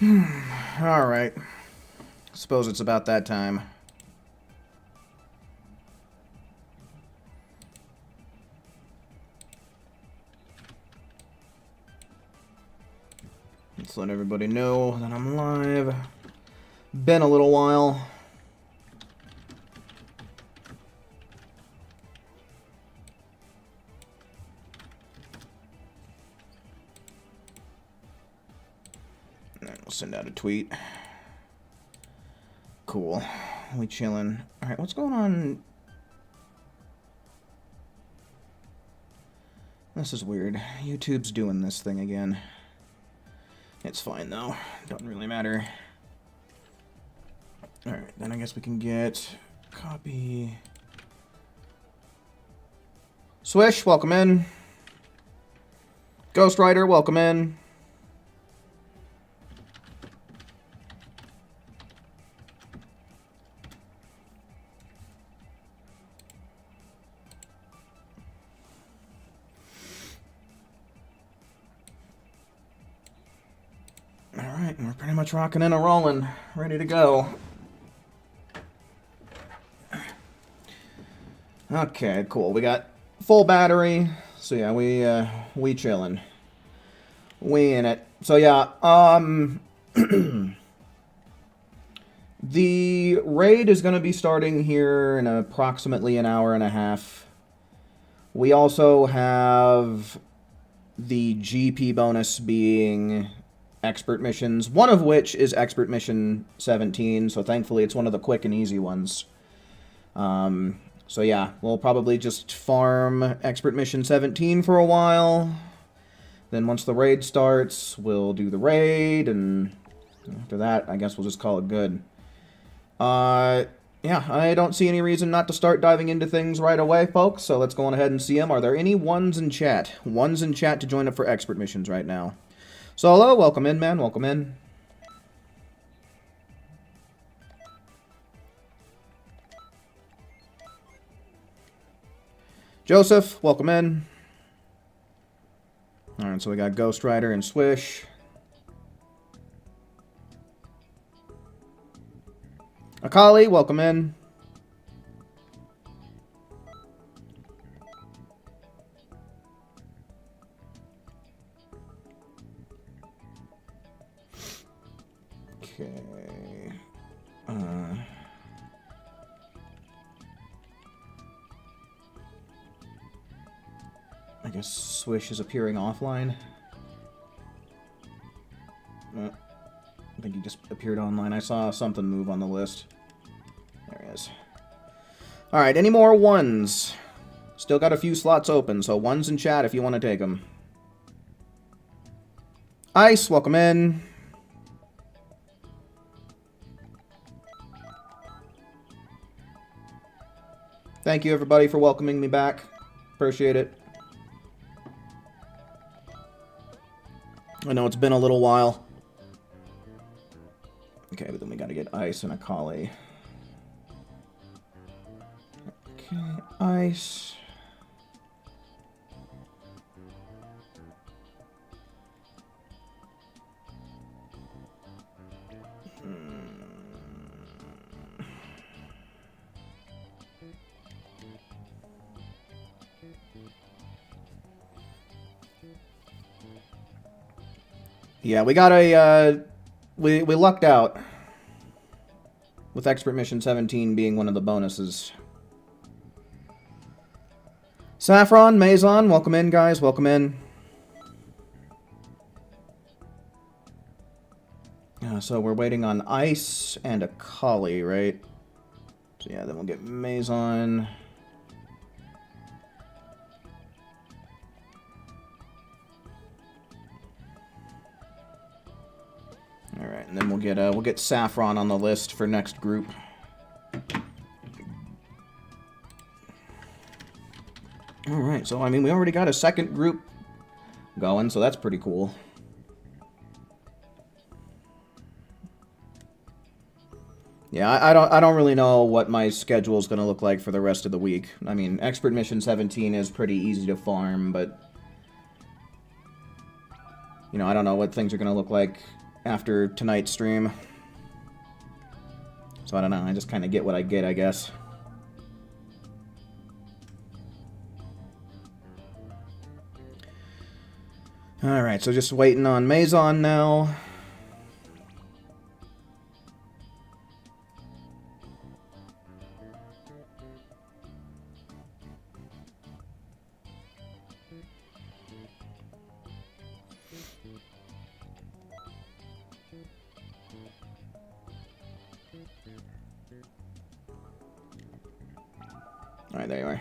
Alright. Suppose it's about that time. Let's let everybody know that I'm live. Been a little while. And we'll send out a tweet. Cool. We chilling. Alright, what's going on? This is weird. YouTube's doing this thing again. It's fine, though. Doesn't really matter. Alright, then I guess we can get... copy... Swish, welcome in. Ghost Rider, welcome in. Alright, we're pretty much rocking and rolling. Ready to go. Okay, cool. We got full battery. So yeah, we chilling. We in it. So yeah, the raid is going to be starting here in approximately an hour and a half. We also have the GP bonus being expert missions, one of which is expert mission 17, so thankfully it's one of the quick and easy ones. So yeah, we'll probably just farm expert mission 17 for a while. Then once the raid starts, we'll do the raid, and after that, I guess we'll just call it good. Yeah, I don't see any reason not to start diving into things right away, folks, so let's go on ahead and see them. Are there any ones in chat? Ones in chat to join up for expert missions right now. Solo, welcome in, man. Welcome in. Joseph, welcome in. Alright, so we got Ghost Rider and Swish. Akali, welcome in. Okay. I guess Swish is appearing offline. I think he just appeared online. I saw something move on the list. There he is. Alright, any more ones? Still got a few slots open, so ones in chat if you want to take them. Ice, welcome in. Thank you, everybody, for welcoming me back. Appreciate it. I know it's been a little while. Okay, but then we gotta get Ice and Akali. Okay, Ice. Yeah, we got a, we lucked out with Expert Mission 17 being one of the bonuses. Saffron, Maison, welcome in, guys, welcome in. So we're waiting on Ice and Akali, right? So yeah, then we'll get Maison. Alright, and then we'll get Saffron on the list for next group. Alright, so I mean we already got a second group going, so that's pretty cool. Yeah, I don't really know what my schedule is going to look like for the rest of the week. I mean, Expert Mission 17 is pretty easy to farm, but you know, I don't know what things are going to look like after tonight's stream. So I don't know, I just kind of get what I get, I guess. Alright, so just waiting on Maison now. Alright, there you are.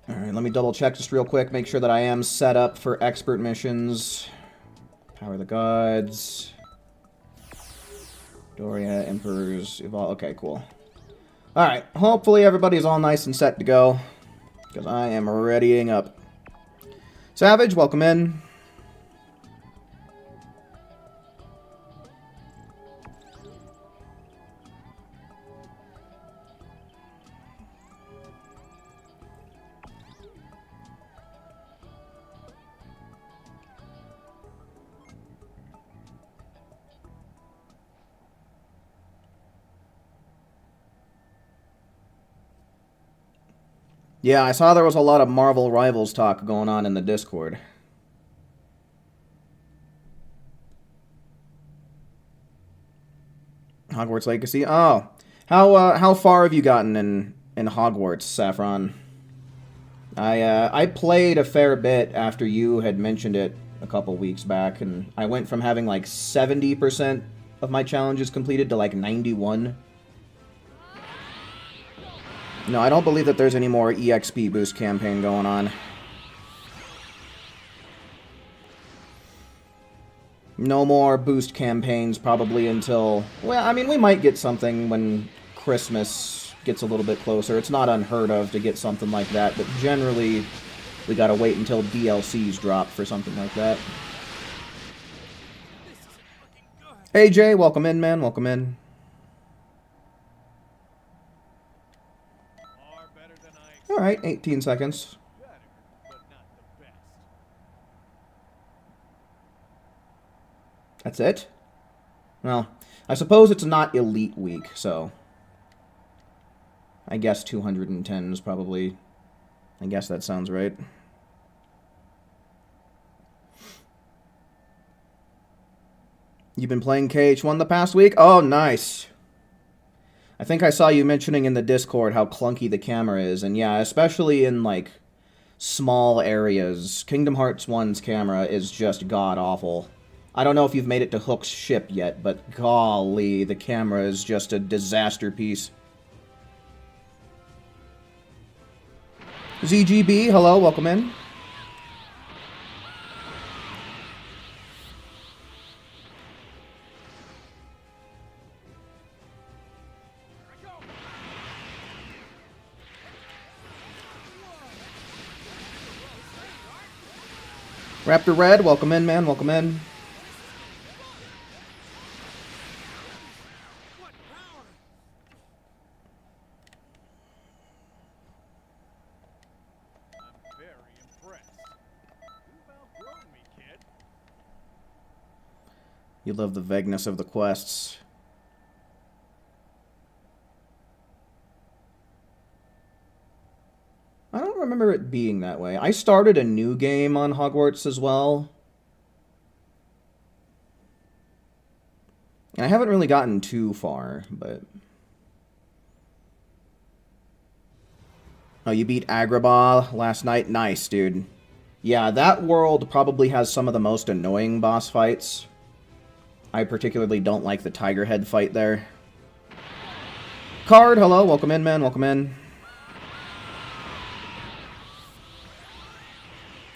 Alright, let me double check just real quick, make sure that I am set up for expert missions. Power the Gods. Doria, Emperors, Evolve. Okay, cool. Alright, hopefully everybody's all nice and set to go, because I am readying up. Savage, welcome in. Yeah, I saw there was a lot of Marvel Rivals talk going on in the Discord. Hogwarts Legacy. Oh, how far have you gotten in Hogwarts, Saffron? I played a fair bit after you had mentioned it a couple weeks back, and I went from having like 70% of my challenges completed to like 91. No, I don't believe that there's any more EXP boost campaign going on. No more boost campaigns probably until... Well, I mean, we might get something when Christmas gets a little bit closer. It's not unheard of to get something like that, but generally we gotta wait until DLCs drop for something like that. Hey Jay, welcome in, man. Welcome in. Alright, 18 seconds. That's it? Well, I suppose it's not Elite Week, so... I guess 210 is probably... I guess that sounds right. You've been playing KH1 the past week? Oh, nice. I think I saw you mentioning in the Discord how clunky the camera is, and yeah, especially in, like, small areas. Kingdom Hearts 1's camera is just god-awful. I don't know if you've made it to Hook's ship yet, but golly, the camera is just a disaster piece. ZGB, hello, welcome in. Raptor Red, welcome in, man, welcome in. I'm very impressed. You've outgrown me, kid. You love the vagueness of the quests. I don't remember it being that way. I started a new game on Hogwarts as well. And I haven't really gotten too far, but... Oh, you beat Agrabah last night? Nice, dude. Yeah, that world probably has some of the most annoying boss fights. I particularly don't like the Tiger Head fight there. Card, hello, welcome in, man, welcome in.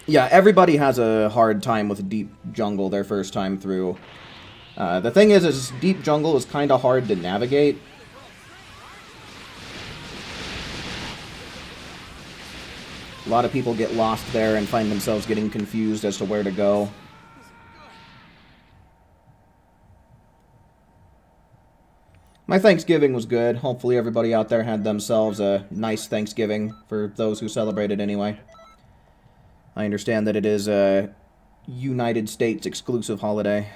Yeah, everybody has a hard time with Deep Jungle their first time through. The thing is Deep Jungle is kind of hard to navigate. A lot of people get lost there and find themselves getting confused as to where to go. My Thanksgiving was good. Hopefully everybody out there had themselves a nice Thanksgiving, for those who celebrated anyway. I understand that it is United States exclusive holiday.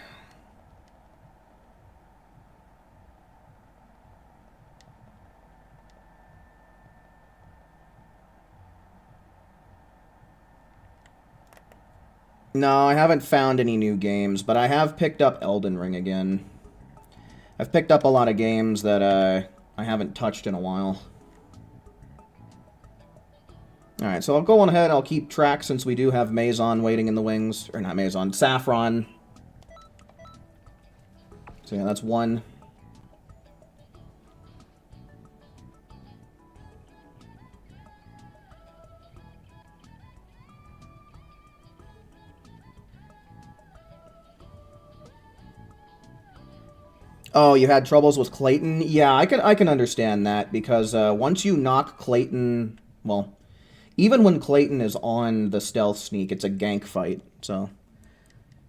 No, I haven't found any new games, but I have picked up Elden Ring again. I've picked up a lot of games that I haven't touched in a while. Alright, so I'll go on ahead, I'll keep track since we do have Maison waiting in the wings. Or not Maison, Saffron. So yeah, that's one. Oh, you had troubles with Clayton? Yeah, I can understand that, because once you knock Clayton... Well, even when Clayton is on the stealth sneak, it's a gank fight, so...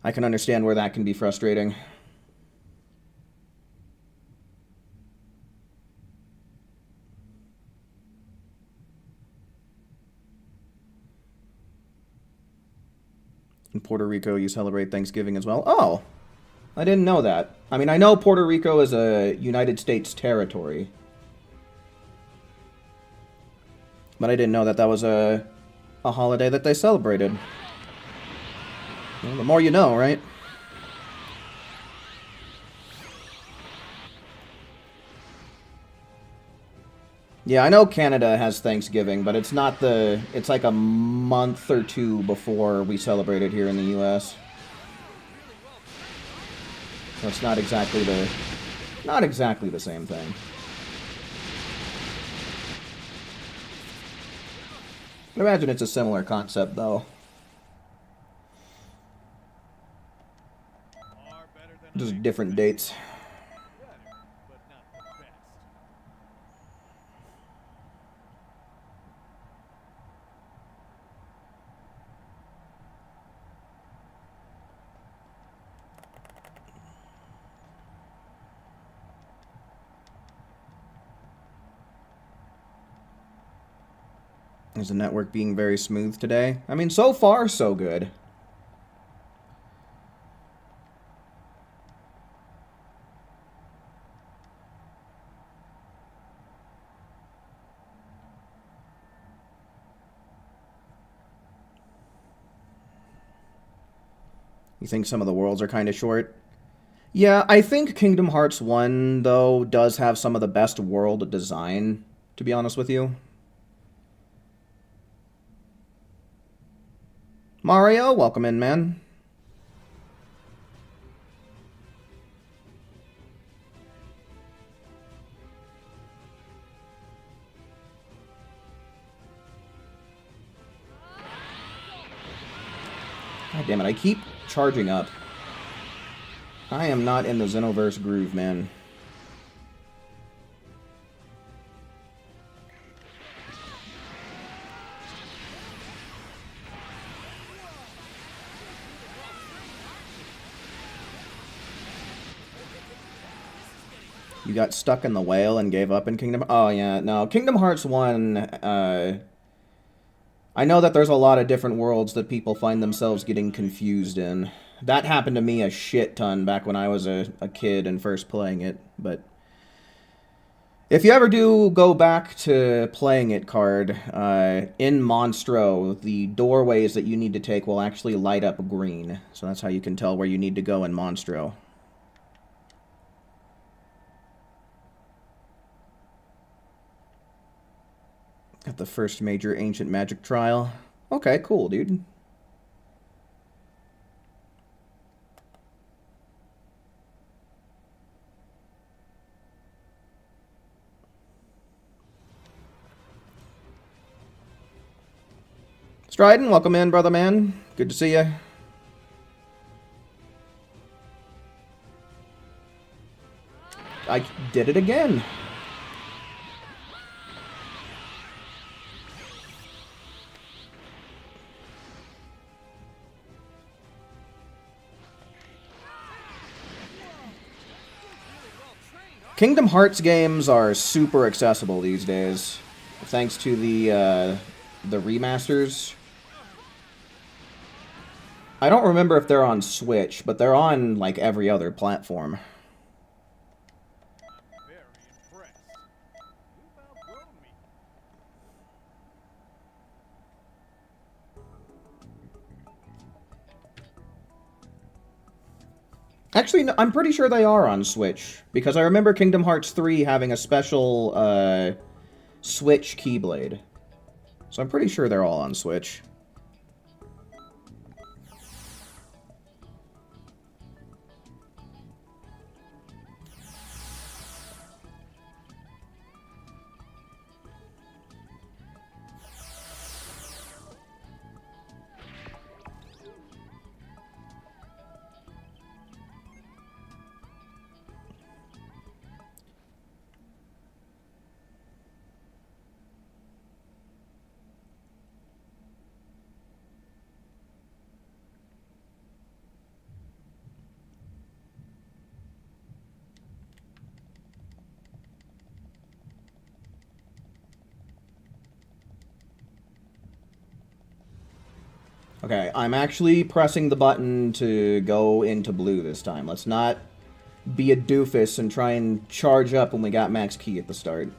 I can understand where that can be frustrating. In Puerto Rico, you celebrate Thanksgiving as well. Oh! I didn't know that. I mean, I know Puerto Rico is a United States territory. But I didn't know that that was a holiday that they celebrated. Well, the more you know, right? Yeah, I know Canada has Thanksgiving, but it's not the... It's like a month or two before we celebrate it here in the U.S. So it's not exactly the... Not exactly the same thing. I imagine it's a similar concept, though. Just different dates. Is the network being very smooth today? I mean, so far, so good. You think some of the worlds are kind of short? Yeah, I think Kingdom Hearts 1, though, does have some of the best world design, to be honest with you. Mario, welcome in, man. God damn it, I keep charging up. I am not in the Xenoverse groove, man. You got stuck in the whale and gave up in Kingdom... Oh, yeah, no. Kingdom Hearts 1, I know that there's a lot of different worlds that people find themselves getting confused in. That happened to me a shit ton back when I was a kid and first playing it, but... If you ever do go back to playing it, Card, in Monstro, the doorways that you need to take will actually light up green. So that's how you can tell where you need to go in Monstro. Got the first major ancient magic trial. Okay, cool, dude. Stryden, welcome in, brother man. Good to see you. I did it again. Kingdom Hearts games are super accessible these days, thanks to the remasters. I don't remember if they're on Switch, but they're on, like, every other platform. I'm very impressed. You've outgrown me. Actually, no, I'm pretty sure they are on Switch, because I remember Kingdom Hearts 3 having a special, Switch Keyblade. So I'm pretty sure they're all on Switch. Okay, I'm actually pressing the button to go into blue this time. Let's not be a doofus and try and charge up when we got max key at the start.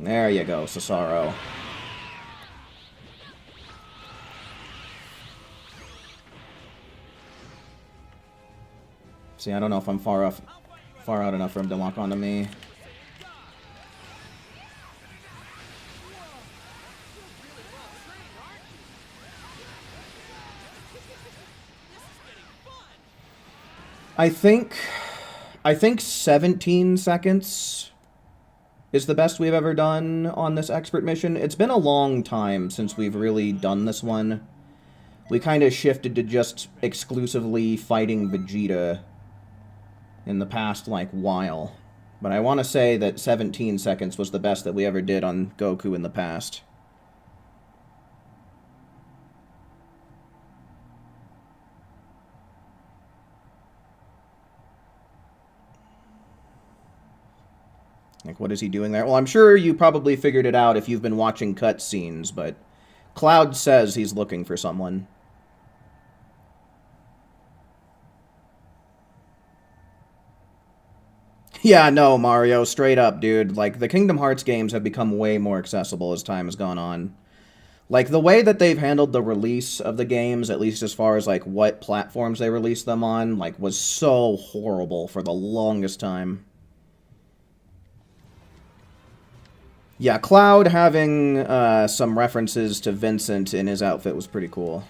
There you go, Cesaro. See, I don't know if I'm far out enough for him to lock onto me. I think 17 seconds is the best we've ever done on this expert mission. It's been a long time since we've really done this one. We kind of shifted to just exclusively fighting Vegeta in the past, like, while. But I want to say that 17 seconds was the best that we ever did on Goku in the past. Like, what is he doing there? Well, I'm sure you probably figured it out if you've been watching cutscenes, but Cloud says he's looking for someone. Yeah, no, Mario, straight up, dude. Like, the Kingdom Hearts games have become way more accessible as time has gone on. Like, the way that they've handled the release of the games, at least as far as, like, what platforms they released them on, like, was so horrible for the longest time. Yeah, Cloud having some references to Vincent in his outfit was pretty cool.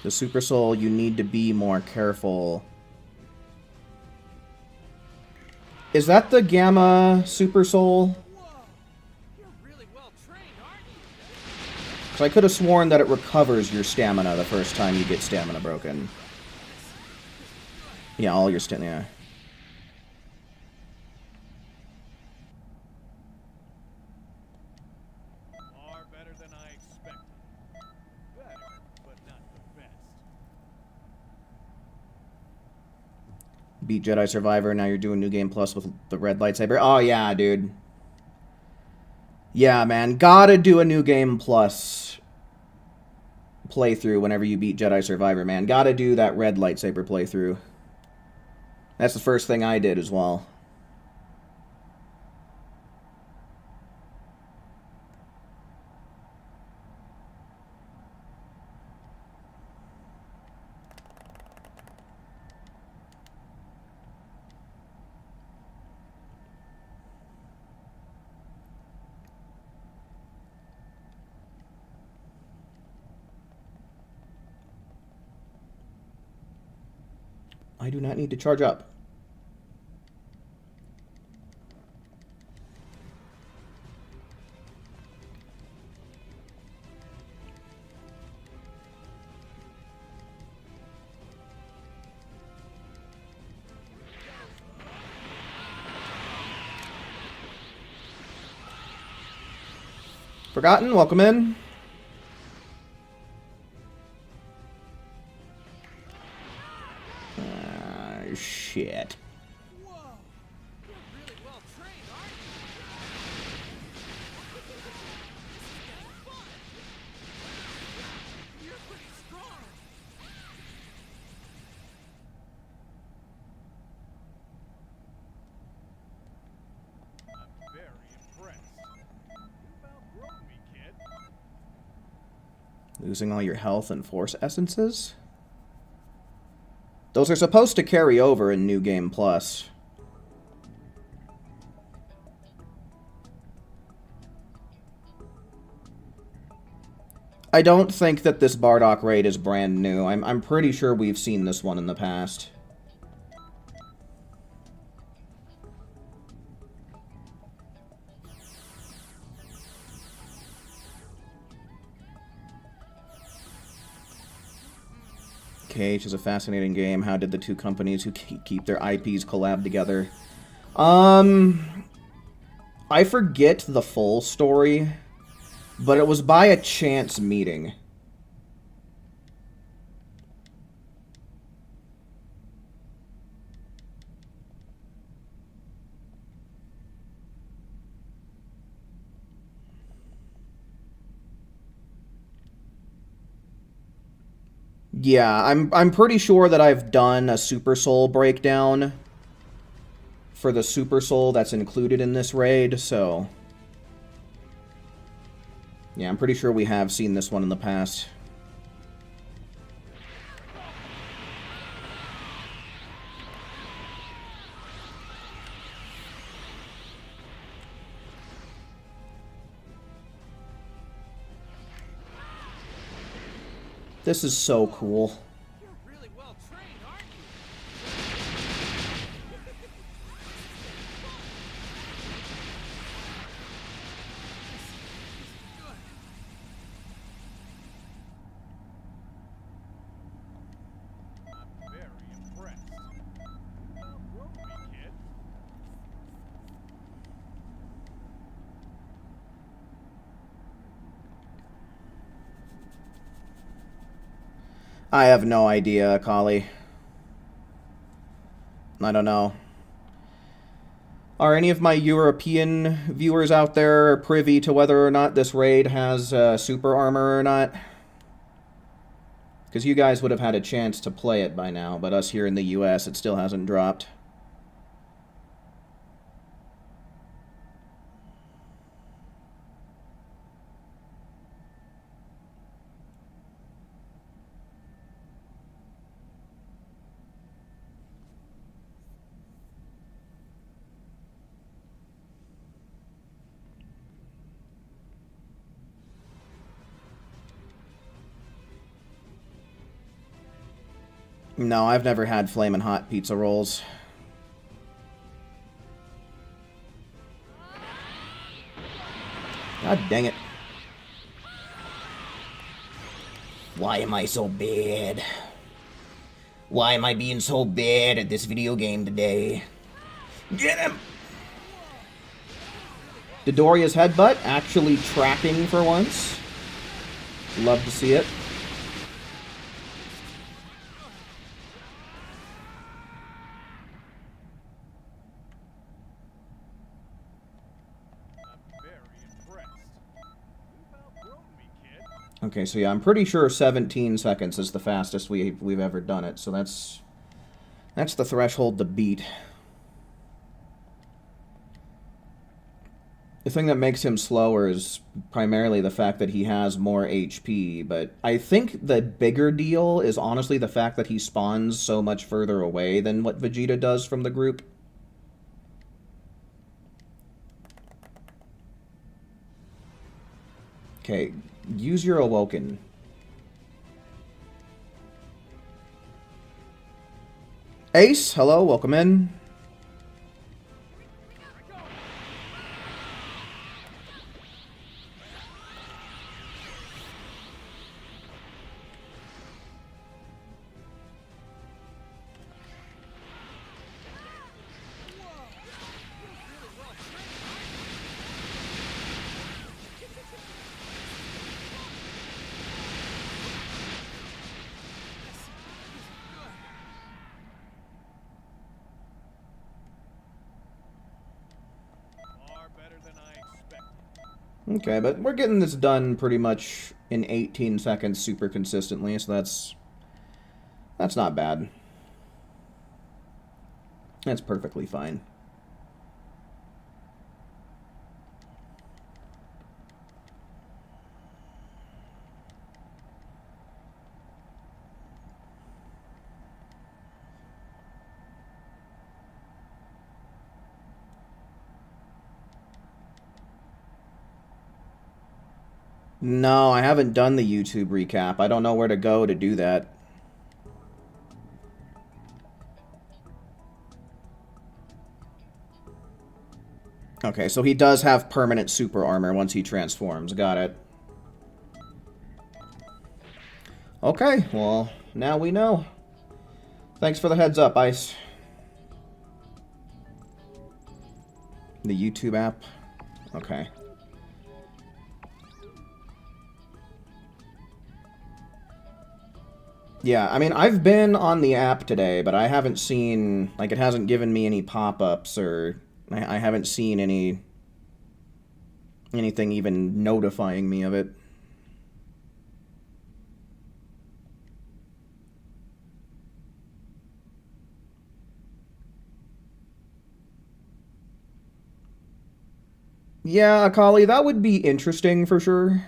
The Super Soul, you need to be more careful. Is that the Gamma Super Soul? So I could have sworn that it recovers your stamina the first time you get stamina broken. Yeah, all your stamina. Yeah. Far better than I expected. Better, but not the best. Beat Jedi Survivor, now you're doing New Game Plus with the red lightsaber. Oh yeah, dude. Yeah, man, gotta do a New Game Plus playthrough whenever you beat Jedi Survivor, man. Gotta do that red lightsaber playthrough. That's the first thing I did as well. I do not need to charge up. Forgotten, welcome in. Shit. Losing all your health and force essences? Those are supposed to carry over in New Game Plus. I don't think that this Bardock raid is brand new. I'm pretty sure we've seen this one in the past. Cage is a fascinating game. How did the two companies who keep their IPs collab together? I forget the full story, but it was by a chance meeting. Yeah, I'm pretty sure that I've done a Super Soul breakdown for the Super Soul that's included in this raid, so... Yeah, I'm pretty sure we have seen this one in the past. This is so cool. You're really well trained, aren't you? I'm very impressed. You outgrown me, kid. I have no idea, Kali. I don't know. Are any of my European viewers out there privy to whether or not this raid has super armor or not? Because you guys would have had a chance to play it by now, but us here in the US, it still hasn't dropped. No, I've never had Flamin' Hot pizza rolls. God dang it. Why am I so bad? Why am I being so bad at this video game today? Get him! Dodoria's headbutt actually tracking for once. Love to see it. Okay, so yeah, I'm pretty sure 17 seconds is the fastest we've ever done it, so that's the threshold to beat. The thing that makes him slower is primarily the fact that he has more HP, but I think the bigger deal is honestly the fact that he spawns so much further away than what Vegeta does from the group. Okay, use your Awoken. Ace, hello, welcome in. Okay, but we're getting this done pretty much in 18 seconds super consistently, so that's not bad. That's perfectly fine. No, I haven't done the YouTube recap. I don't know where to go to do that. Okay, so he does have permanent super armor once he transforms. Got it. Okay, well, now we know. Thanks for the heads up, Ice. The YouTube app? Okay. Yeah, I mean, I've been on the app today, but I haven't seen, like, it hasn't given me any pop-ups, or I haven't seen anything even notifying me of it. Yeah, Akali, that would be interesting for sure.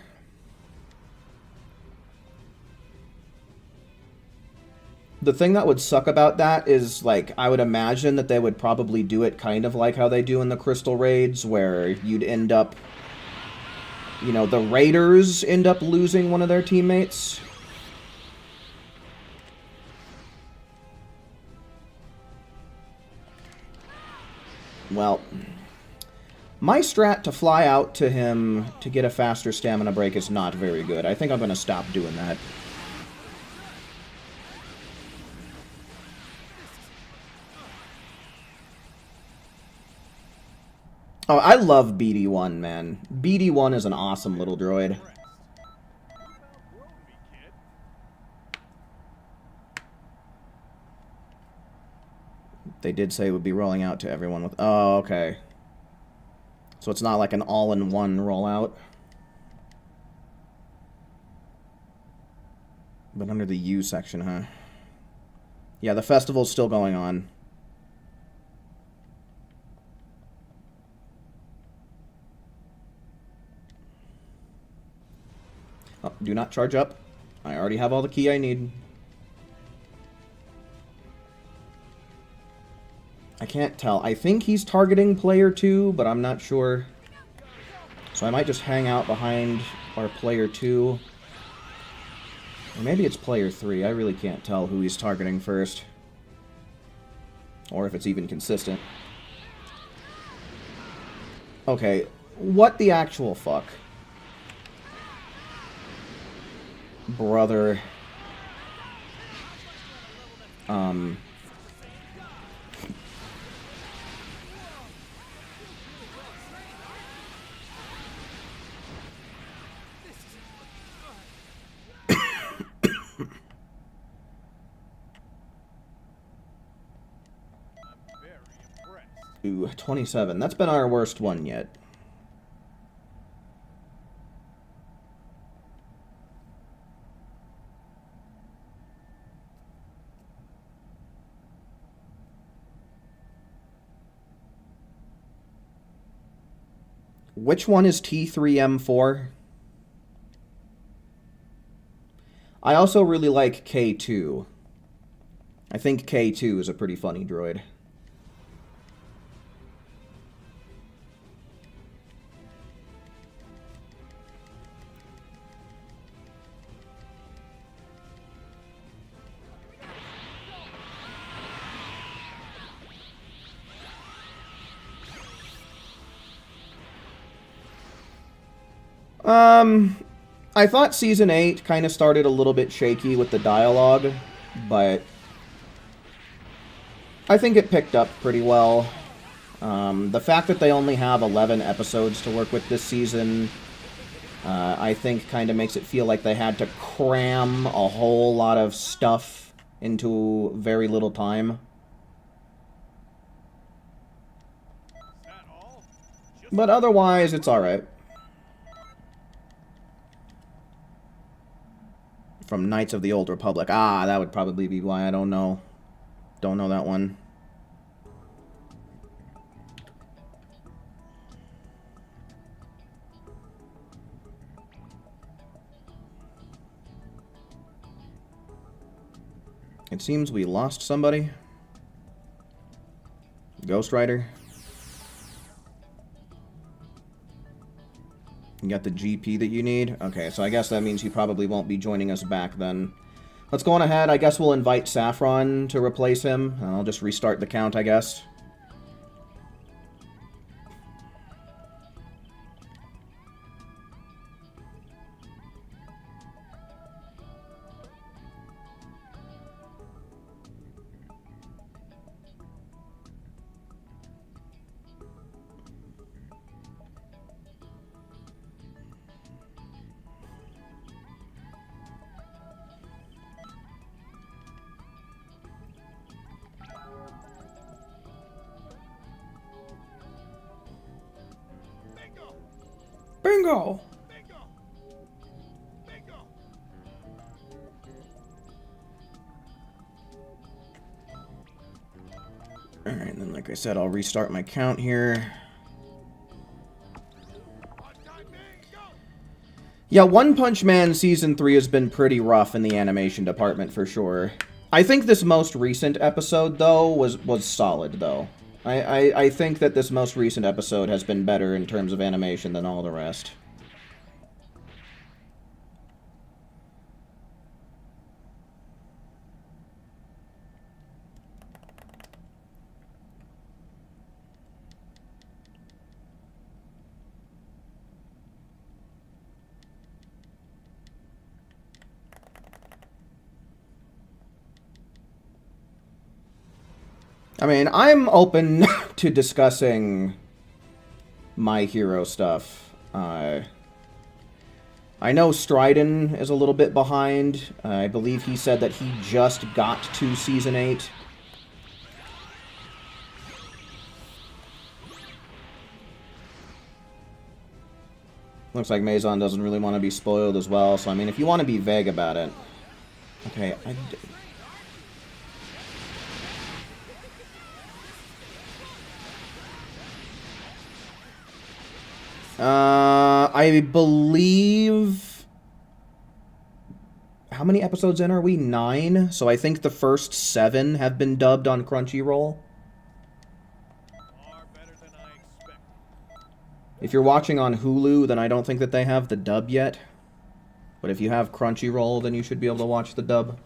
The thing that would suck about that is, like, I would imagine that they would probably do it kind of like how they do in the Crystal Raids, where you'd end up, you know, the Raiders end up losing one of their teammates. Well, my strat to fly out to him to get a faster stamina break is not very good. I think I'm going to stop doing that. Oh, I love BD1, man. BD1 is an awesome little droid. They did say it would be rolling out to everyone with... Oh, okay. So it's not like an all-in-one rollout. But under the U section, huh? Yeah, the festival's still going on. Oh, do not charge up. I already have all the key I need. I can't tell. I think he's targeting player 2, but I'm not sure. So I might just hang out behind our player 2. Or maybe it's player 3. I really can't tell who he's targeting first. Or if it's even consistent. Okay, what the actual fuck? Brother. Ooh, 27. That's been our worst one yet. Which one is T3M4? I also really like K2. I think K2 is a pretty funny droid. I thought Season 8 kind of started a little bit shaky with the dialogue, but I think it picked up pretty well. The fact that they only have 11 episodes to work with this season, I think kind of makes it feel like they had to cram a whole lot of stuff into very little time. But otherwise, it's alright. From Knights of the Old Republic. Ah, that would probably be why. I don't know. Don't know that one. It seems we lost somebody. Ghost Rider. You got the GP that you need? Okay, so I guess that means he probably won't be joining us back then. Let's go on ahead. I guess we'll invite Saffron to replace him. I'll just restart the count, I guess. Bingo! Bingo! Bingo! Alright, and then like I said, I'll restart my count here. Yeah, One Punch Man Season 3 has been pretty rough in the animation department for sure. I think this most recent episode, though, was solid, though. I think that this most recent episode has been better in terms of animation than all the rest. I mean, I'm open to discussing My Hero stuff. I know Stryden is a little bit behind. I believe he said that he just got to Season 8. Looks like Maison doesn't really want to be spoiled as well, so I mean, if you want to be vague about it... Okay, I believe... How many episodes in are we? 9? So I think the first 7 have been dubbed on Crunchyroll. Far better than I expected. If you're watching on Hulu, then I don't think that they have the dub yet. But if you have Crunchyroll, then you should be able to watch the dub.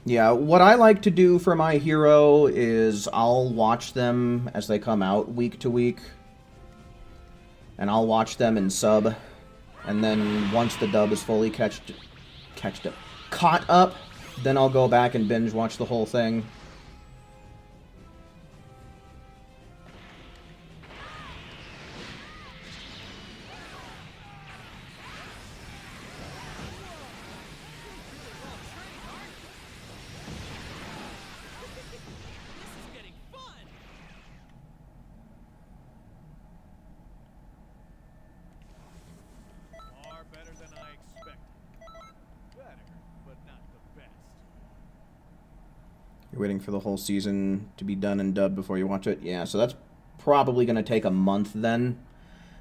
Yeah, what I like to do for My Hero is I'll watch them as they come out week to week. And I'll watch them in sub. And then once the dub is fully caught up, then I'll go back and binge watch the whole thing. You're waiting for the whole season to be done and dubbed before you watch it? Yeah, so that's probably going to take a month then.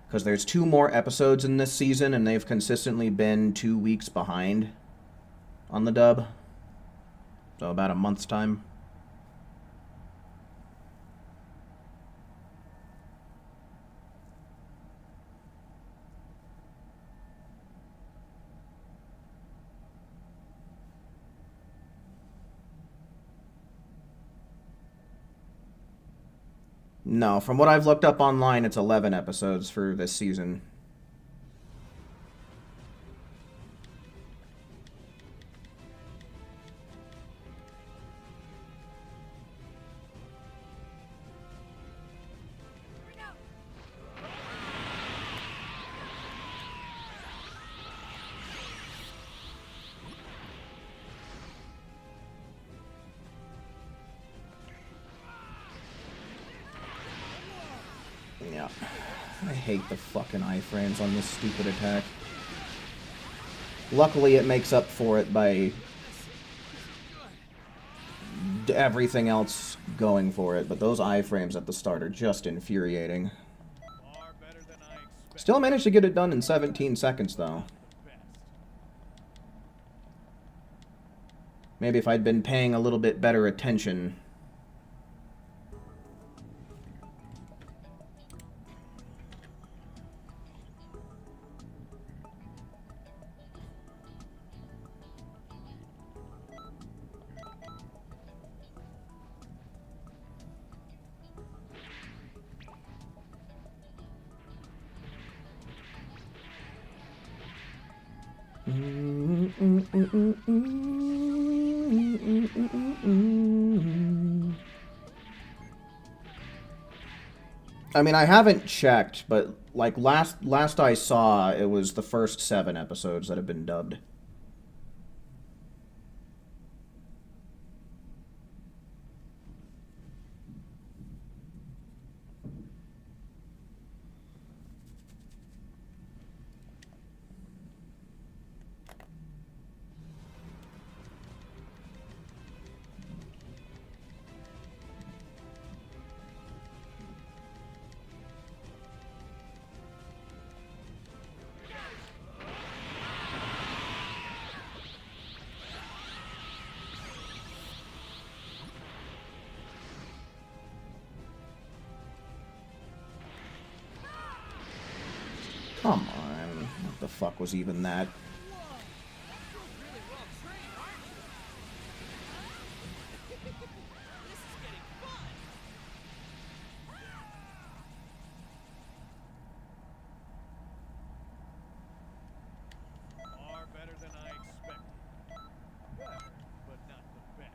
Because there's 2 more episodes in this season, and they've consistently been 2 weeks behind on the dub. So about a month's time. No, from what I've looked up online, it's 11 episodes for this season. Yeah. I hate the fucking iframes on this stupid attack. Luckily, it makes up for it by everything else going for it, but those iframes at the start are just infuriating. Far better than I expected. Still managed to get it done in 17 seconds, though. The best. Maybe if I'd been paying a little bit better attention. I mean, I haven't checked, but like last I saw, it was the first 7 episodes that have been dubbed. Come on. What the fuck was even that? Far better than I expected. Better, but not the best.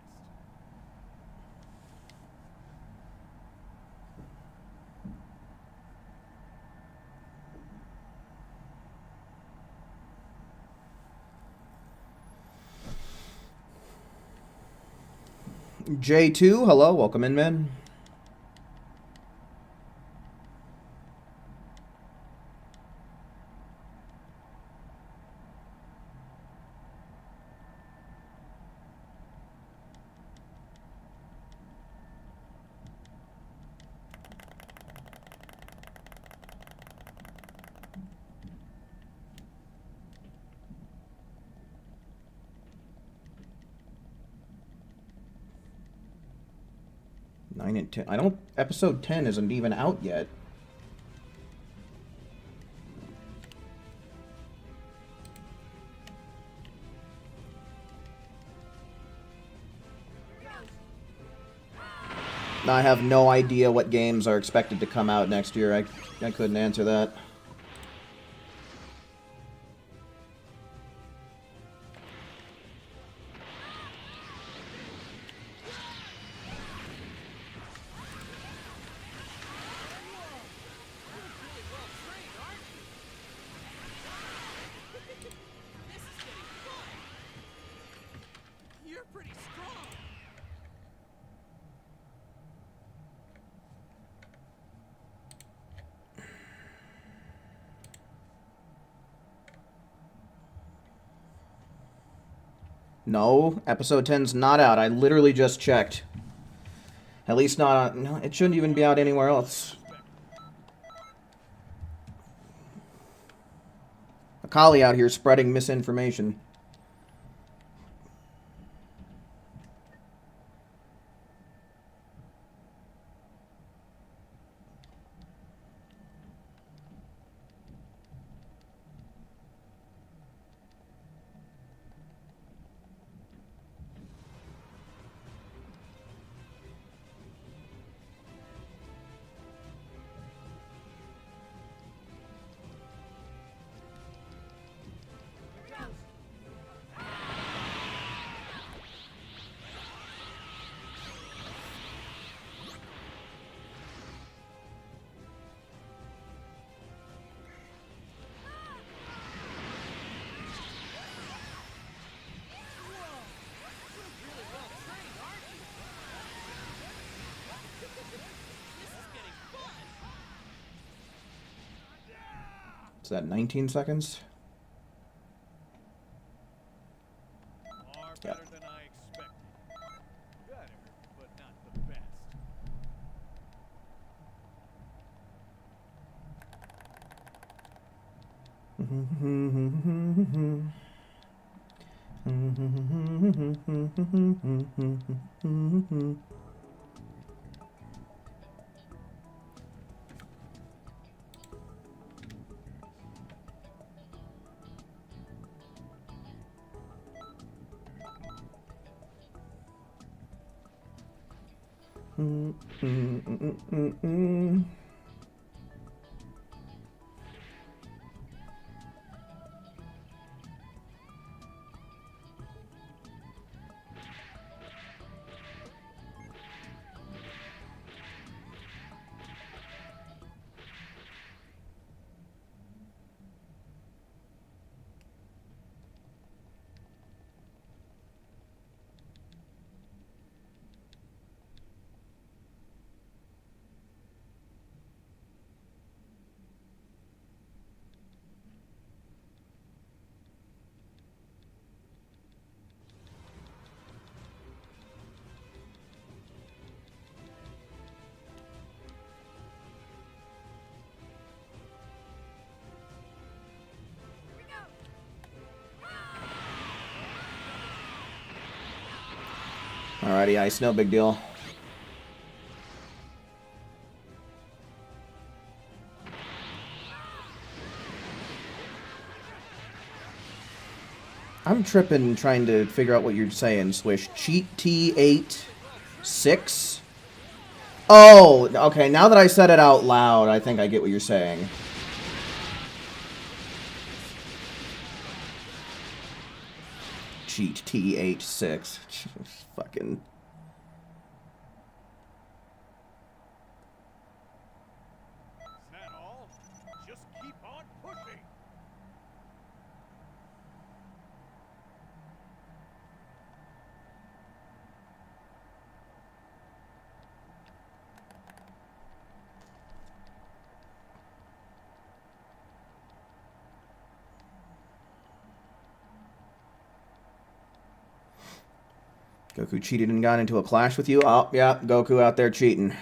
J2, hello, welcome in, man. Nine and 10. I don't. Episode 10 isn't even out yet. I have no idea what games are expected to come out next year. I couldn't answer that. You're pretty strong. No, episode 10's not out. I literally just checked. At least not on... No, it shouldn't even be out anywhere else. Akali out here spreading misinformation. Is that 19 seconds? Far Yeah. better than I expected. Better, Alrighty, Ice, no big deal. I'm tripping trying to figure out what you're saying, Swish. Cheat T8 6? Oh, okay, now that I said it out loud, I think I get what you're saying. Cheat T8 6. Fucking... Is that all? Just keep on pushing. Goku cheated and got into a clash with you? Oh, yeah, Goku out there cheating.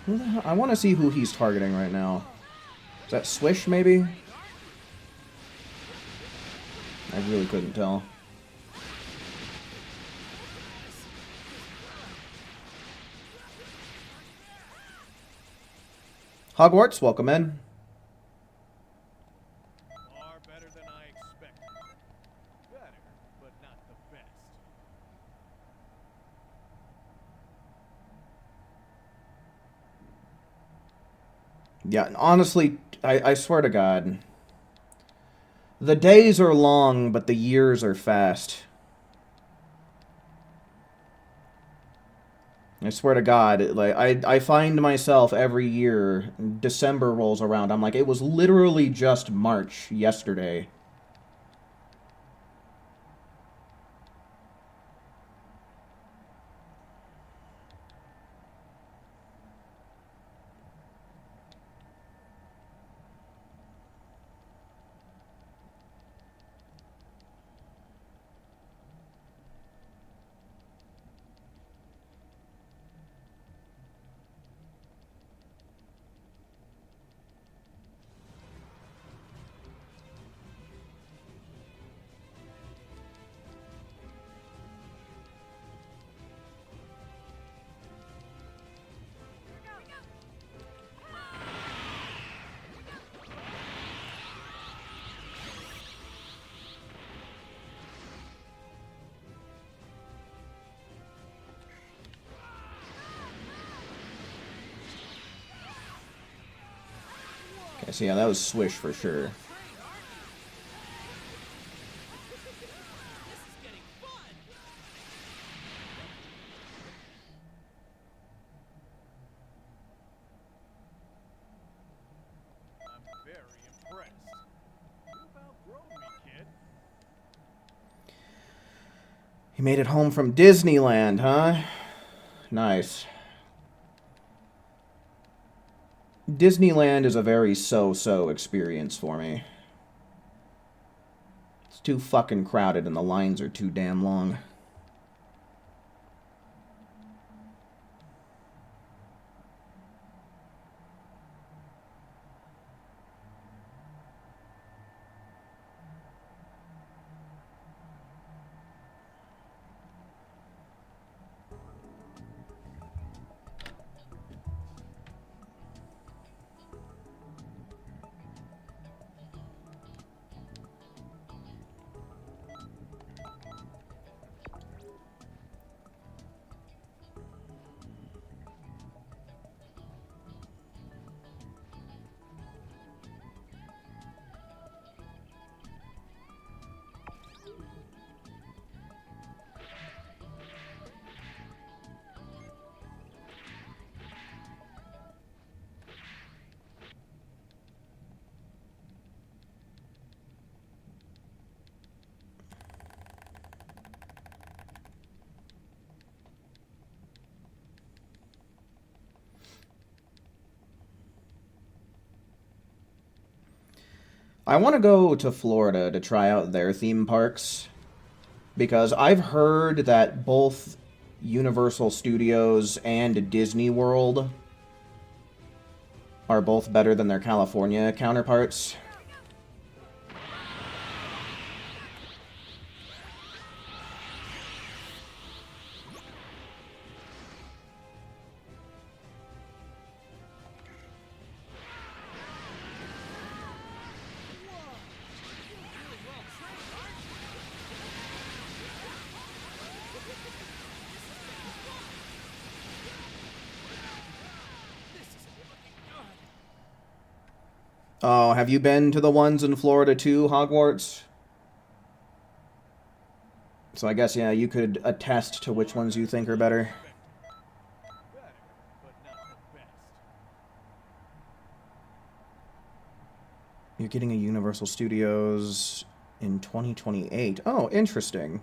Who the hell? I want to see who he's targeting right now. Is that Swish, maybe? I really couldn't tell. Hogwarts, welcome in. Far better than I expected. Better, but not the best. Yeah, honestly, I swear to God. The days are long, but the years are fast. I swear to God, like I find myself every year, December rolls around, I'm like, it was literally just March yesterday. Okay, so yeah, that was Swish for sure. This is getting fun. I'm very impressed. You've outgrown me, kid. He made it home from Disneyland, huh? Nice. Disneyland is a very so-so experience for me. It's too fucking crowded and the lines are too damn long. I want to go to Florida to try out their theme parks because I've heard that both Universal Studios and Disney World are both better than their California counterparts. Oh, have you been to the ones in Florida too, Hogwarts? So I guess, yeah, you could attest to which ones you think are better. Better, but not the best. You're getting a Universal Studios in 2028. Oh, interesting.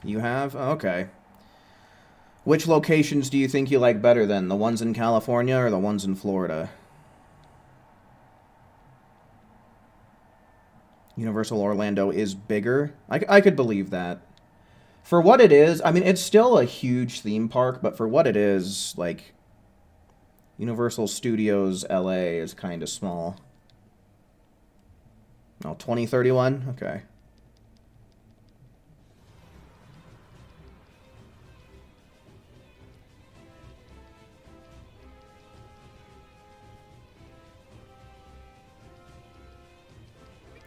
You have? Oh, okay. Which locations do you think you like better then? The ones in California or the ones in Florida? Universal Orlando is bigger? I could believe that. For what it is, I mean, it's still a huge theme park, but for what it is, like, Universal Studios LA is kind of small. Oh, 2031? Okay.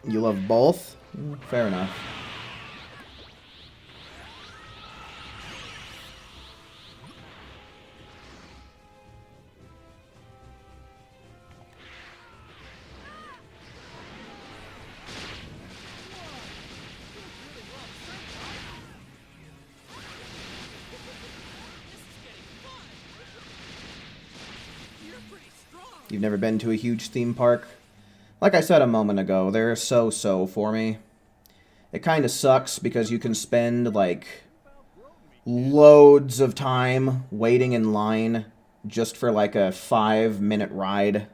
You love both? Fair enough. You've never been to a huge theme park? Like I said a moment ago, they're so-so for me. It kind of sucks because you can spend, like, loads of time waiting in line just for, like, a 5-minute ride.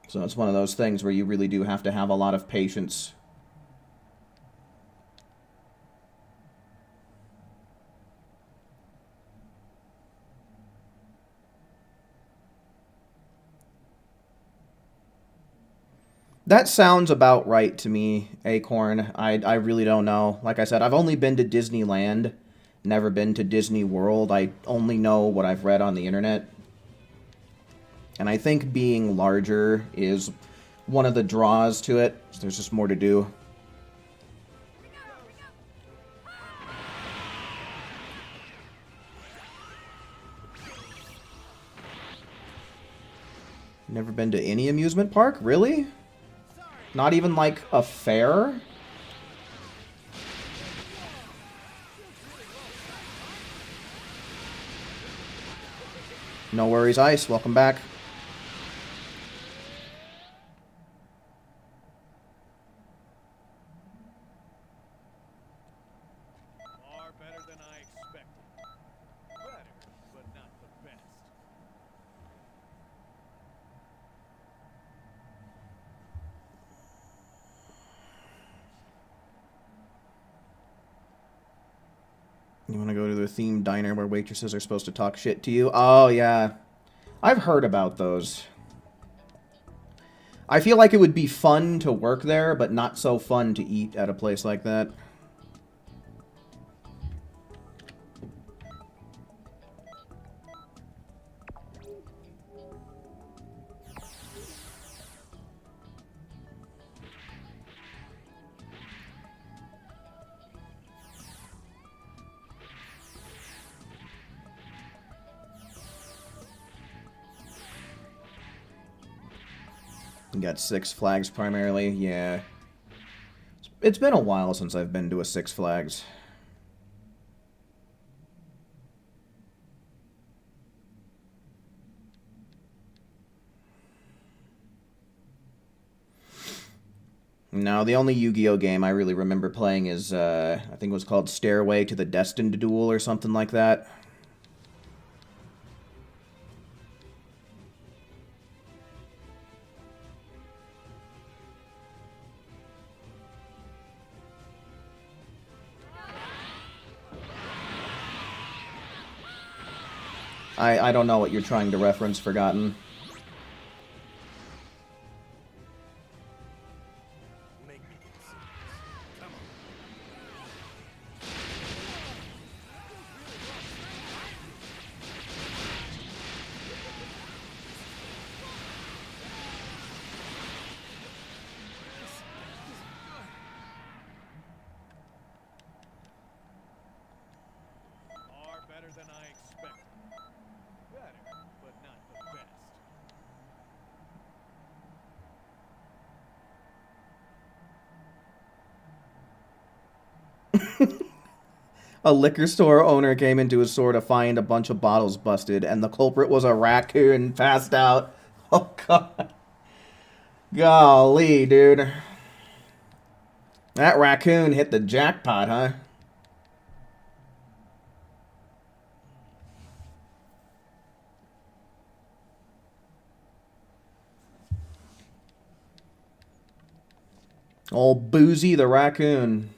So it's one of those things where you really do have to have a lot of patience. That sounds about right to me, Acorn. I really don't know. Like I said, I've only been to Disneyland, never been to Disney World. I only know what I've read on the internet. And I think being larger is one of the draws to it. So there's just more to do. Never been to any amusement park? Really? Not even like a fair? No worries, Ice. Welcome back. Far better than I expected. Better, but not the best. You want to go to the themed diner where waitresses are supposed to talk shit to you? Oh, yeah. I've heard about those. I feel like it would be fun to work there, but not so fun to eat at a place like that. You got Six Flags primarily, yeah. It's been a while since I've been to a Six Flags. No, the only Yu-Gi-Oh game I really remember playing is, I think it was called Stairway to the Destined Duel or something like that. I don't know what you're trying to reference, Forgotten. Make me consider this. Come on. Far better than I expected. Better, but not the best. A liquor store owner came into his store to find a bunch of bottles busted, and the culprit was a raccoon passed out. Oh, God. Golly, dude. That raccoon hit the jackpot, huh? Old Boozy the raccoon.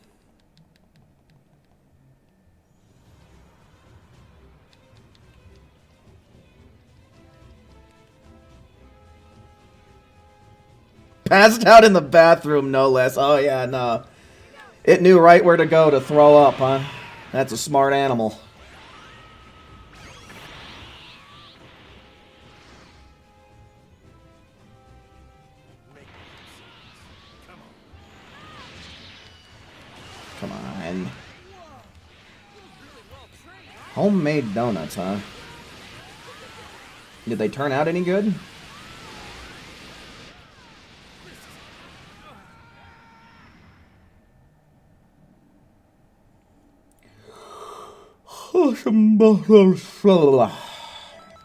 Passed out in the bathroom, no less. Oh, yeah, no. It knew right where to go to throw up, huh? That's a smart animal. Make me consider this. Come on. Come on. Homemade donuts, huh? Did they turn out any good? Is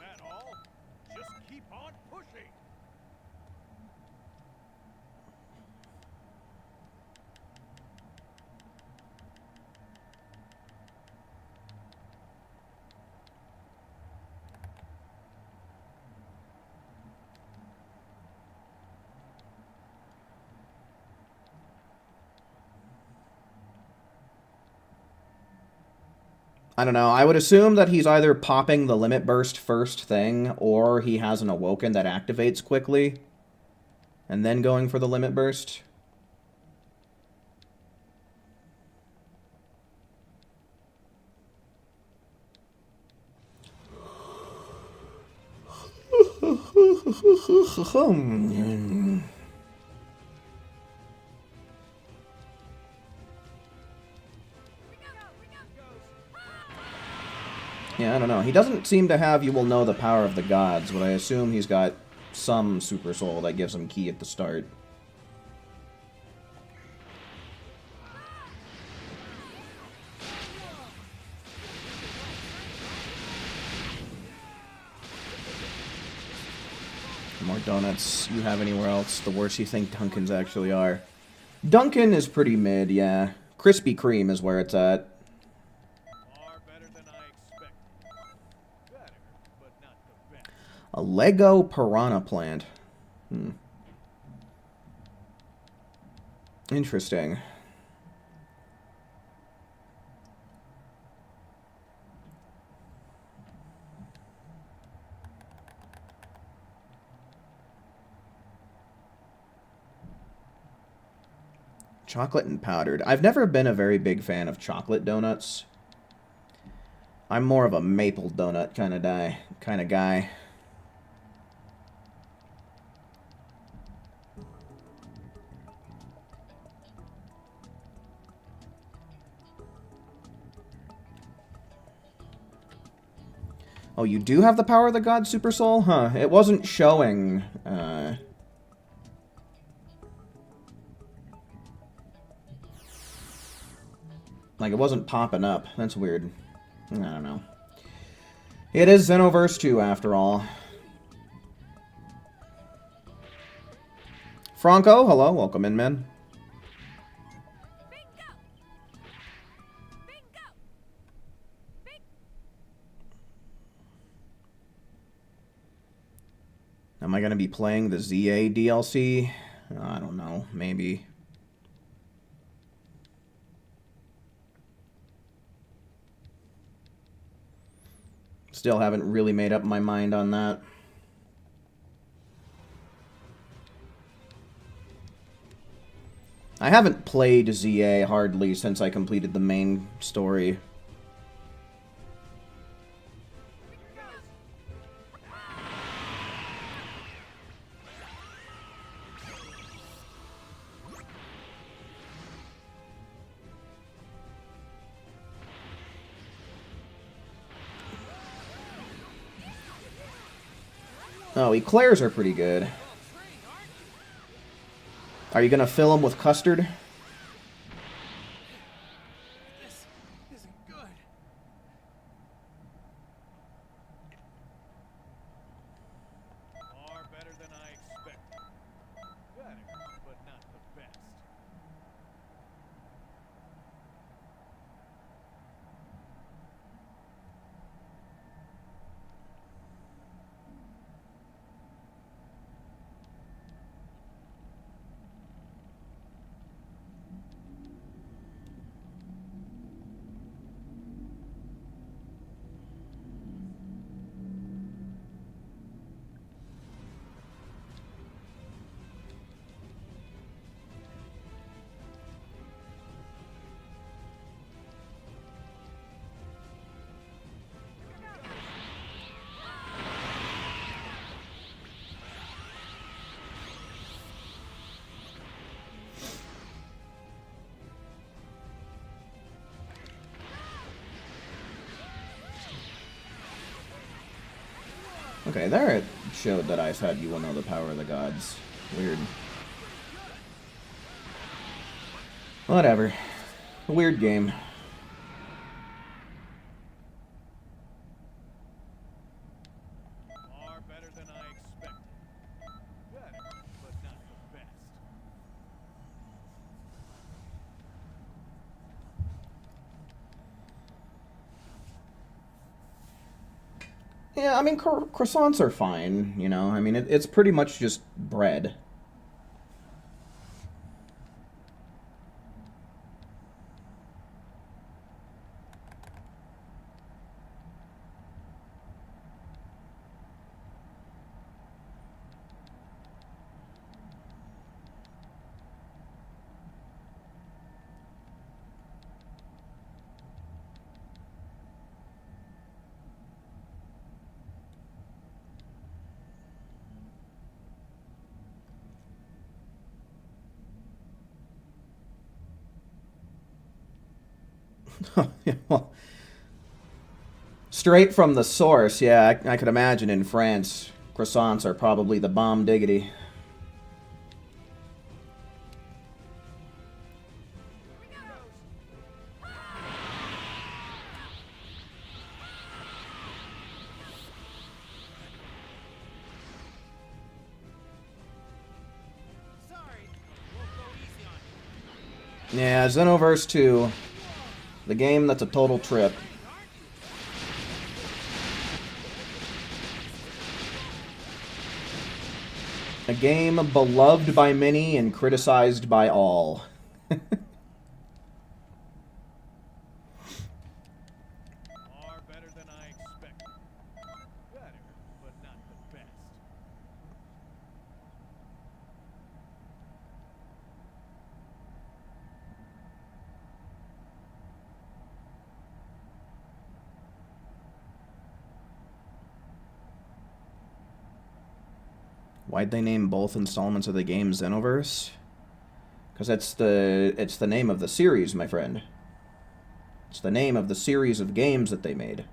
that all? Just keep on pushing. I don't know. I would assume that he's either popping the limit burst first thing, or he has an awoken that activates quickly, and then going for the limit burst. Yeah, I don't know. He doesn't seem to have "You will know the power of the gods," but I assume he's got some super soul that gives him ki at the start. The more donuts you have anywhere else, the worse you think Dunkin's actually are. Dunkin' is pretty mid, yeah. Krispy Kreme is where it's at. Far better than I expected. Better, but not the best. A Lego piranha plant. Interesting. Chocolate and powdered. I've never been a very big fan of chocolate donuts. I'm more of a maple donut kind of guy. Oh, you do have the power of the god Super Soul? Huh. It wasn't showing. Like, it wasn't popping up. That's weird. I don't know. It is Xenoverse 2, after all. Franco, hello. Welcome in, man. Am I going to be playing the ZA DLC? I don't know. Maybe. Still haven't really made up my mind on that. I haven't played ZA hardly since I completed the main story. Oh, eclairs are pretty good. Are you gonna fill them with custard? This isn't good. Far better than I expected. Better, but not the best. Okay, there it showed that I said "You will know the power of the gods." Weird. Whatever. A weird game. Far better than I expected. Better, but not the best. Yeah, I mean, croissants are fine, you know? I mean, it's pretty much just bread. Yeah, well, Straight from the source, yeah, I could imagine in France, croissants are probably the bomb diggity. Sorry, won't go easy on you. Yeah, Xenoverse 2, the game that's a total trip. A game beloved by many and criticized by all. Far better than I expected. Better, but not the best. Why'd they name both installments of the game Xenoverse? Because it's the name of the series, my friend. It's the name of the series of games that they made.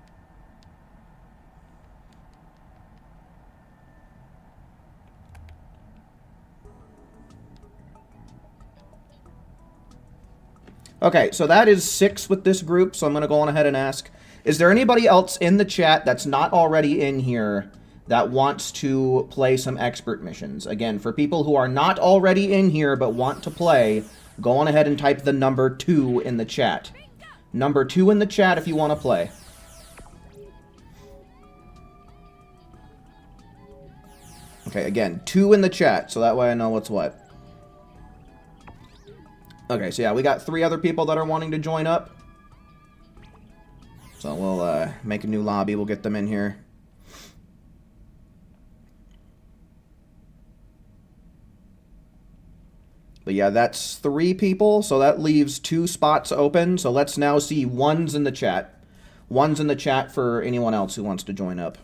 Okay, so that is 6 with this group, so I'm going to go on ahead and ask, is there anybody else in the chat that's not already in here that wants to play some expert missions? Again, for people who are not already in here but want to play, go on ahead and type the number 2 in the chat. Number 2 in the chat if you want to play. Okay, again, 2 in the chat, so that way I know what's what. Okay, so yeah, we got 3 other people that are wanting to join up. So we'll make a new lobby, we'll get them in here. But yeah, that's 3 people, so that leaves 2 spots open. So let's now see ones in the chat. Ones in the chat for anyone else who wants to join up.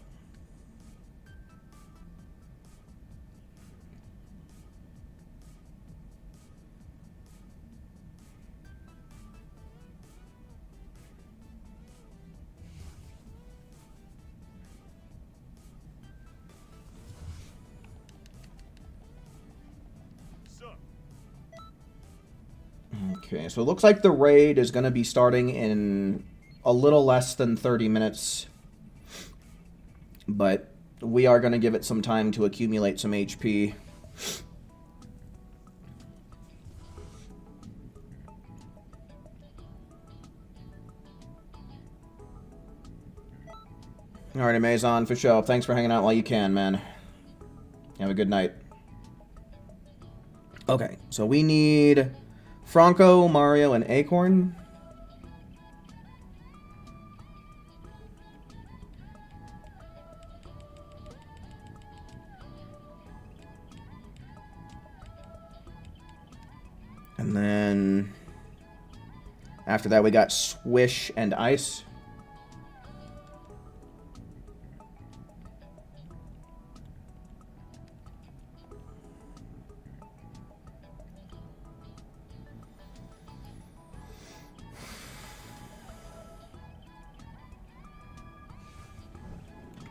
Okay, so it looks like the raid is going to be starting in a little less than 30 minutes. But we are going to give it some time to accumulate some HP. Alright, Amazon, for sure. Thanks for hanging out while you can, man. Have a good night. Okay, so we need Franco, Mario, and Acorn. And then after that we got Swish and Ice.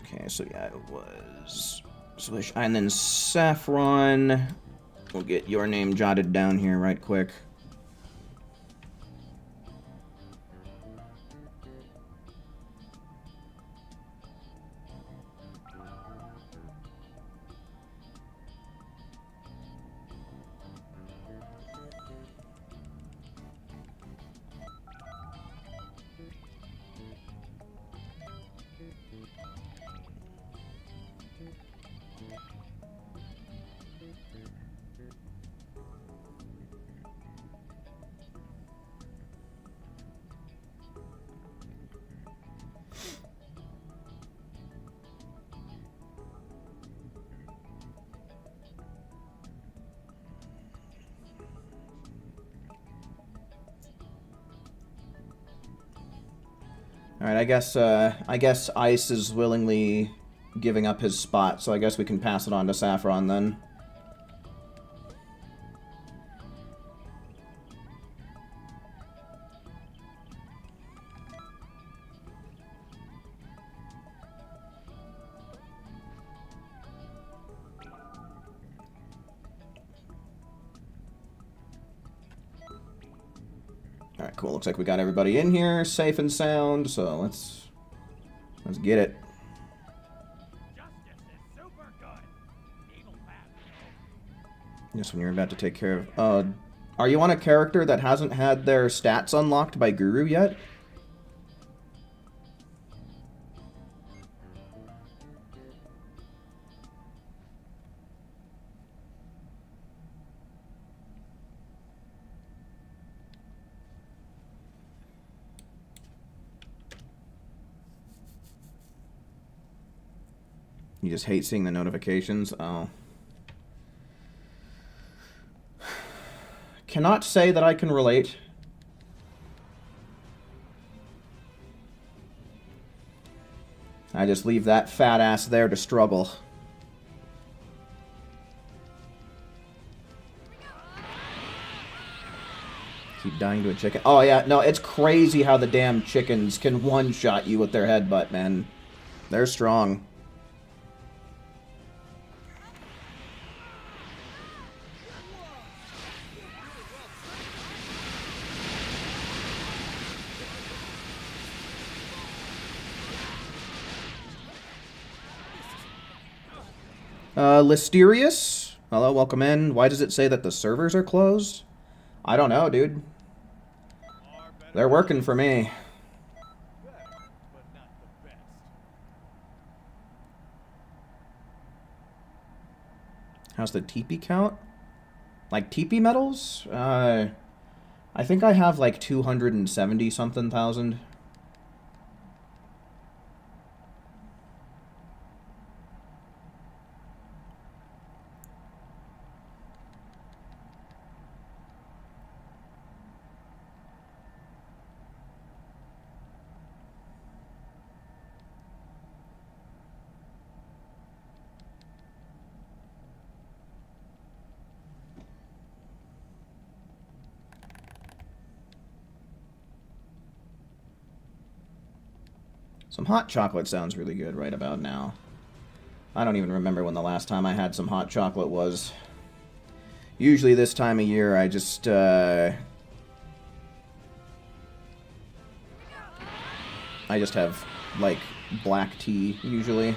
Okay, so yeah, it was Swish, and then Saffron. We'll get your name jotted down here right quick. Alright, I guess Ice is willingly giving up his spot, so I guess we can pass it on to Saffron then. Alright, cool. Looks like we got everybody in here, safe and sound, so let's get it. Justice is super good. Evil bad. This one you're about to take care of. Are you on a character that hasn't had their stats unlocked by Guru yet? You just hate seeing the notifications? Oh. Cannot say that I can relate. I just leave that fat ass there to struggle. Keep dying to a chicken. Oh yeah, no, it's crazy how the damn chickens can one-shot you with their headbutt, man. They're strong. Listerious? Hello, welcome in. Why does it say that the servers are closed? I don't know, dude. Far better They're working for me. better, but not the best. How's the TP count? Like TP medals? I think I have like 270 something thousand. Some hot chocolate sounds really good right about now. I don't even remember when the last time I had some hot chocolate was. Usually this time of year I just, I just have, like, black tea, usually.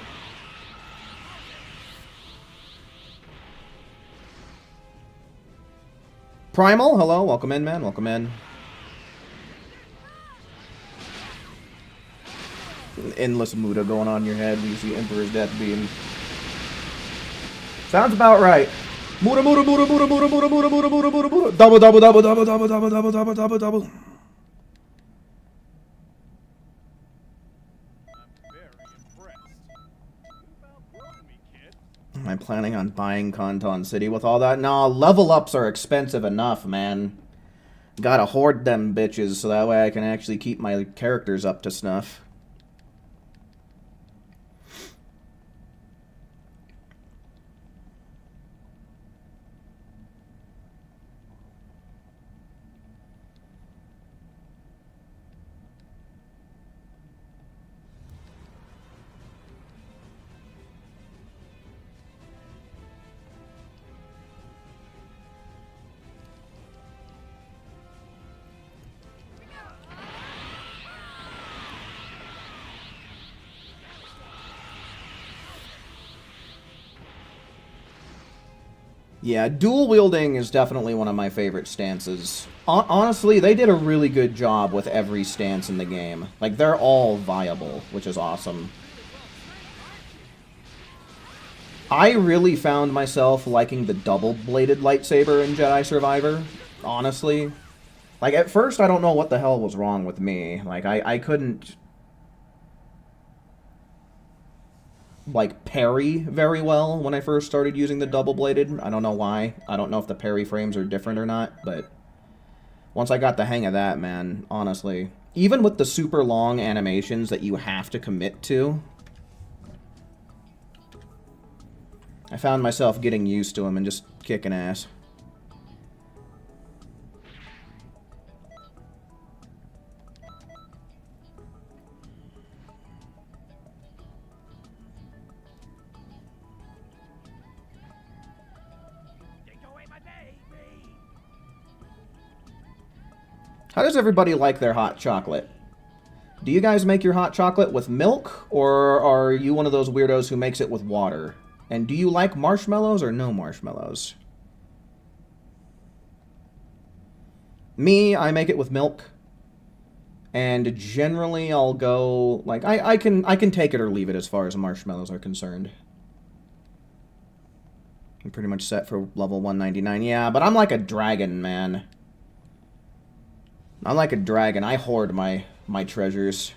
Primal, hello, welcome in, man, welcome in. Endless Muda going on in your head when you see Emperor's Death Beam. Sounds about right. Muda, Muda, Muda, Muda, Muda, Muda, Muda, Muda, Muda, Muda, Muda. Double, double, double, double, double, double, double, double, double, double. I'm very impressed. You've outgrown me, kid. Am I planning on buying Kanton City with all that? Nah, level ups are expensive enough, man. Gotta hoard them bitches so that way I can actually keep my characters up to snuff. Yeah, dual wielding is definitely one of my favorite stances. Honestly, they did a really good job with every stance in the game. Like, they're all viable, which is awesome. I really found myself liking the double-bladed lightsaber in Jedi Survivor, honestly. Like, at first, I don't know what the hell was wrong with me. Like, I couldn't, like, parry very well when I first started using the double-bladed. I don't know why. I don't know if the parry frames are different or not, but once I got the hang of that, man, honestly. Even with the super long animations that you have to commit to, I found myself getting used to them and just kicking ass. How does everybody like their hot chocolate? Do you guys make your hot chocolate with milk, or are you one of those weirdos who makes it with water? And do you like marshmallows or no marshmallows? Me, I make it with milk. And generally I'll go, like, I can take it or leave it as far as marshmallows are concerned. I'm pretty much set for level 199. Yeah, but I'm like a dragon, man. I'm like a dragon. I hoard my treasures.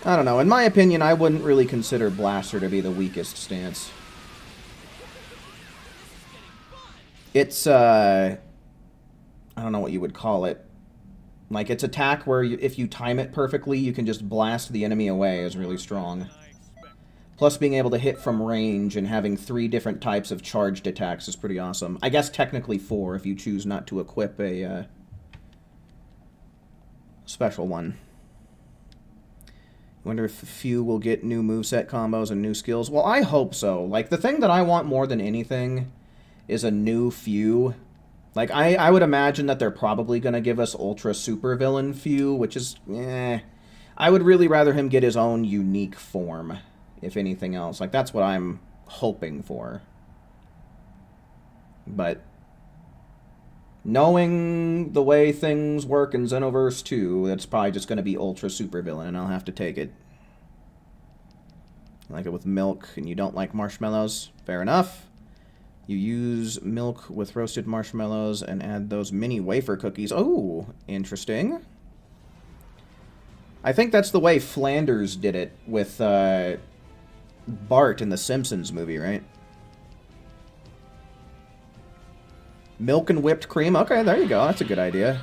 I don't know. In my opinion, I wouldn't really consider Blaster to be the weakest stance. It's, I don't know what you would call it. Like, its attack where if you time it perfectly, you can just blast the enemy away is really strong. Plus, being able to hit from range and having 3 different types of charged attacks is pretty awesome. I guess technically 4 if you choose not to equip a special one. Wonder if a few will get new moveset combos and new skills. Well, I hope so. Like, the thing that I want more than anything is a new few. Like, I would imagine that they're probably going to give us Ultra Super Villain few, which is, I would really rather him get his own unique form, if anything else. Like, that's what I'm hoping for. But knowing the way things work in Xenoverse 2, it's probably just going to be Ultra Super Villain, and I'll have to take it. You like it with milk, and you don't like marshmallows? Fair enough. You use milk with roasted marshmallows and add those mini wafer cookies. Oh, interesting. I think that's the way Flanders did it with Bart in the Simpsons movie, right? Milk and whipped cream. Okay, there you go. That's a good idea.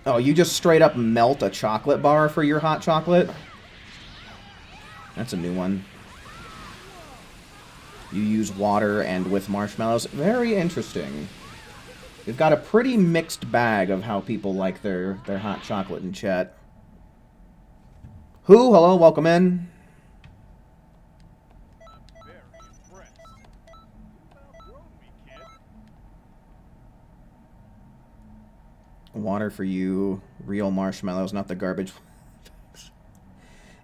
Oh, you just straight up melt a chocolate bar for your hot chocolate? That's a new one. You use water and with marshmallows. Very interesting. We've got a pretty mixed bag of how people like their hot chocolate in chat. Who? Hello, welcome in. I'm very impressed. You've outgrown me, kid. Water for you. Real marshmallows, not the garbage.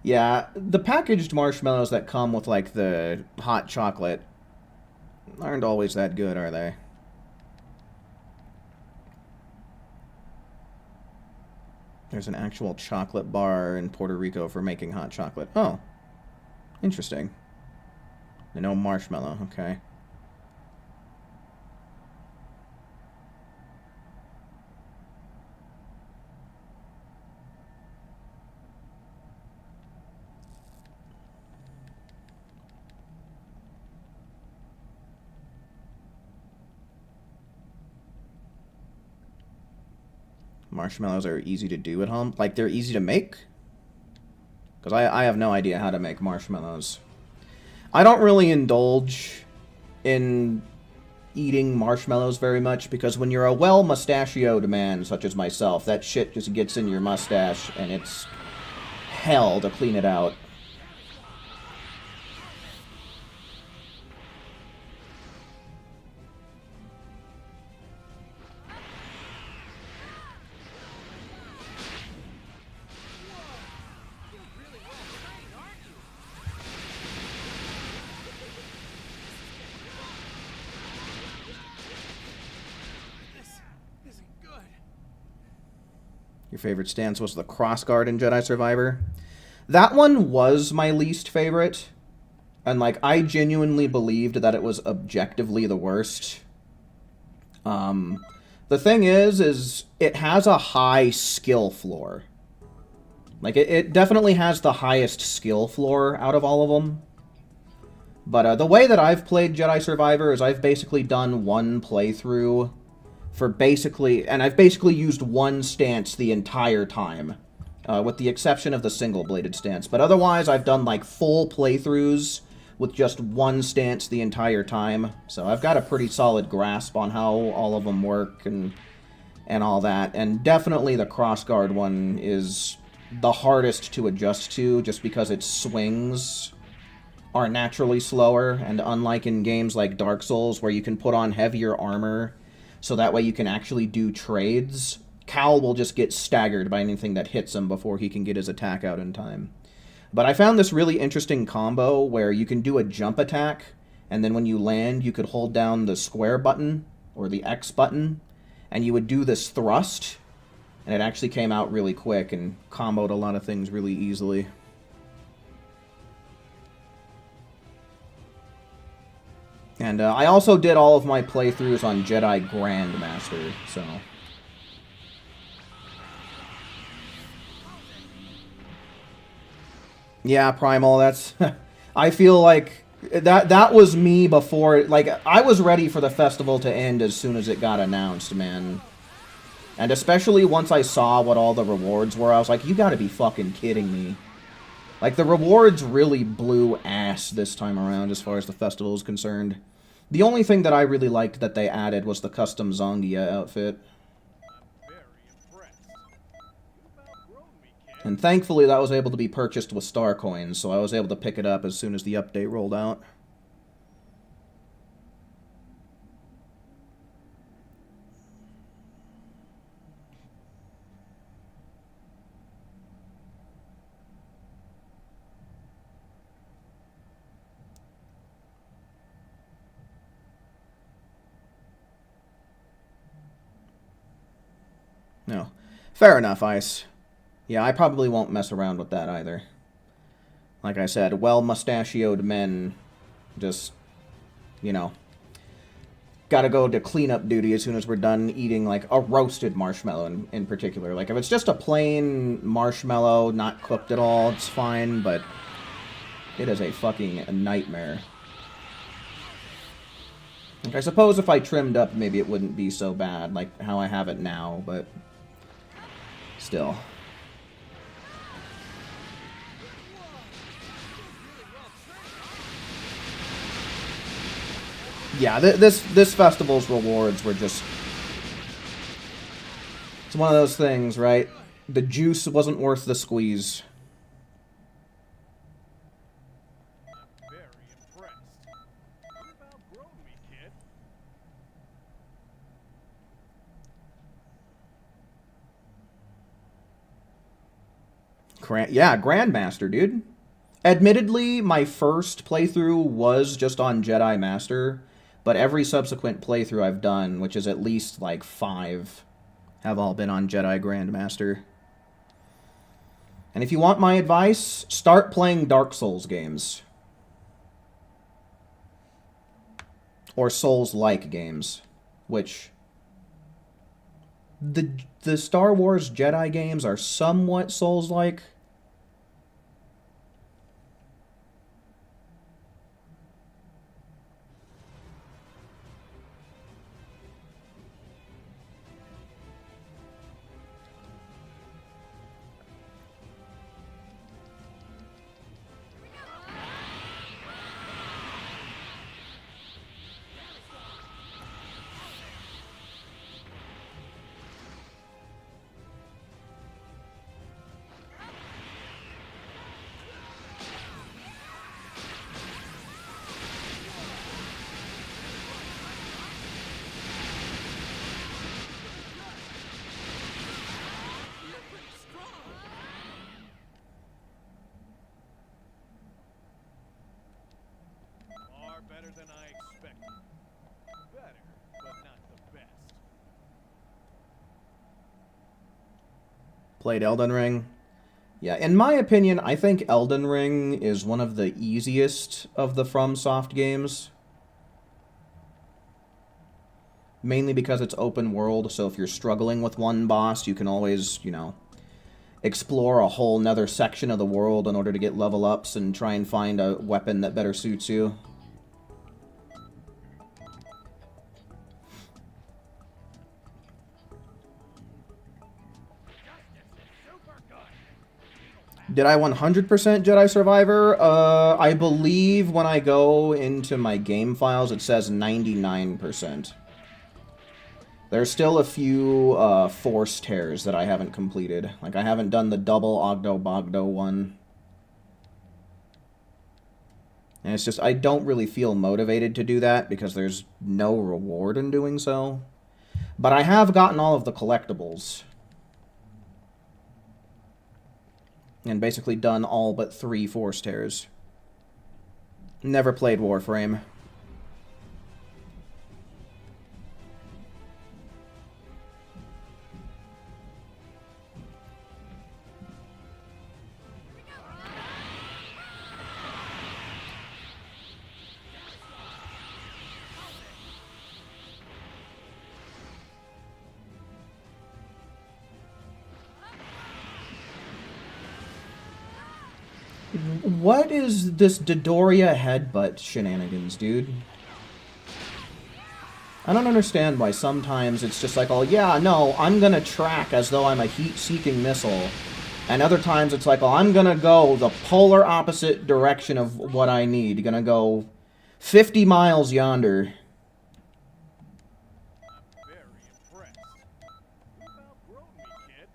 Yeah, the packaged marshmallows that come with, like, the hot chocolate aren't always that good, are they? There's an actual chocolate bar in Puerto Rico for making hot chocolate. Oh. Interesting. And no marshmallow, okay. Marshmallows are easy to do at home. Like, they're easy to make? Because I have no idea how to make marshmallows. I don't really indulge in eating marshmallows very much, because when you're a well-mustachioed man, such as myself, that shit just gets in your mustache, and it's hell to clean it out. Your favorite stance was the crossguard in Jedi Survivor. That one was my least favorite. And, like, I genuinely believed that it was objectively the worst. The thing is it has a high skill floor. Like, it definitely has the highest skill floor out of all of them. But the way that I've played Jedi Survivor is I've basically done one playthrough for basically... And I've basically used one stance the entire time. With the exception of the single-bladed stance. But otherwise, I've done, like, full playthroughs with just one stance the entire time. So I've got a pretty solid grasp on how all of them work and all that. And definitely the crossguard one is the hardest to adjust to, just because its swings are naturally slower, and unlike in games like Dark Souls, where you can put on heavier armor, so that way you can actually do trades, Cal will just get staggered by anything that hits him before he can get his attack out in time. But I found this really interesting combo where you can do a jump attack, and then when you land, you could hold down the square button, or the X button, and you would do this thrust, and it actually came out really quick and comboed a lot of things really easily. And I also did all of my playthroughs on Jedi Grandmaster, so... Yeah, Primal, that's... I feel like that was me before... Like, I was ready for the festival to end as soon as it got announced, man. And especially once I saw what all the rewards were, I was like, you gotta be fucking kidding me. Like, the rewards really blew ass this time around as far as the festival is concerned. The only thing that I really liked that they added was the custom Zongia outfit. I'm very impressed. You've outgrown me, kid. And thankfully that was able to be purchased with star coins, so I was able to pick it up as soon as the update rolled out. No. Fair enough, Ice. Yeah, I probably won't mess around with that either. Like I said, well-mustachioed men just, you know, gotta go to cleanup duty as soon as we're done eating, like, a roasted marshmallow in particular. Like, if it's just a plain marshmallow, not cooked at all, it's fine, but it is a fucking nightmare. Like, I suppose if I trimmed up, maybe it wouldn't be so bad, like how I have it now, but... still. Yeah, this festival's rewards were just... It's one of those things, right? The juice wasn't worth the squeeze. I'm very impressed. You've outgrown me, kid. Yeah, Grandmaster, dude. Admittedly, my first playthrough was just on Jedi Master, but every subsequent playthrough I've done, which is at least like 5, have all been on Jedi Grandmaster. And if you want my advice, start playing Dark Souls games. Or Souls-like games, which... The Star Wars Jedi games are somewhat Souls-like. Far better than I expected. Better, but not the best. Played Elden Ring. Yeah, in my opinion, I think Elden Ring is one of the easiest of the FromSoft games. Mainly because it's open world, so if you're struggling with one boss, you can always, you know, explore a whole nother section of the world in order to get level ups and try and find a weapon that better suits you. Did I 100% Jedi Survivor? I believe when I go into my game files, it says 99%. There's still a few force tears that I haven't completed. Like, I haven't done the double Ogdo Bogdo one. And it's just, I don't really feel motivated to do that because there's no reward in doing so. But I have gotten all of the collectibles. And basically done all but 3 force tears. Never played Warframe. What is this Dodoria headbutt shenanigans, dude? I don't understand why sometimes it's just like, oh yeah, no, I'm gonna track as though I'm a heat-seeking missile. And other times it's like, oh, I'm gonna go the polar opposite direction of what I need. Gonna go 50 miles yonder. I'm very impressed. You've outgrown me, kid.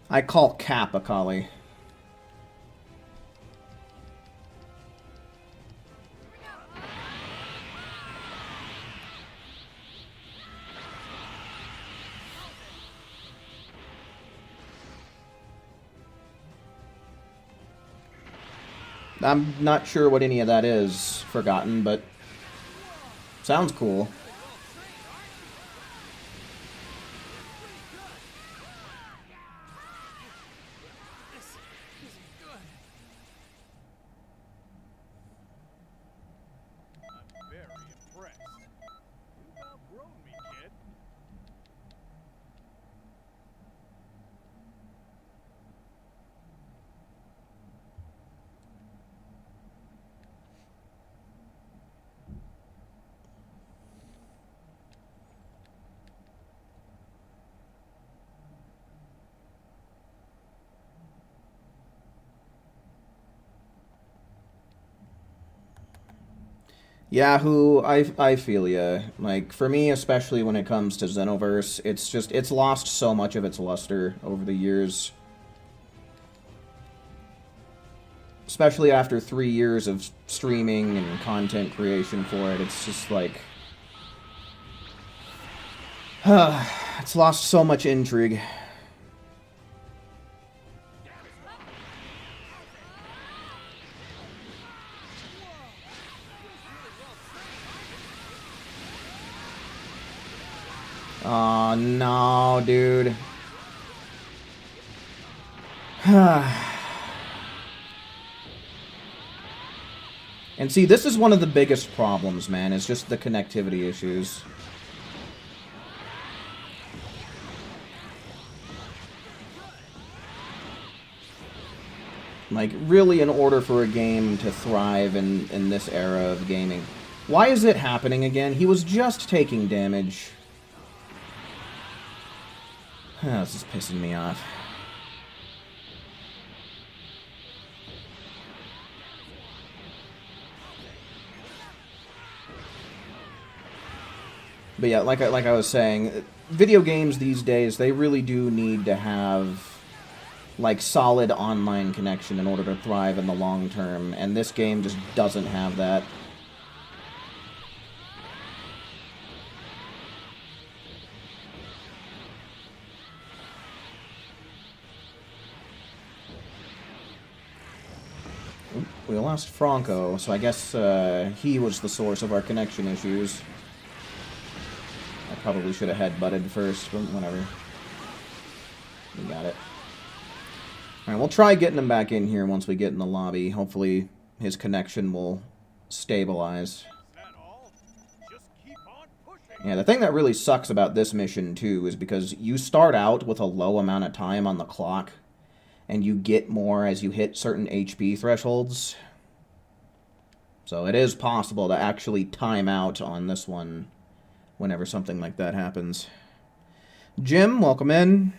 I call Cap a collie. I'm not sure what any of that is, Forgotten, but sounds cool. I'm very impressed. You've outgrown me, kid. Yahoo, I feel ya. Like, for me, especially when it comes to Xenoverse, it's just, it's lost so much of its luster over the years. Especially after 3 years of streaming and content creation for it, it's just like... it's lost so much intrigue. Oh, no, dude. And see, this is one of the biggest problems, man. It's just the connectivity issues. Like, really, in order for a game to thrive in this era of gaming. Why is it happening again? He was just taking damage. This is pissing me off. But yeah, like I was saying, video games these days, they really do need to have, like, solid online connection in order to thrive in the long term, and this game just doesn't have that. We lost Franco, so I guess he was the source of our connection issues. Probably should have headbutted first, but whatever. We got it. Alright, we'll try getting him back in here once we get in the lobby. Hopefully his connection will stabilize. Is that all? Just keep on pushing. Yeah, the thing that really sucks about this mission, too, is because you start out with a low amount of time on the clock, and you get more as you hit certain HP thresholds. So it is possible to actually time out on this one whenever something like that happens. Jim, welcome in.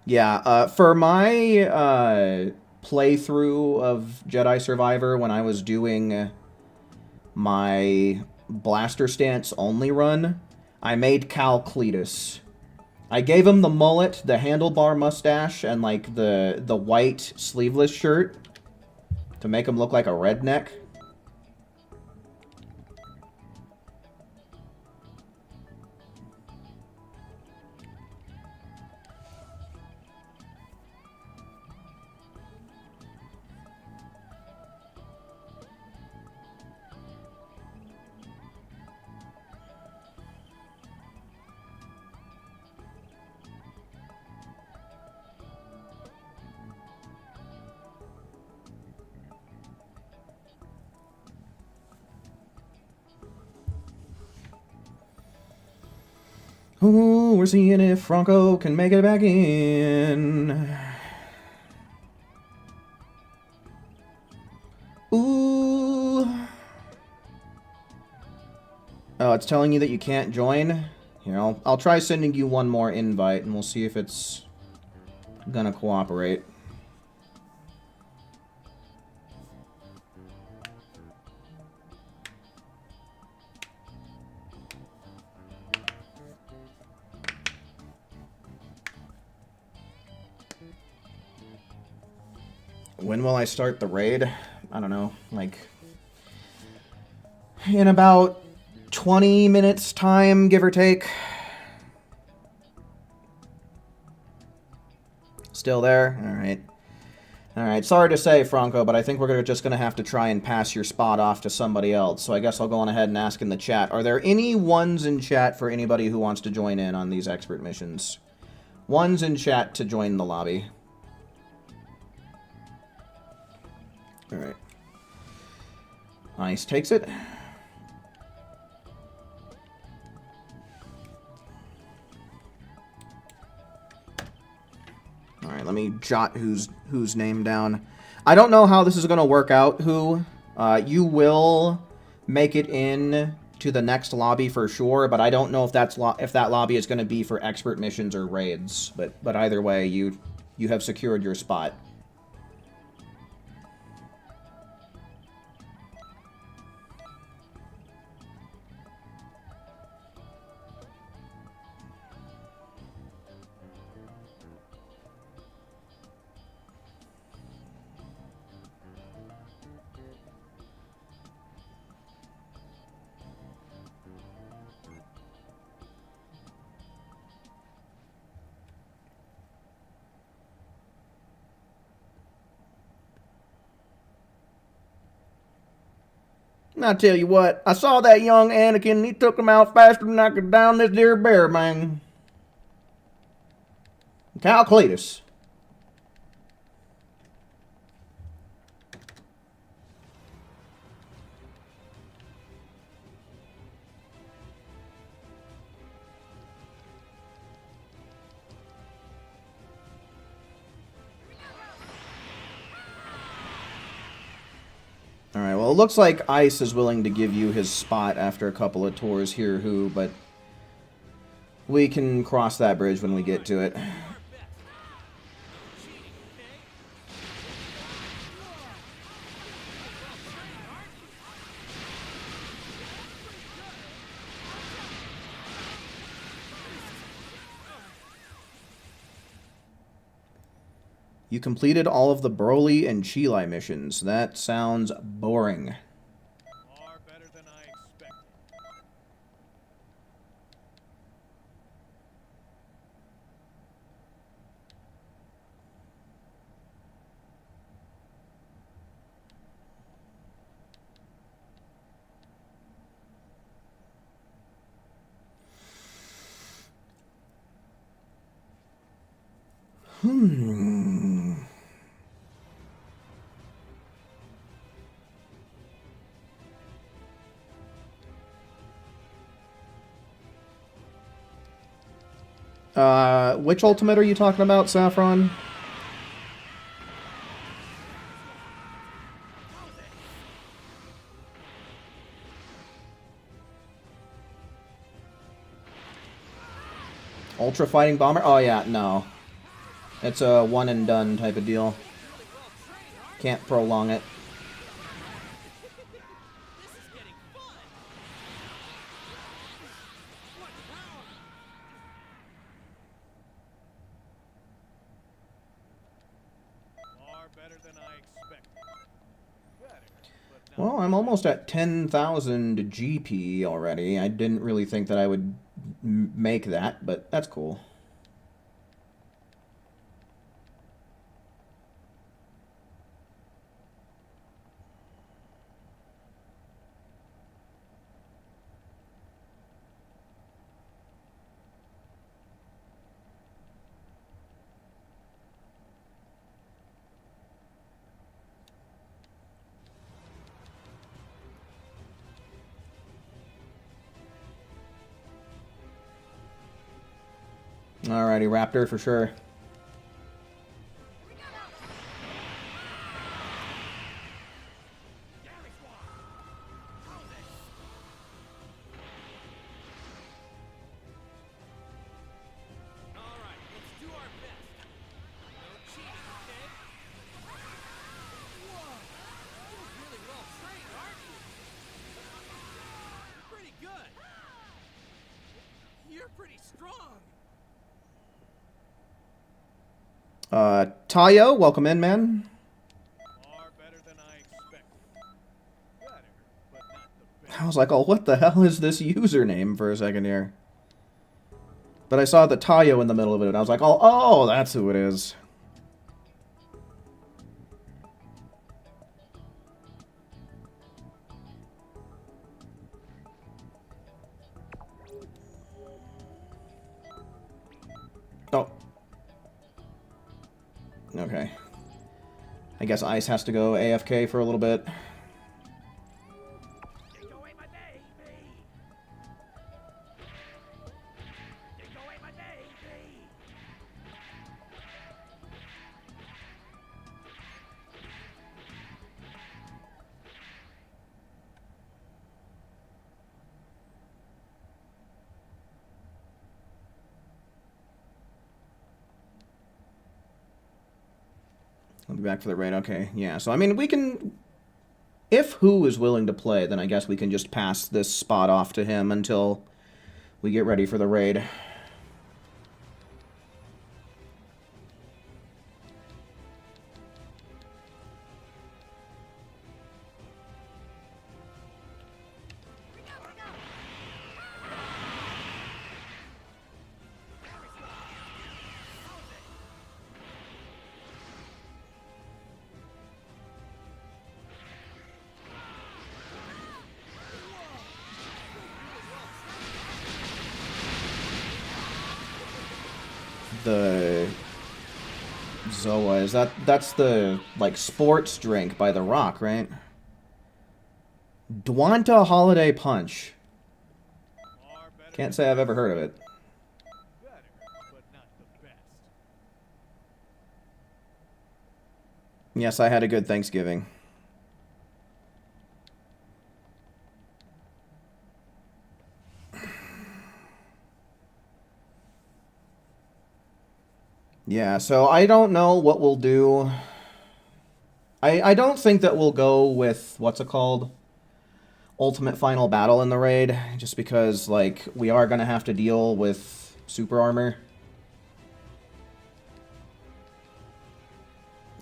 Yeah, for my playthrough of Jedi Survivor, when I was doing my blaster stance only run, I made Cal Cletus. I gave him the mullet, the handlebar mustache, and like the white sleeveless shirt to make him look like a redneck. Ooh, we're seeing if Franco can make it back in. Ooh. Oh, it's telling you that you can't join? Here, I'll try sending you one more invite, and we'll see if it's gonna cooperate. When will I start the raid? I don't know, like in about 20 minutes time, give or take. Still there? Alright. Alright, sorry to say, Franco, but I think we're just going to have to try and pass your spot off to somebody else. So I guess I'll go on ahead and ask in the chat. Are there any ones in chat for anybody who wants to join in on these expert missions? Ones in chat to join the lobby. Alright. Ice takes it. Alright, let me jot whose name down. I don't know how this is going to work out, who. You will make it in to the next lobby for sure, but I don't know if if that lobby is going to be for expert missions or raids. But either way, you have secured your spot. I tell you what, I saw that young Anakin and he took him out faster than I could down this dear bear, man. Cal Cletus. Alright, well, it looks like Ice is willing to give you his spot after a couple of tours here, who, but we can cross that bridge when we get to it. You completed all of the Broly and Chilai missions. That sounds boring. Far better than I expected. Hmm. Which ultimate are you talking about, Saffron? Ultra Fighting Bomber? Oh yeah, no. It's a one and done type of deal. Can't prolong it. This is getting fun. What round? Far better than I expected. Better, but not Well, I'm almost at 10,000 GP already. I didn't really think that I would make that, but that's cool. Alrighty, Raptor for sure. All right, let's do our best. No cheating, okay? Whoa, you're really well trained, aren't you? Pretty good. You're pretty strong. Tayo, welcome in, man. far better than I expected. Better, but not the best. I was like, oh, what the hell is this username for a second here? But I saw the Tayo in the middle of it, and I was like, oh, that's who it is. Oh. Okay. I guess Ice has to go AFK for a little bit. Take away my baby. Take away my baby. I'll be back for the raid. Okay, yeah. So, I mean, we can... If Who is willing to play, then I guess we can just pass this spot off to him until we get ready for the raid. The Zoa, is that's the like sports drink by The Rock, right? Dwanta Holiday Punch. Far better Can't than say I've ever heard of it. better, but not the best. Yes, I had a good Thanksgiving. Yeah, so I don't know what we'll do. I don't think that we'll go with, what's it called? Ultimate Final Battle in the raid, just because, like, we are going to have to deal with super armor.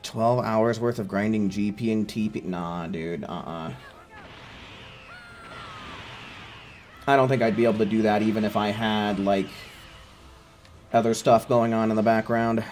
12 hours worth of grinding GP and TP. Nah, dude, I don't think I'd be able to do that even if I had, like, other stuff going on in the background.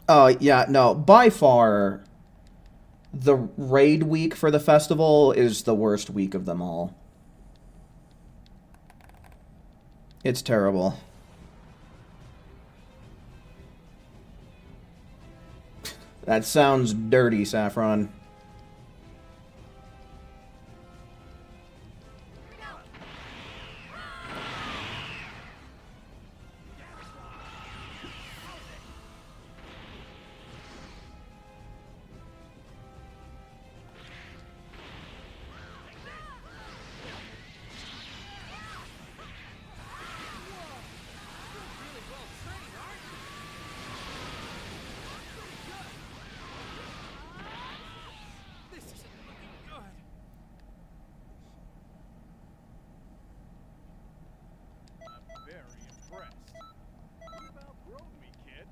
Yeah, no, by far, the raid week for the festival is the worst week of them all. It's terrible. That sounds dirty, Saffron. This isn't looking good. I'm very impressed. You've outgrown me, kid.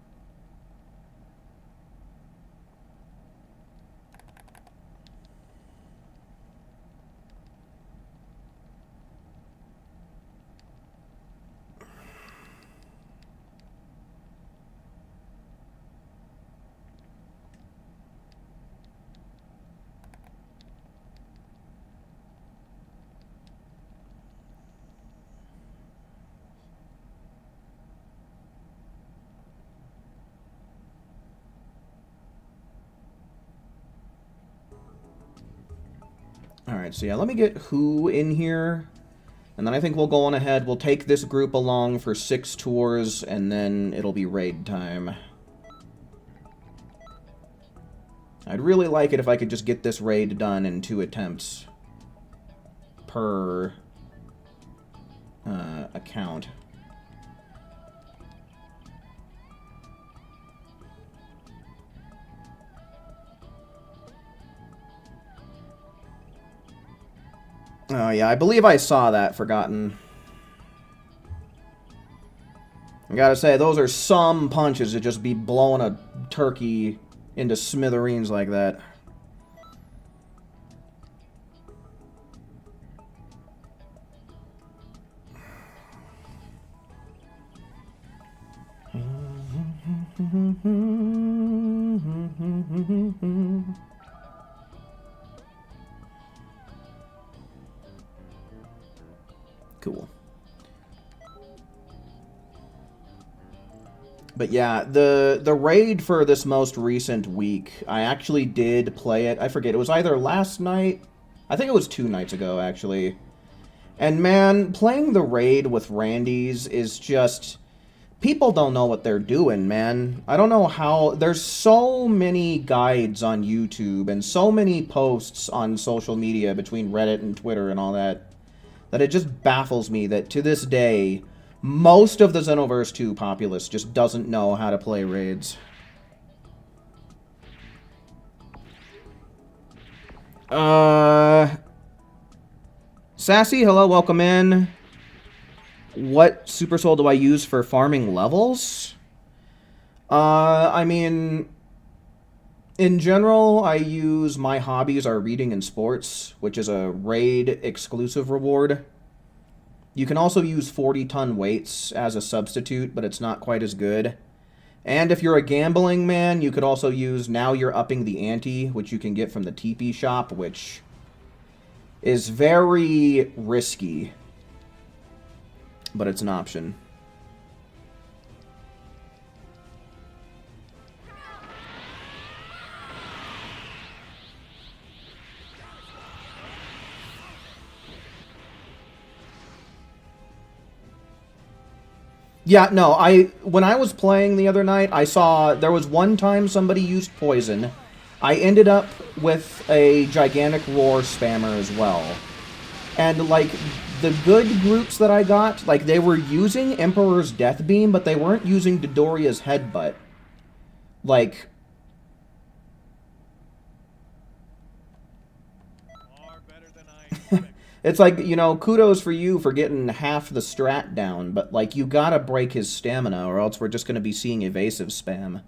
Alright, so yeah, let me get who in here. And then I think we'll go on ahead. We'll take this group along for 6 tours, and then it'll be raid time. I'd really like it if I could just get this raid done in 2 attempts per account. Oh yeah, I believe I saw that, Forgotten. I gotta say, those are some punches to just be blowing a turkey into smithereens like that. Cool. But yeah, the raid for this most recent week, I actually did play it. I forget, it was either last night, I think it was 2 nights ago, actually. And man, playing the raid with Randy's is just... People don't know what they're doing, man. I don't know how... There's so many guides on YouTube and so many posts on social media between Reddit and Twitter and all that, that it just baffles me that to this day, most of the Xenoverse 2 populace just doesn't know how to play raids. Sassy, hello, welcome in. What Super Soul do I use for farming levels? I mean, in general, I use my hobbies are reading and sports, which is a raid exclusive reward. You can also use 40-ton weights as a substitute, but it's not quite as good. And if you're a gambling man, you could also use Now You're Upping the Ante, which you can get from the TP shop, which is very risky, but it's an option. Yeah, no, when I was playing the other night, I saw there was one time somebody used poison. I ended up with a gigantic roar spammer as well. And, like, the good groups that I got, like, they were using Emperor's Death Beam, but they weren't using Dodoria's Headbutt. Like... Far better than I expected. It's like, you know, kudos for you for getting half the strat down, but, like, you gotta break his stamina, or else we're just gonna be seeing evasive spam.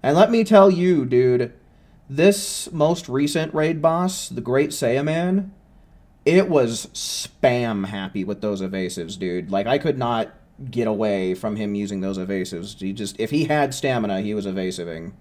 And let me tell you, dude, this most recent raid boss, the Great Saiyaman, it was spam happy with those evasives, dude. Like, I could not get away from him using those evasives. If he had stamina, he was evasiving.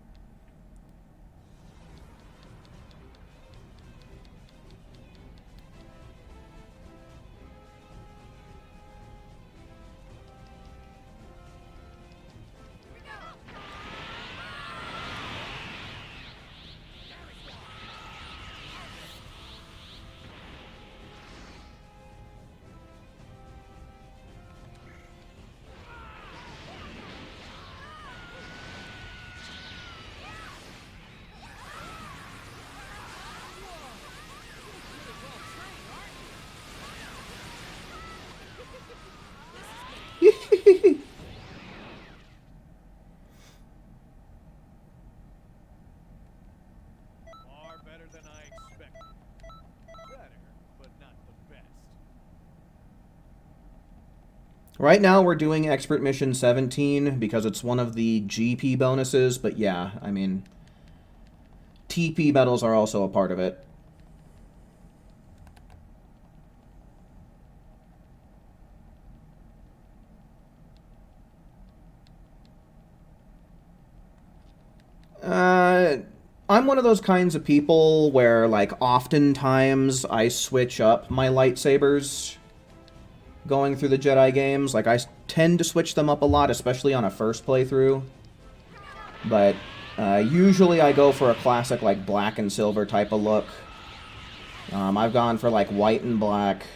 Far better than I expected. Better, but not the best. Right now we're doing Expert Mission 17 because it's one of the GP bonuses, but yeah, I mean, TP medals are also a part of it. I'm one of those kinds of people where, like, oftentimes I switch up my lightsabers going through the Jedi games. Like, I tend to switch them up a lot, especially on a first playthrough. But usually I go for a classic, like, black and silver type of look. I've gone for, like, white and black,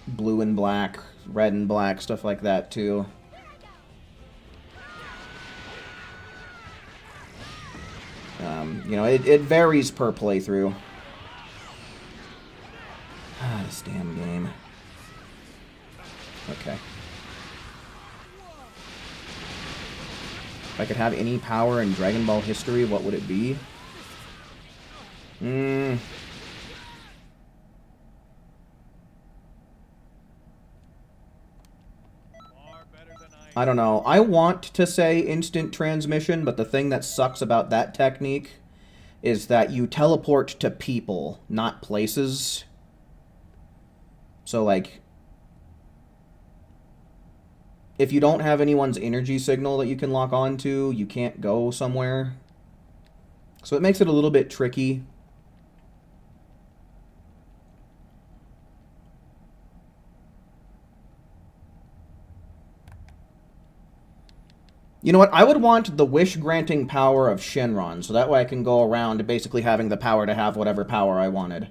blue and black, red and black, stuff like that, too. You know, it varies per playthrough. Ah, this damn game. Okay. If I could have any power in Dragon Ball history, what would it be? Far better than I don't know. I want to say instant transmission, but the thing that sucks about that technique is that you teleport to people, not places. So, like, if you don't have anyone's energy signal that you can lock onto, you can't go somewhere. So it makes it a little bit tricky. You know what? I would want the wish-granting power of Shenron, so that way I can go around basically having the power to have whatever power I wanted.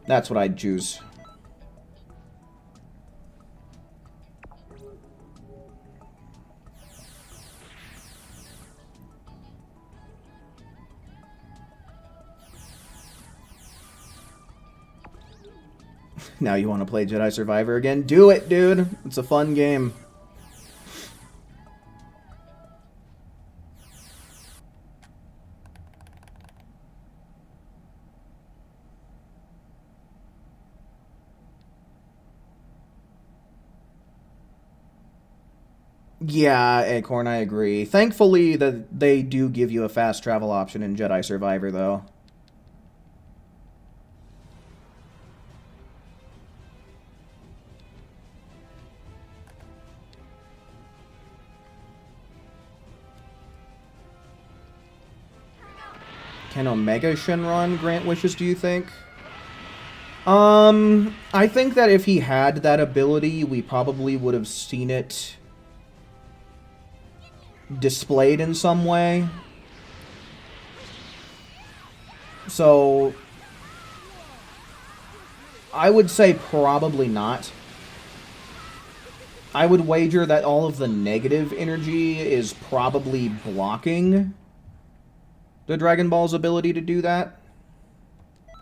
That's what I'd choose. Now you want to play Jedi Survivor again? Do it, dude! It's a fun game. Yeah, Acorn, I agree. Thankfully, that they do give you a fast travel option in Jedi Survivor, though. Can Omega Shenron grant wishes, do you think? I think that if he had that ability, we probably would have seen it displayed in some way. So I would say probably not. I would wager that all of the negative energy is probably blocking the Dragon Ball's ability to do that.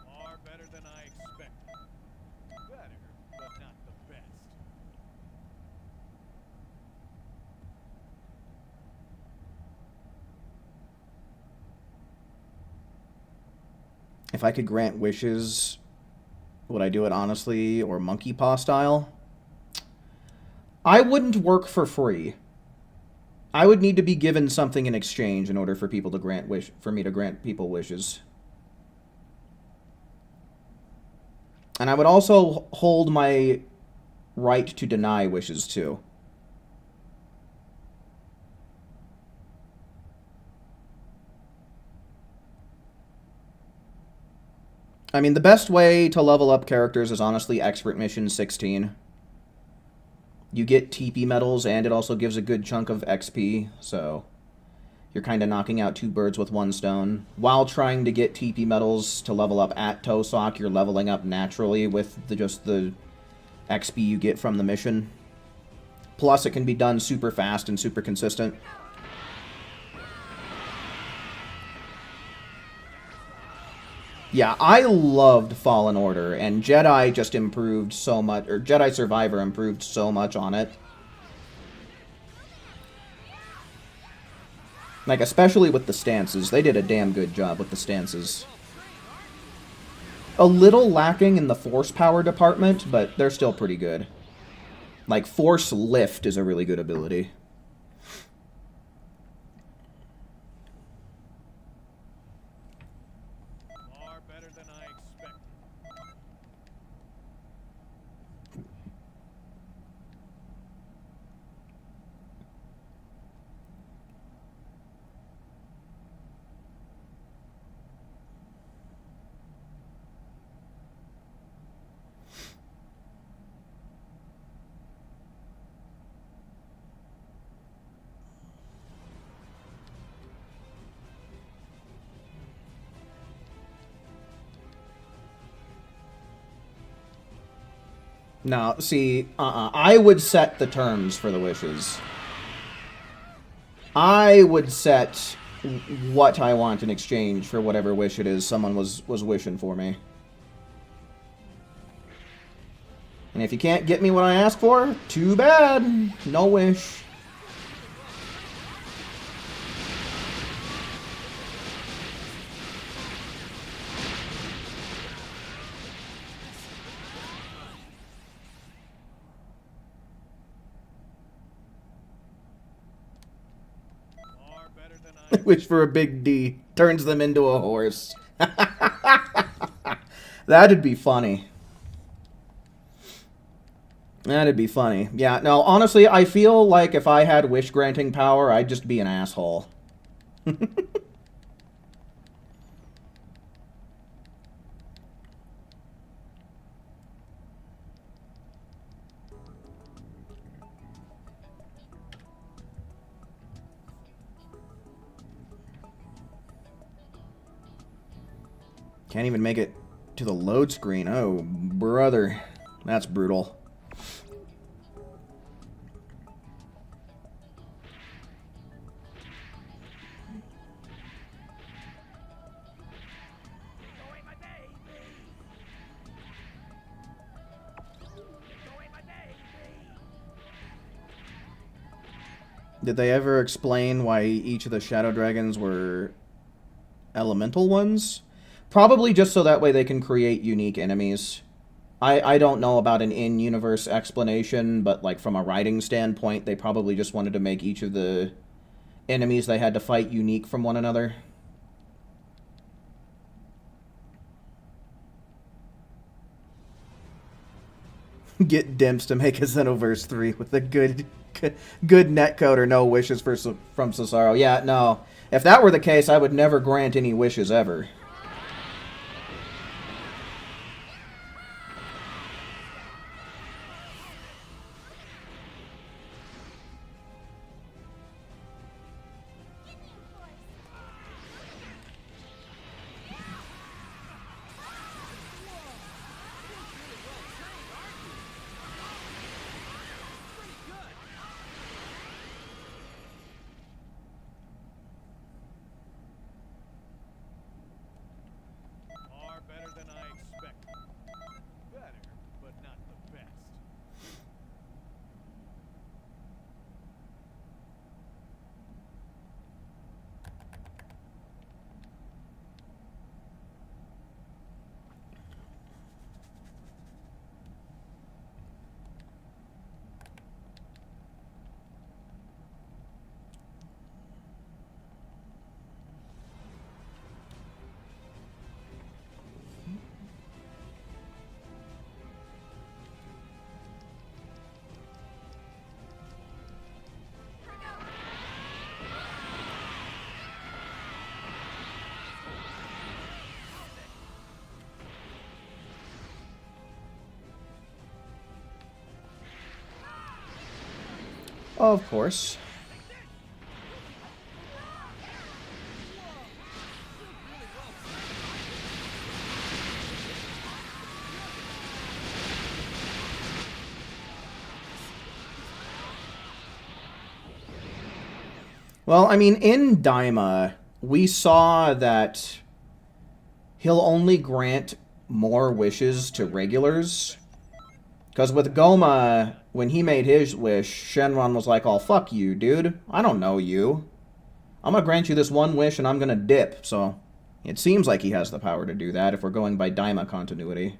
Far better than I expected. Better, but not the best. If I could grant wishes, would I do it honestly or monkey paw style? I wouldn't work for free. I would need to be given something in exchange in order for people to for me to grant people wishes. And I would also hold my right to deny wishes too. I mean, the best way to level up characters is honestly Expert Mission 16. You get TP medals, and it also gives a good chunk of XP, so you're kind of knocking out two birds with one stone. While trying to get TP medals to level up at Tosok, you're leveling up naturally with just the XP you get from the mission. Plus, it can be done super fast and super consistent. Yeah, I loved Fallen Order, and Jedi just improved so much, or Jedi Survivor improved so much on it. Like, especially with the stances. They did a damn good job with the stances. A little lacking in the force power department, but they're still pretty good. Like, Force Lift is a really good ability. Far better than I expected. No, see, I would set the terms for the wishes. I would set what I want in exchange for whatever wish it is someone was wishing for me. And if you can't get me what I ask for, too bad. No wish. Far better than I Wish for a big D. Turns them into a horse. That'd be funny. That'd be funny. Yeah, no, honestly, I feel like if I had wish-granting power, I'd just be an asshole. Can't even make it to the load screen. Oh, brother. That's brutal. Did they ever explain why each of the Shadow Dragons were elemental ones? Probably just so that way they can create unique enemies. I don't know about an in-universe explanation, but like from a writing standpoint, they probably just wanted to make each of the enemies they had to fight unique from one another. Get Dimps to make a Xenoverse 3 with a good netcode or no wishes from Cesaro. Yeah, no. If that were the case, I would never grant any wishes ever. Of course. Well, I mean, in Daima, we saw that he'll only grant more wishes to regulars. Because with Goma, when he made his wish, Shenron was like, oh, fuck you, dude. I don't know you. I'm gonna grant you this one wish and I'm gonna dip. So, it seems like he has the power to do that if we're going by Daima continuity.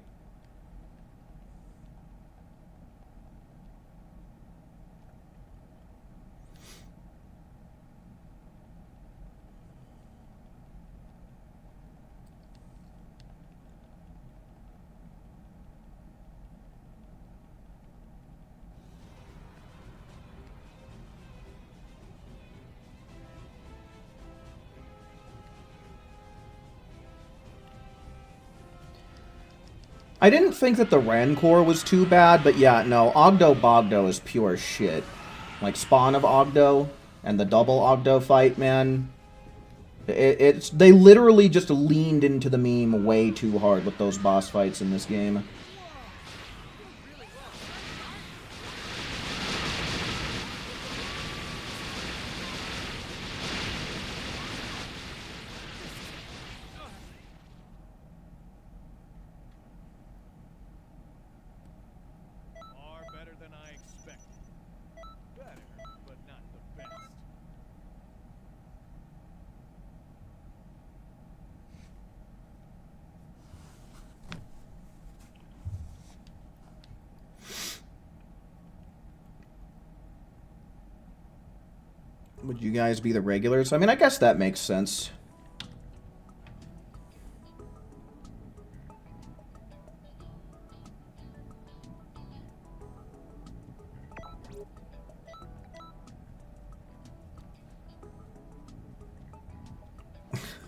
I didn't think that the Rancor was too bad, but yeah, no, Ogdo Bogdo is pure shit. Like, Spawn of Ogdo and the double Ogdo fight, man. They literally just leaned into the meme way too hard with those boss fights in this game. Far better than I expected. Better, but not the best. Would you guys be the regulars? I mean, I guess that makes sense.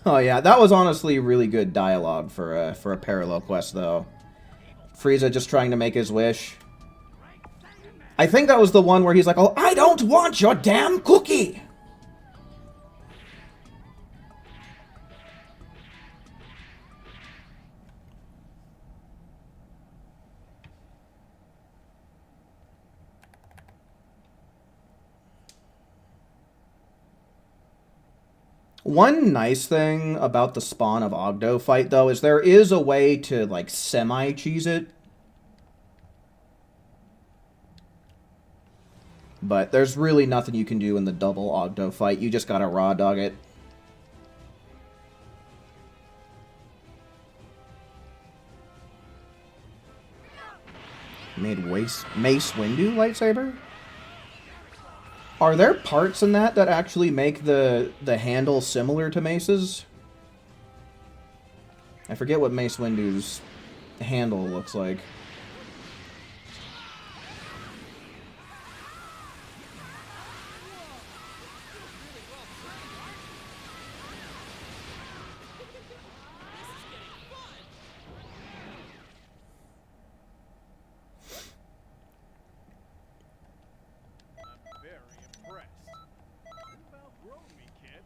Oh yeah, that was honestly really good dialogue for a parallel quest, though. Frieza just trying to make his wish. I think that was the one where he's like, "Oh, I don't want your damn cookie." One nice thing about the Spawn of Ogdo fight, though, is there is a way to, like, semi-cheese it. But there's really nothing you can do in the double Ogdo fight. You just gotta raw dog it. Made Mace Windu lightsaber? Are there parts in that that actually make the handle similar to Mace's? I forget what Mace Windu's handle looks like. I'm very impressed. You've outgrown me, kid.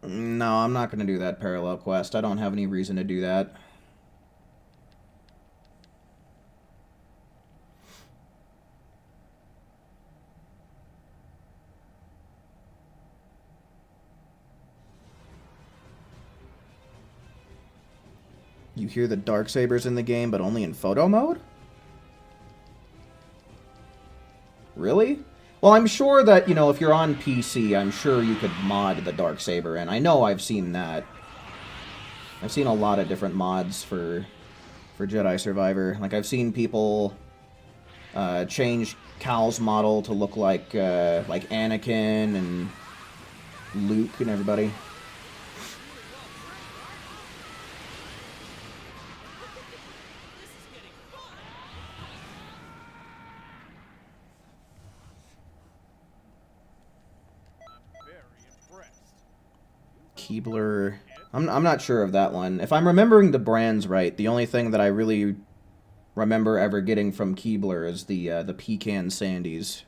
No, I'm not going to do that parallel quest. I don't have any reason to do that. You hear the Darksabers in the game, but only in photo mode? Really? Well, I'm sure that, you know, if you're on PC, I'm sure you could mod the Darksaber, and I know I've seen that. I've seen a lot of different mods for Jedi Survivor. Like, I've seen people change Cal's model to look like Anakin and Luke and everybody. I'm very impressed. Keebler Kid. I'm not sure of that one. If I'm remembering the brands right, the only thing that I really remember ever getting from Keebler is the pecan sandies.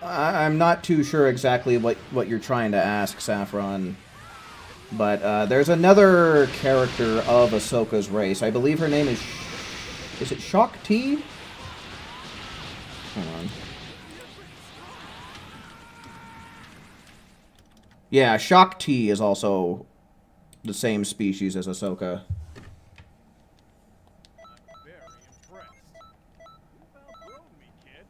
I'm not too sure exactly what you're trying to ask, Saffron. But there's another character of Ahsoka's race. I believe her name is... Is it Shock T? Hold on. Yeah, Shock T is also the same species as Ahsoka. I'm very impressed. You've outgrown me, kid.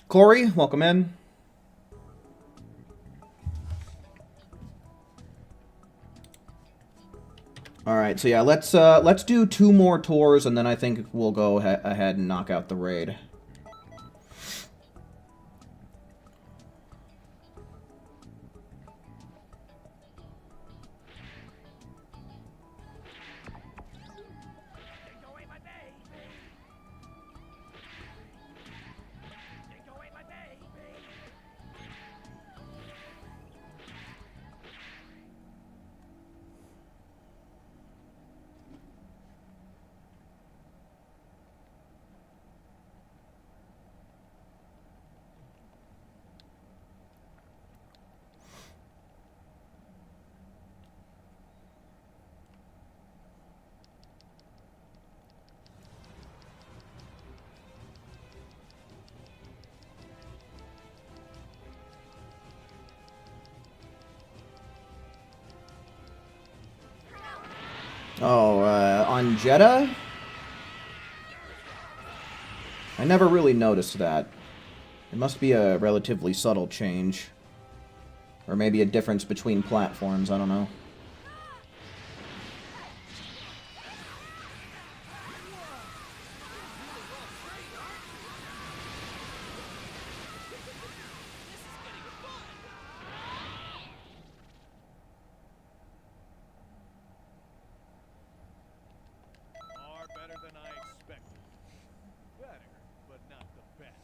Corey, welcome in. All right, so yeah, let's do 2 more tours, and then I think we'll go ahead and knock out the raid. Take away my baby. Take away my baby. Oh, on Jeddah? I never really noticed that. It must be a relatively subtle change. Or maybe a difference between platforms, I don't know. Far better than I expected. Better, but not the best.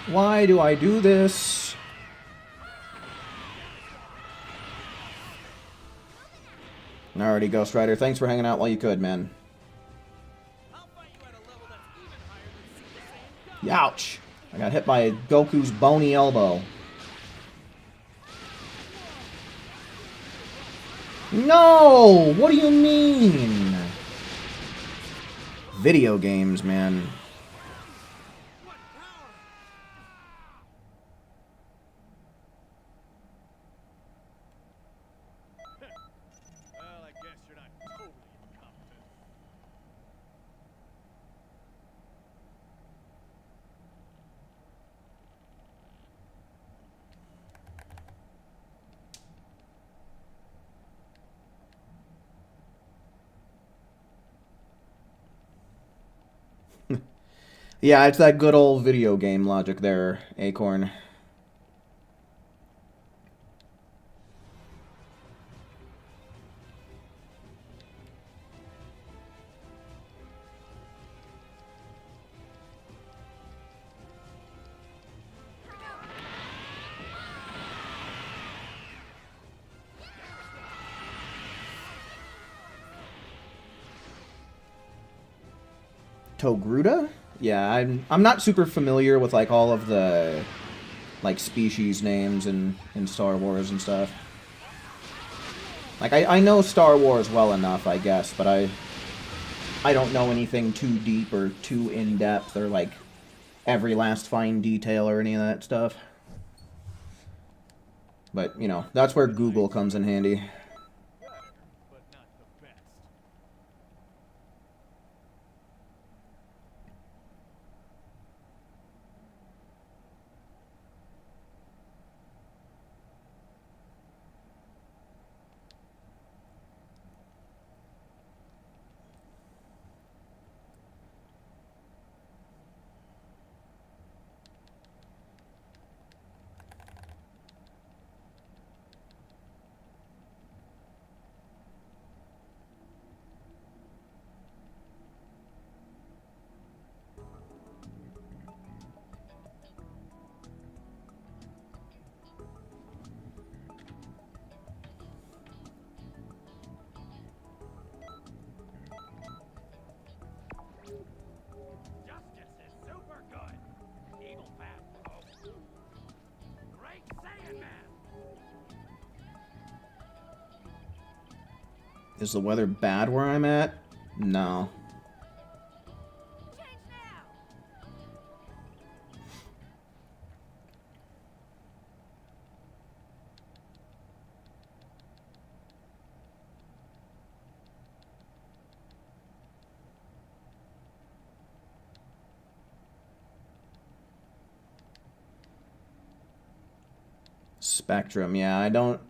Why do I do this? Alrighty, Ghost Rider. Thanks for hanging out while you could, man. I'll fight you at a level that's even higher than Super Saiyan God. Ouch! I got hit by Goku's bony elbow. No! What do you mean? Video games, man. What power! Well, I guess you're not totally incompetent. Yeah, it's that good old video game logic there, Acorn. Togruta? Yeah, I'm not super familiar with like all of the like species names in Star Wars and stuff. Like I know Star Wars well enough, I guess, but I don't know anything too deep or too in depth or like every last fine detail or any of that stuff. But, you know, that's where Google comes in handy. Better, but not the best. Justice is super good. Evil bad, bro. Great Saiyan Is the weather bad where I'm at? No. Change now. Spectrum, yeah, I don't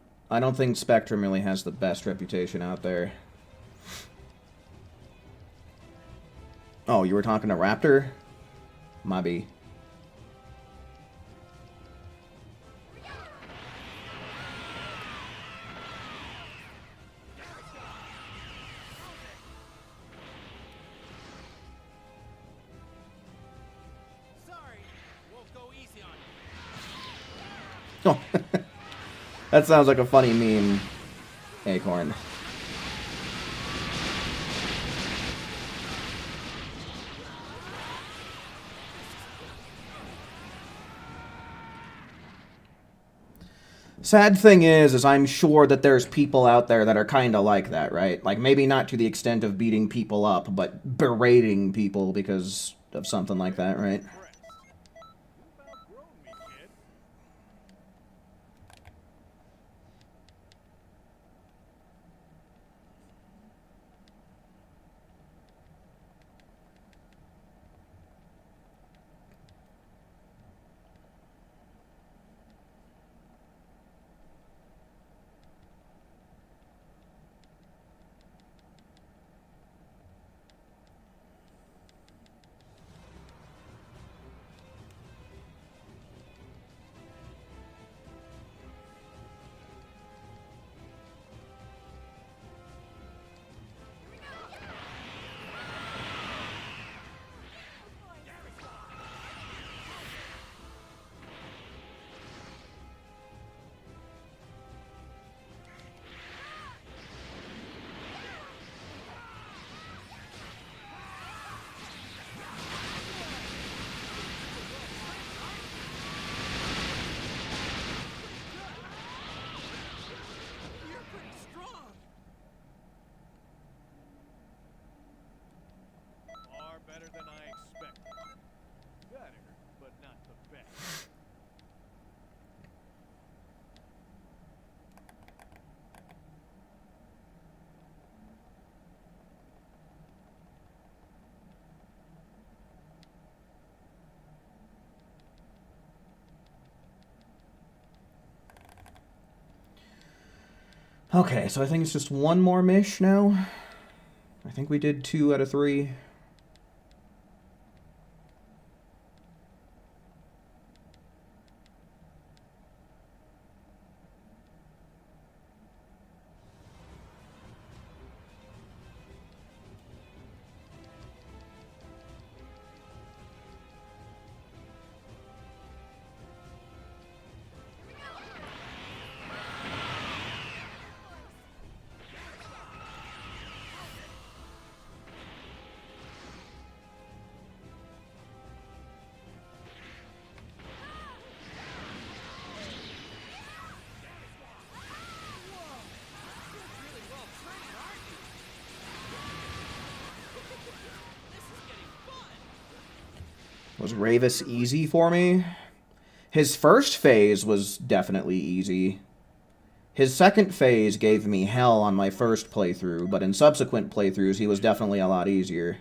think Spectrum really has the best reputation out there. Oh, you were talking to Raptor? Maybe. Sorry, won't go easy on you. Oh, that sounds like a funny meme, Acorn. Sad thing is I'm sure that there's people out there that are kind of like that, right? Like, maybe not to the extent of beating people up, but berating people because of something like that, right? Press. You've outgrown me, kid. You're pretty strong. Far better than I expected. Better, but not the best. Okay, so I think it's just one more mish now. I think we did 2 out of 3. Was Ravis easy for me? His first phase was definitely easy. His second phase gave me hell on my first playthrough, but in subsequent playthroughs, he was definitely a lot easier.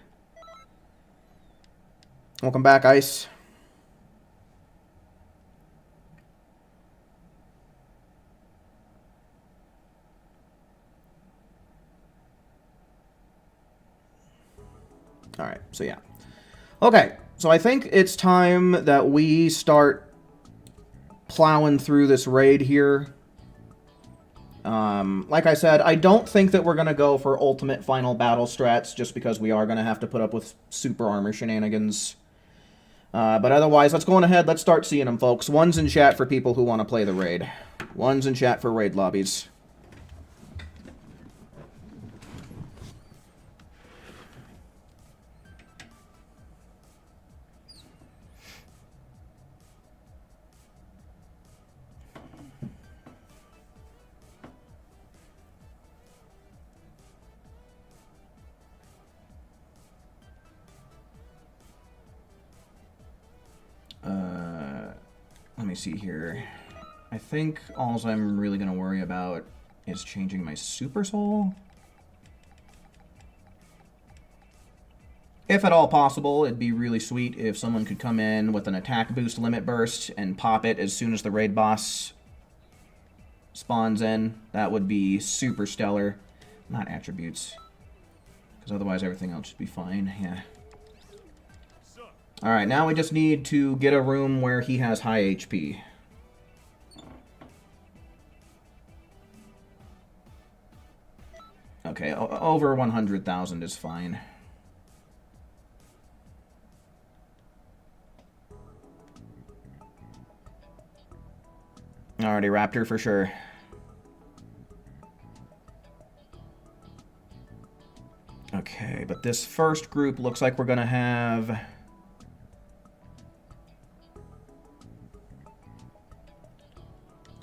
Welcome back, Ice. Alright, so yeah. Okay, so I think it's time that we start plowing through this raid here. Like I said, I don't think that we're going to go for ultimate final battle strats, just because we are going to have to put up with super armor shenanigans. But otherwise, let's go on ahead, let's start seeing them, folks. One's in chat for people who want to play the raid. One's in chat for raid lobbies. Let me see here. I think all I'm really going to worry about is changing my Super Soul. If at all possible, it'd be really sweet if someone could come in with an attack boost limit burst and pop it as soon as the raid boss spawns in. That would be super stellar. Not attributes. Because otherwise everything else should be fine. Yeah. Alright, now we just need to get a room where he has high HP. Okay, over 100,000 is fine. Alrighty, Raptor for sure. Okay, but this first group looks like we're gonna have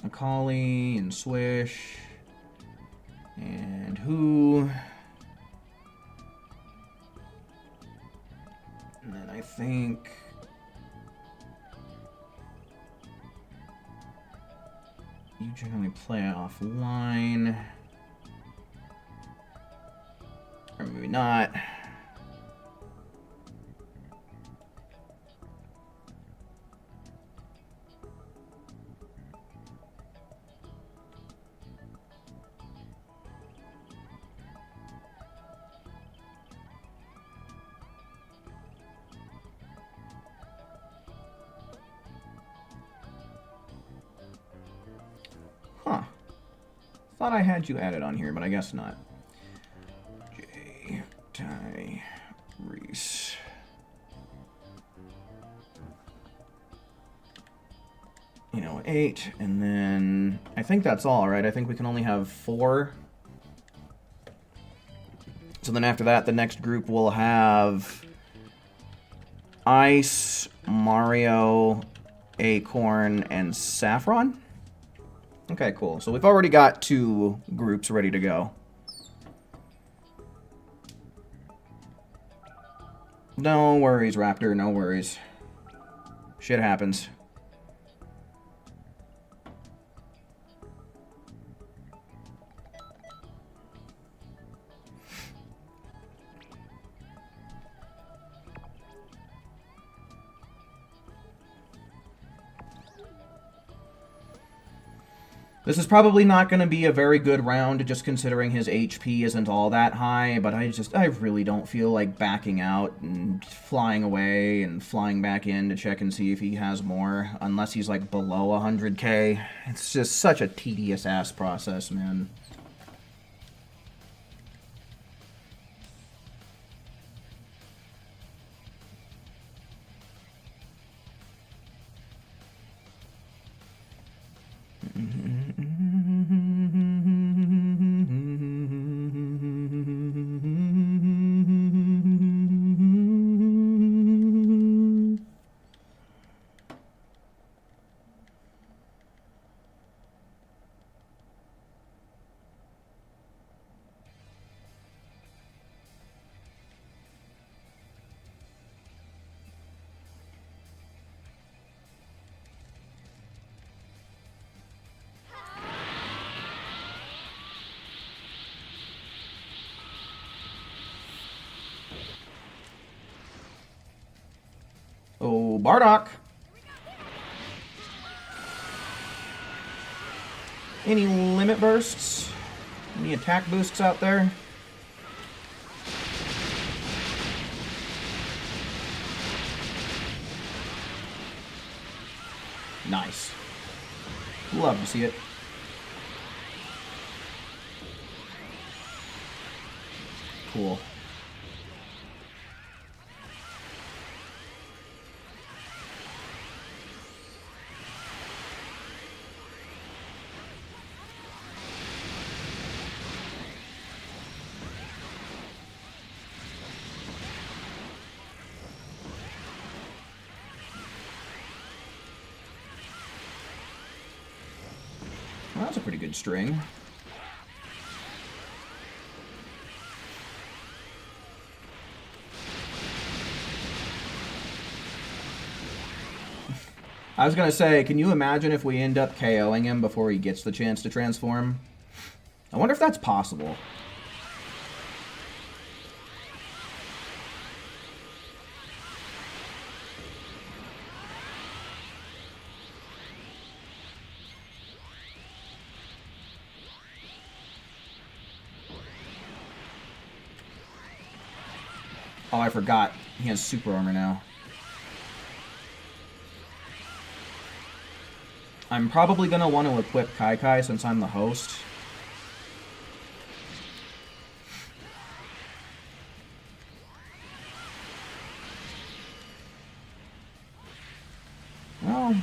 Macaulay and Swish and Who, and then I think you generally play offline, or maybe not. Huh. Thought I had you added on here, but I guess not. J. Ty. Reese. You know, 8, and then I think that's all, right? I think we can only have 4. So then after that, the next group will have Ice, Mario, Acorn, and Saffron. Okay, cool. So we've already got 2 groups ready to go. No worries, Raptor, no worries. Shit happens. This is probably not going to be a very good round, just considering his HP isn't all that high, but I really don't feel like backing out and flying away and flying back in to check and see if he has more, unless he's like below 100k. It's just such a tedious-ass process, man. go Bardock. Any limit bursts? Any attack boosts out there? Nice. Love to see it. Cool. Well, that's a pretty good string. I was gonna say, can you imagine if we end up KOing him before he gets the chance to transform? I wonder if that's possible. Oh, I forgot. He has super armor now. I'm probably going to want to equip Kai since I'm the host. Well...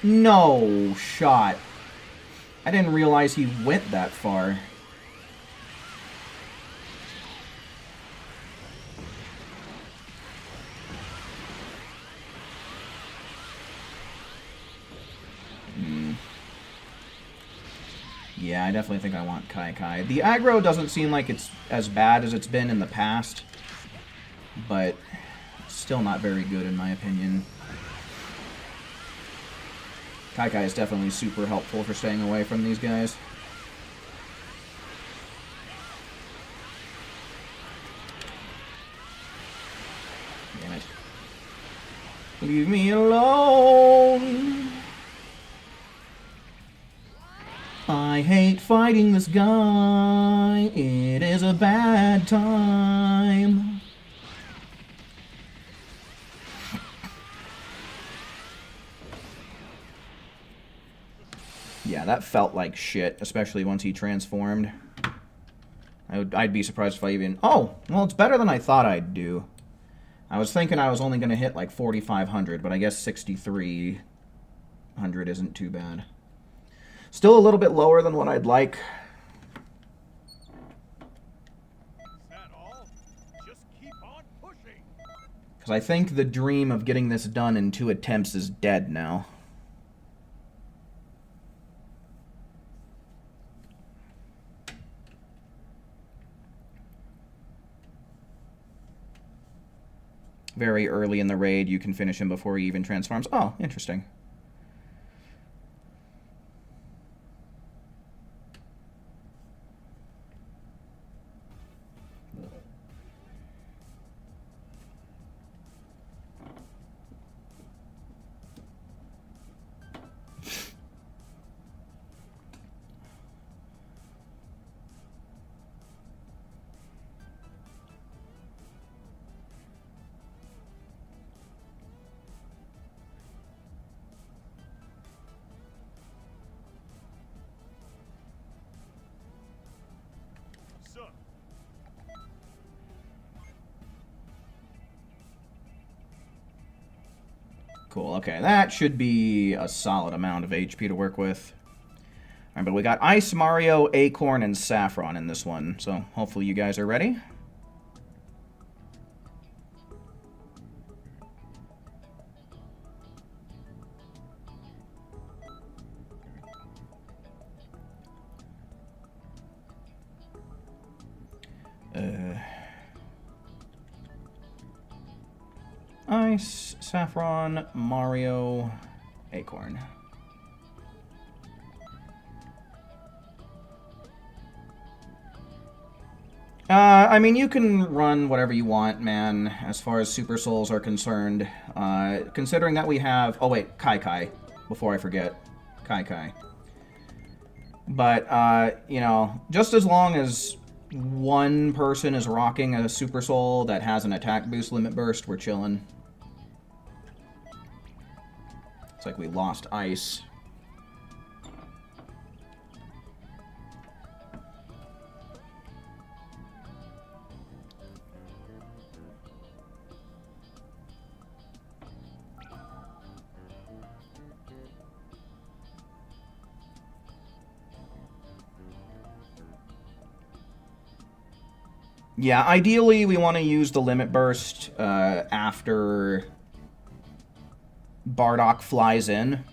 No shot. I didn't realize he went that far. Yeah, I definitely think I want Kai. The aggro doesn't seem like it's as bad as it's been in the past, but still not very good in my opinion. Kai is definitely super helpful for staying away from these guys. Damn it. Leave me alone. I hate fighting this guy. It is a bad time. Yeah, that felt like shit, especially once he transformed. I'd be surprised if I even... Oh, well, it's better than I thought I'd do. I was thinking I was only going to hit like 4,500, but I guess 6,300 isn't too bad. Still a little bit lower than what I'd like. Is that all? Just keep on pushing. Because I think the dream of getting this done in 2 attempts is dead now. Very early in the raid, you can finish him before he even transforms. Oh, interesting. Cool, okay, that should be a solid amount of HP to work with. Alright, but we got Ice, Mario, Acorn, and Saffron in this one, so hopefully you guys are ready. Ice, Saffron, Mario, Acorn. I mean, you can run whatever you want, man, as far as Super Souls are concerned. Considering that we have... Oh, wait, Kai, before I forget. Kai. But, you know, just as long as one person is rocking a Super Soul that has an attack boost limit burst, we're chilling. It's like we lost ice. Yeah, ideally we want to use the limit burst after Bardock flies in,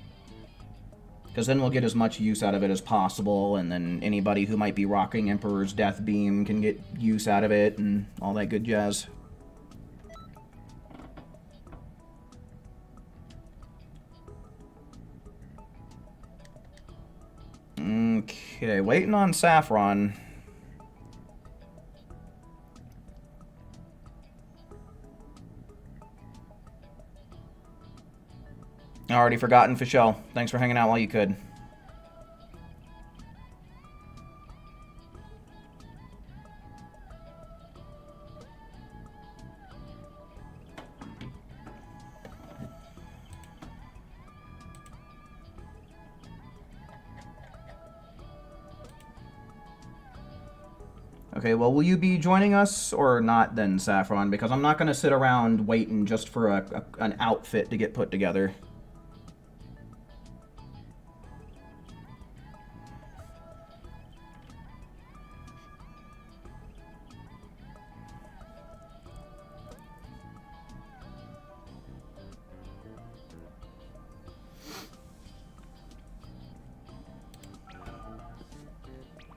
because then we'll get as much use out of it as possible, and then anybody who might be rocking Emperor's Death Beam can get use out of it and all that good jazz. Okay, waiting on Saffron. Already forgotten, Fischel. Thanks for hanging out while you could. Okay, well, will you be joining us or not then, Saffron? Because I'm not going to sit around waiting just for an outfit to get put together.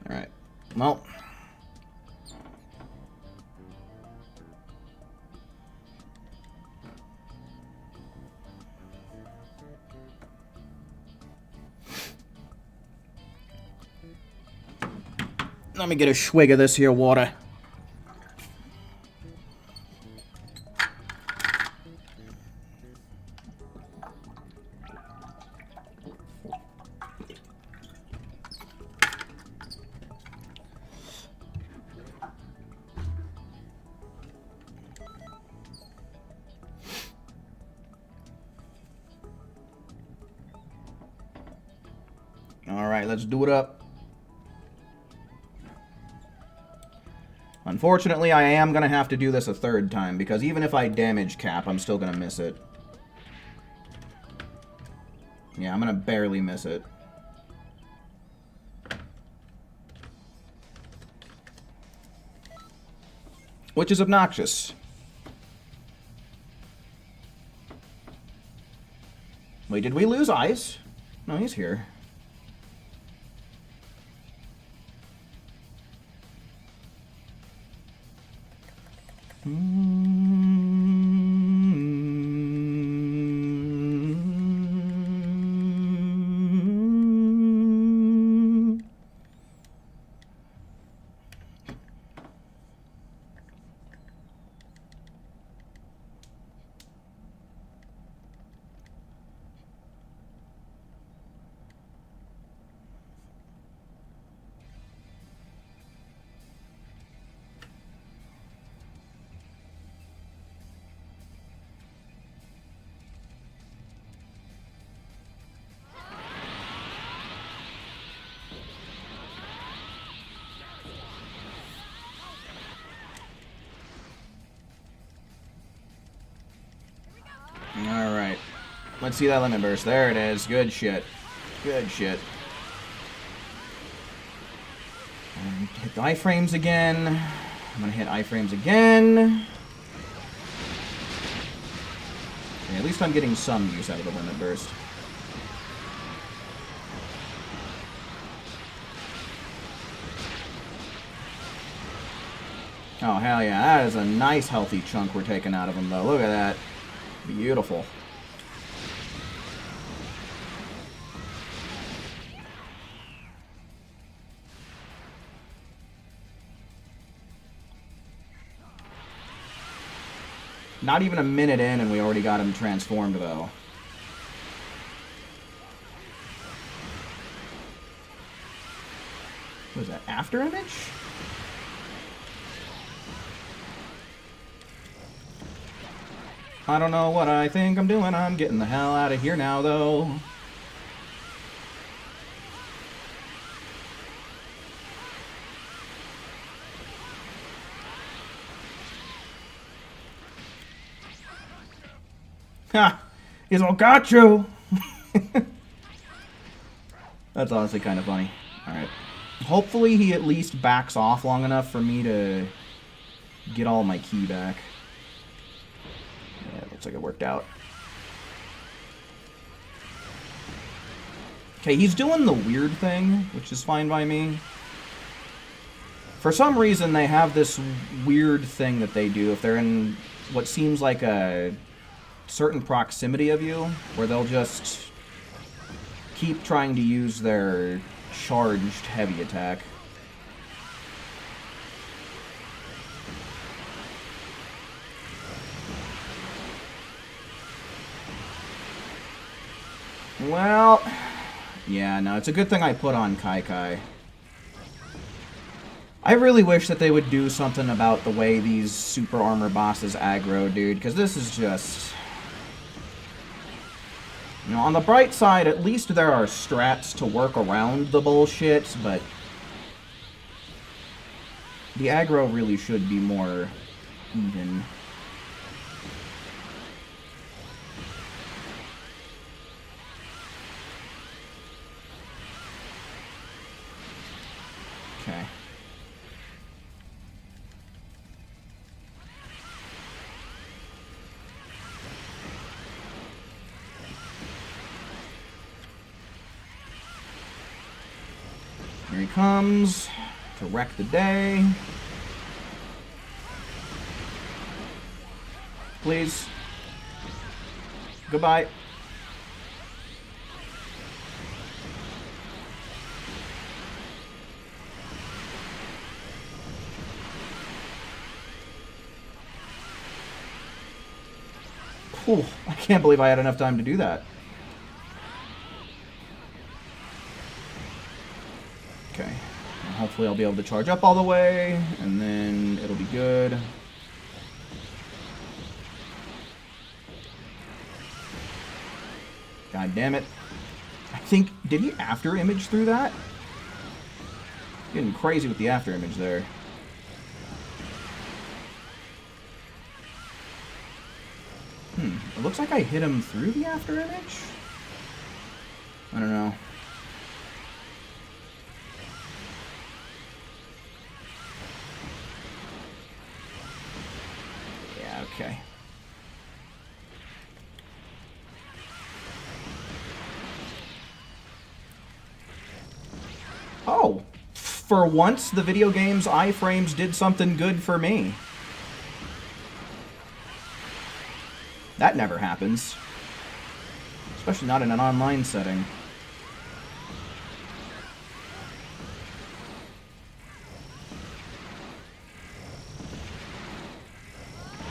Alright, well... Let me get a swig of this here water. All right, let's do it up. Unfortunately, I am going to have to do this a third time, because even if I damage cap, I'm still going to miss it. Yeah, I'm going to barely miss it. Which is obnoxious. Wait, did we lose Ice? No, he's here. Alright. Let's see that limit burst. There it is. Good shit. Good shit. And hit the iframes again. I'm gonna hit iframes again. Okay, at least I'm getting some use out of the limit burst. Oh, hell yeah. That is a nice healthy chunk we're taking out of him, though. Look at that. Beautiful. Not even a minute in and we already got him transformed, though. What is that, after image? I don't know what I think I'm doing. I'm getting the hell out of here now, though. Ha! He's all got you! That's honestly kind of funny. Alright. Hopefully he at least backs off long enough for me to get all my ki back. Yeah, looks like it worked out. Okay, he's doing the weird thing, which is fine by me. For some reason, they have this weird thing that they do if they're in what seems like a certain proximity of you, where they'll just keep trying to use their charged heavy attack. Well, yeah, no, it's a good thing I put on Kai. I really wish that they would do something about the way these super armor bosses aggro, dude, because this is just... You know, on the bright side, at least there are strats to work around the bullshit, but the aggro really should be more even. Okay. Here he comes to wreck the day. Please. Goodbye. Whew, I can't believe I had enough time to do that. Okay. Hopefully I'll be able to charge up all the way, and then it'll be good. God damn it. I think, did he after image through that? Getting crazy with the after image there. It looks like I hit him through the after image? I don't know. Yeah, okay. Oh! For once, the video game's iframes did something good for me. That never happens. Especially not in an online setting.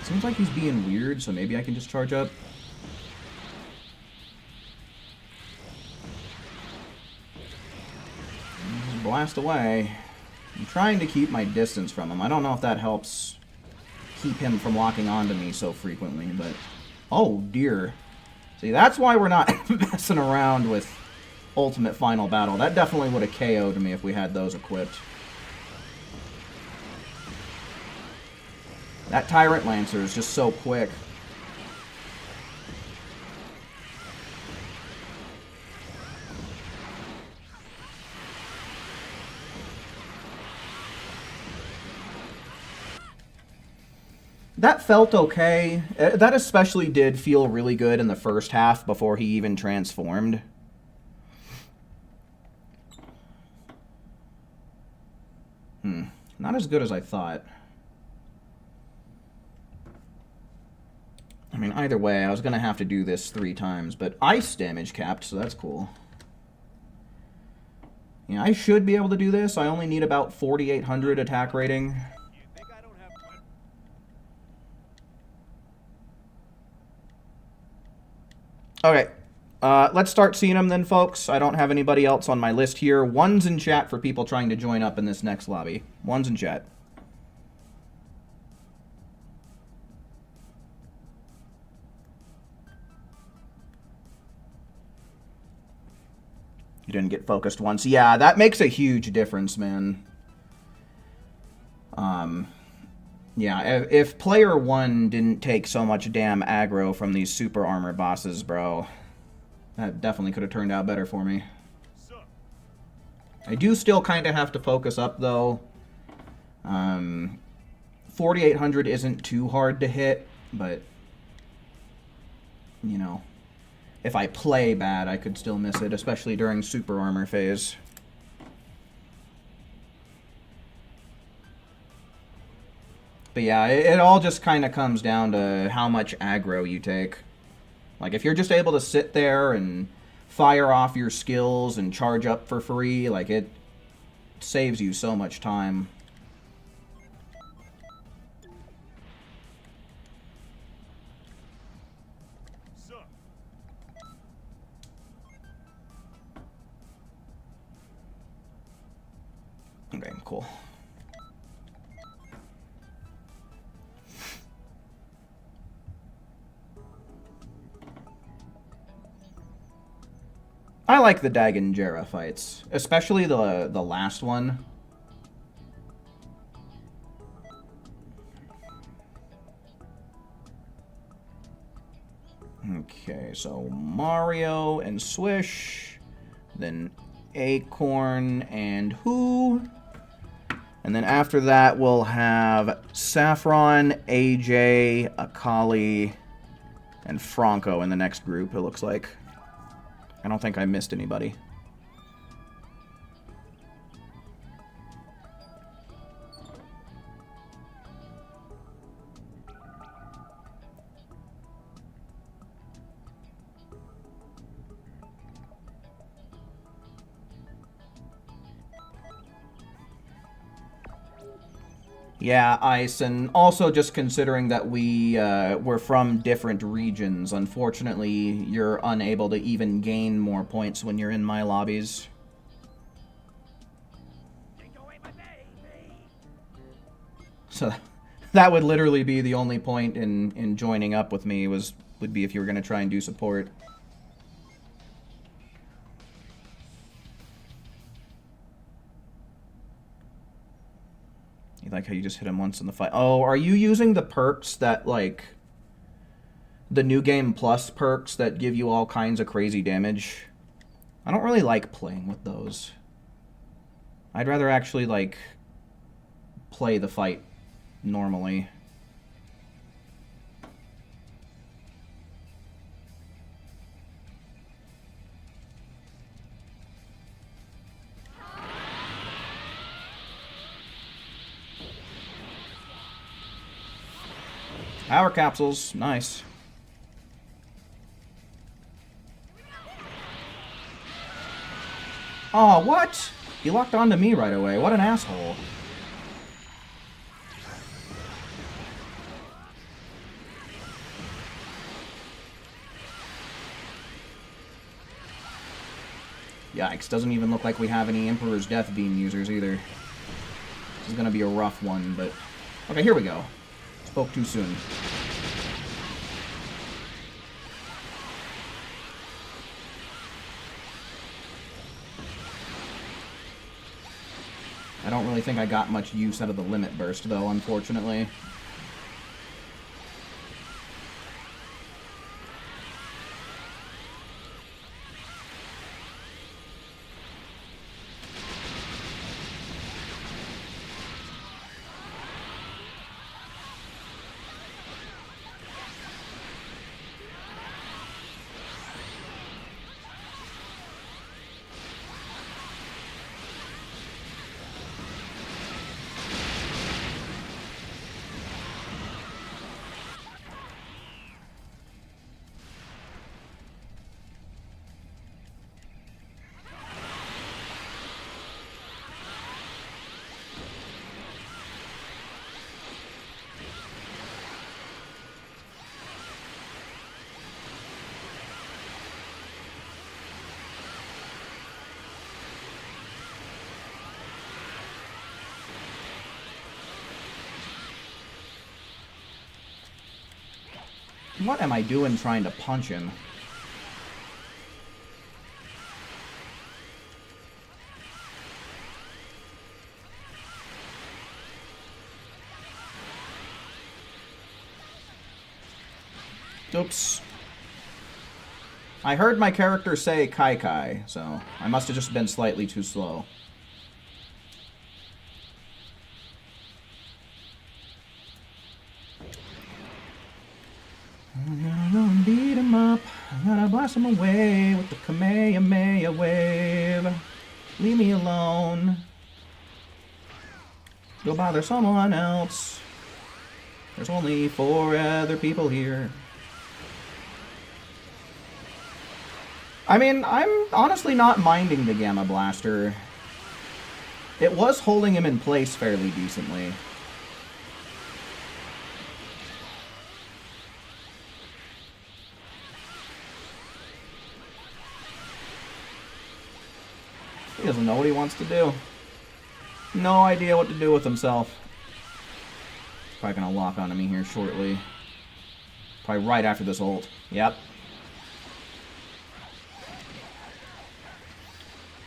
Seems like he's being weird, so maybe I can just charge up. Just blast away. I'm trying to keep my distance from him. I don't know if that helps keep him from locking onto me so frequently, but... Oh, dear. See, that's why we're not messing around with Ultimate Final Battle. That definitely would have KO'd me if we had those equipped. That Tyrant Lancer is just so quick. That felt okay. That especially did feel really good in the first half before he even transformed. Not as good as I thought. I mean, either way, I was going to have to do this 3 times, but ice damage capped, so that's cool. Yeah, I should be able to do this. I only need about 4,800 attack rating. Okay. Let's start seeing them then, folks. I don't have anybody else on my list here. One's in chat for people trying to join up in this next lobby. One's in chat. You didn't get focused once. Yeah, that makes a huge difference, man. Yeah, if player 1 didn't take so much damn aggro from these super armor bosses, bro, that definitely could have turned out better for me. I do still kind of have to focus up, though. 4800 isn't too hard to hit, but, you know, if I play bad, I could still miss it, especially during super armor phase. But yeah, it all just kind of comes down to how much aggro you take. Like, if you're just able to sit there and fire off your skills and charge up for free, like, it saves you so much time. Okay, cool. I like the Dagon Jarrah fights, especially the last one. Okay, so Mario and Swish, then Acorn and Who, and then after that we'll have Saffron, AJ, Akali, and Franco in the next group, it looks like. I don't think I missed anybody. Yeah, Ice, and also just considering that we're from different regions, unfortunately, you're unable to even gain more points when you're in my lobbies. So that would literally be the only point in joining up with me would be if you were going to try and do support. You like how you just hit him once in the fight. Oh, are you using the perks that, like, the New Game Plus perks that give you all kinds of crazy damage? I don't really like playing with those. I'd rather actually, like, play the fight normally. Power capsules, nice. Oh, what? He locked onto me right away. What an asshole. Yikes, doesn't even look like we have any Emperor's Death Beam users either. This is gonna be a rough one, but... Okay, here we go. Spoke too soon. I don't really think I got much use out of the limit burst, though, unfortunately. What am I doing trying to punch him? Oops. I heard my character say Kai Kai, so I must have just been slightly too slow. I'm gonna go and beat him up. I gotta blast him away with the Kamehameha wave. Leave me alone. Go bother someone else. There's only 4 other people here. I mean, I'm honestly not minding the Gamma Blaster. It was holding him in place fairly decently. He doesn't know what he wants to do. No idea what to do with himself. Probably gonna lock onto me here shortly. Probably right after this ult. Yep.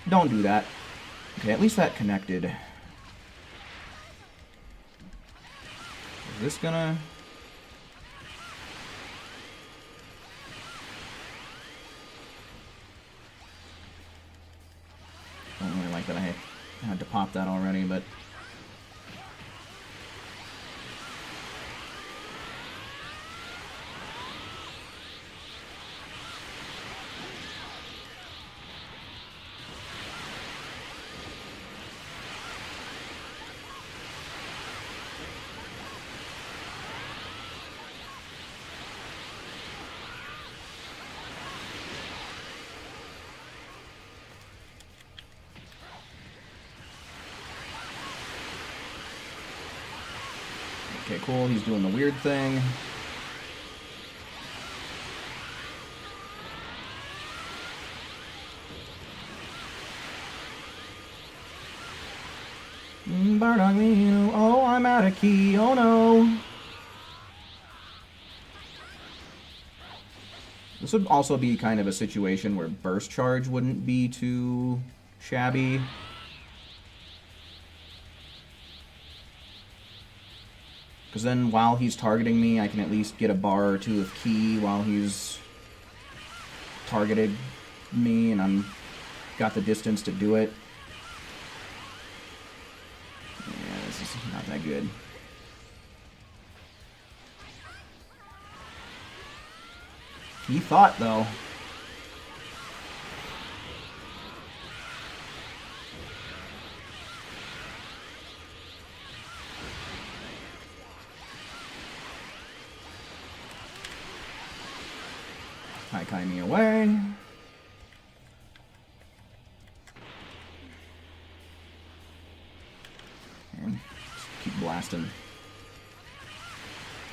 Don't do that. Okay, at least that connected. Is this gonna... Don't really like that I had to pop that already, but... Okay, cool. He's doing the weird thing. Bardoglino. Oh, I'm out of key. Oh no. This would also be kind of a situation where burst charge wouldn't be too shabby. Because then while he's targeting me, I can at least get a bar or 2 of key while he's targeted me, and I'm got the distance to do it. Yeah, this is not that good. He thought, though. Kai me away. And just keep blasting.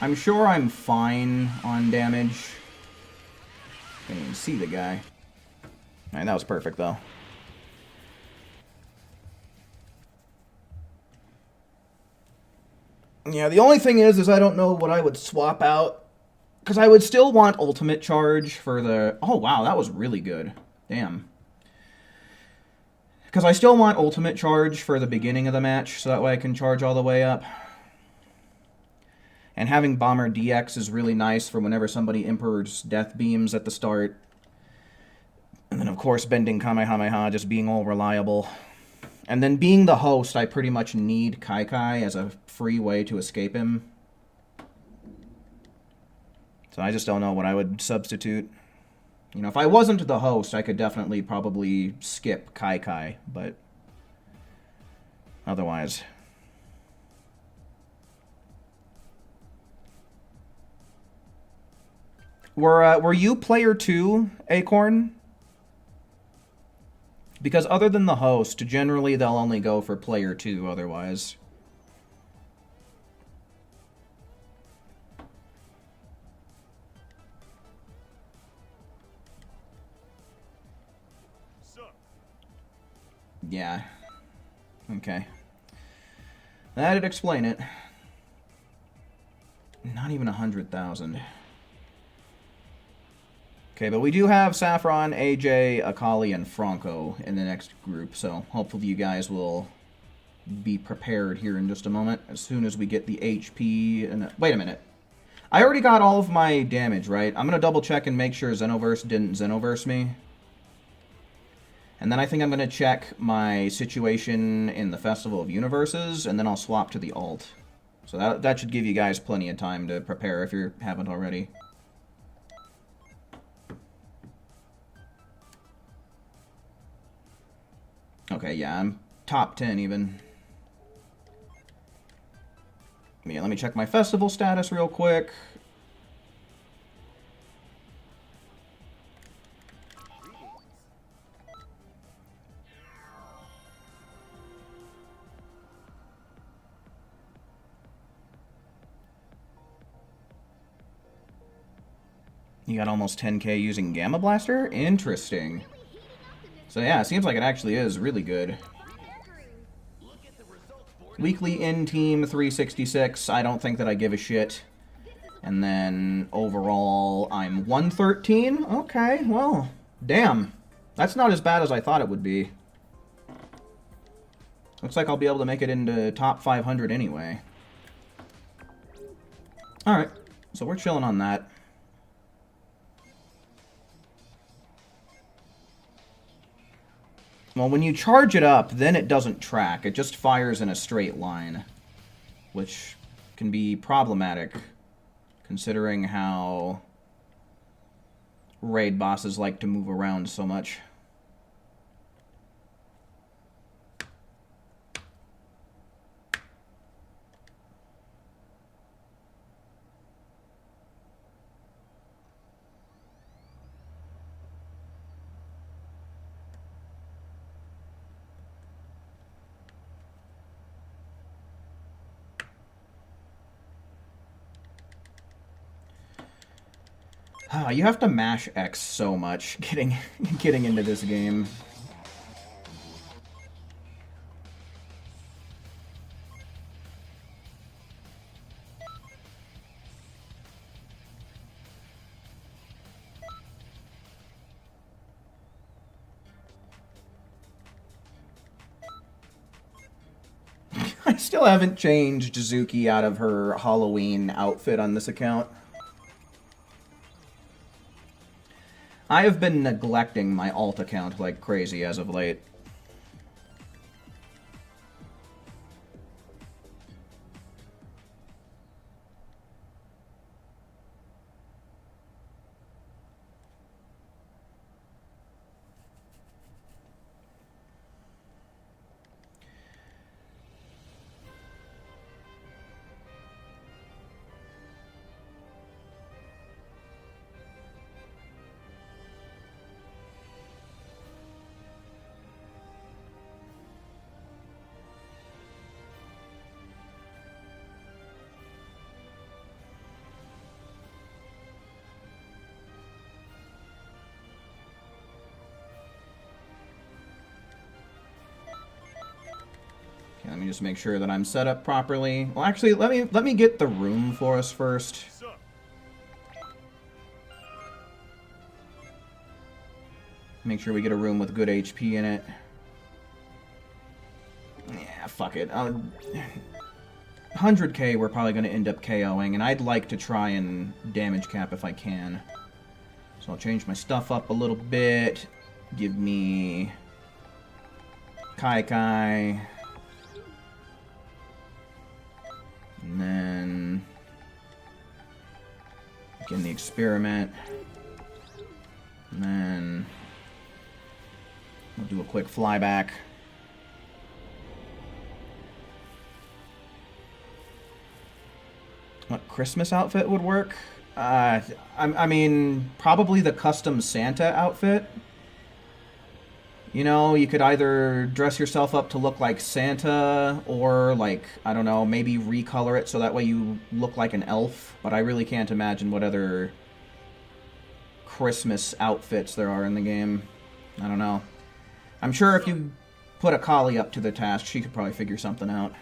I'm sure I'm fine on damage. Can't even see the guy. Alright, that was perfect though. Yeah, the only thing is I don't know what I would swap out. Because I would still want ultimate charge for the... Oh, wow, that was really good. Damn. Because I still want ultimate charge for the beginning of the match, so that way I can charge all the way up. And having Bomber DX is really nice for whenever somebody Emperor's Death Beams at the start. And then, of course, bending Kamehameha, just being all reliable. And then being the host, I pretty much need Kai Kai as a free way to escape him. So I just don't know what I would substitute. You know, if I wasn't the host, I could definitely probably skip Kai Kai, but otherwise. Were you player 2, Acorn? Because other than the host, generally they'll only go for player 2 otherwise. Yeah. Okay. That'd explain it. Not even 100,000. Okay, but we do have Saffron, AJ, Akali, and Franco in the next group, so hopefully you guys will be prepared here in just a moment as soon as we get the HP. And wait a minute. I already got all of my damage, right? I'm going to double check and make sure Xenoverse didn't Xenoverse me. And then I think I'm going to check my situation in the Festival of Universes, and then I'll swap to the alt. So that should give you guys plenty of time to prepare if you haven't already. Okay, yeah, I'm top 10 even. Yeah, let me check my festival status real quick. You got almost 10k using Gamma Blaster? Interesting. So yeah, it seems like it actually is really good. Weekly in-team 366. I don't think that I give a shit. And then overall, I'm 113. Okay, well, damn. That's not as bad as I thought it would be. Looks like I'll be able to make it into top 500 anyway. Alright, so we're chilling on that. Well, when you charge it up, then it doesn't track. It just fires in a straight line, which can be problematic, considering how raid bosses like to move around so much. You have to mash X so much getting into this game. I still haven't changed Zuki out of her Halloween outfit on this account. I have been neglecting my alt account like crazy as of late. Let me just make sure that I'm set up properly. Well, actually, let me get the room for us first. Make sure we get a room with good HP in it. Yeah, fuck it. 100k we're probably going to end up KOing, and I'd like to try and damage cap if I can. So I'll change my stuff up a little bit. Give me Kai Kai. And then begin the experiment. And then we'll do a quick flyback. What Christmas outfit would work? I mean, probably the custom Santa outfit. You know, you could either dress yourself up to look like Santa, or, like, I don't know, maybe recolor it so that way you look like an elf. But I really can't imagine what other Christmas outfits there are in the game. I don't know. I'm sure if you put Akali up to the task, she could probably figure something out.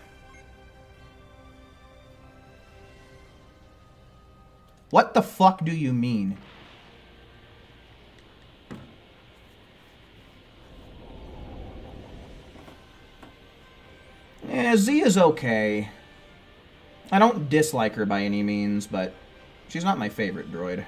What the fuck do you mean? Yeah, Z is okay. I don't dislike her by any means, but she's not my favorite droid.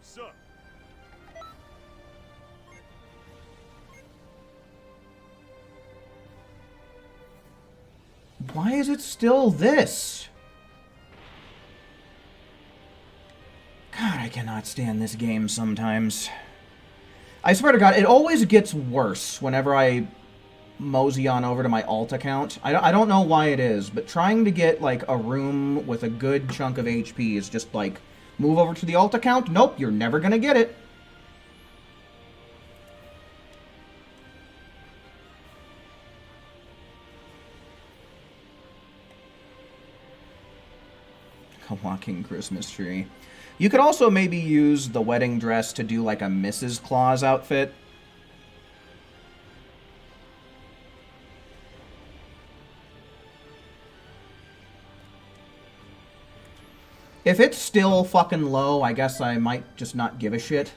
Sup? Why is it still this? God, I cannot stand this game sometimes. I swear to God, it always gets worse whenever I mosey on over to my alt account. I don't know why it is, but trying to get, like, a room with a good chunk of HP is just, like, move over to the alt account? Nope, you're never gonna get it. A walking Christmas tree. You could also maybe use the wedding dress to do, like, a Mrs. Claus outfit. If it's still fucking low, I guess I might just not give a shit.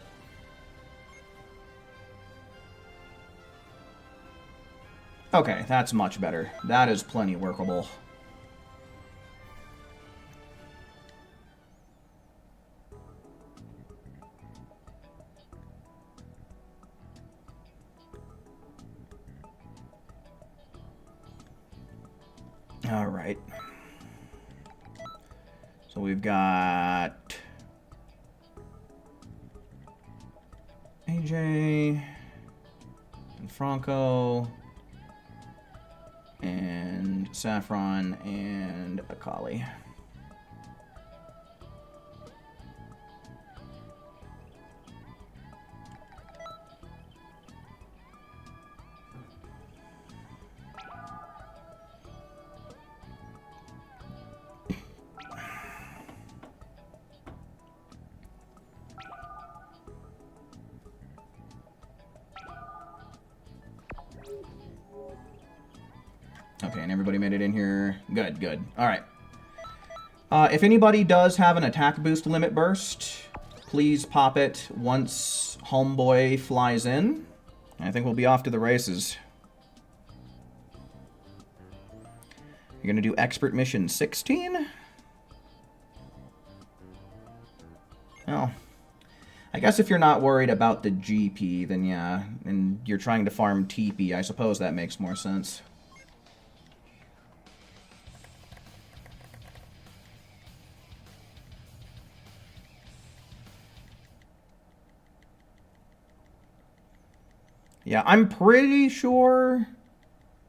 Okay, that's much better. That is plenty workable. All right. So we've got AJ and Franco and Saffron and Akali. Okay, and everybody made it in here. Good, good. All right. If anybody does have an attack boost limit burst, please pop it once Homeboy flies in. I think we'll be off to the races. You're going to do Expert Mission 16? Oh. I guess if you're not worried about the GP, then yeah. And you're trying to farm TP, I suppose that makes more sense. Yeah, I'm pretty sure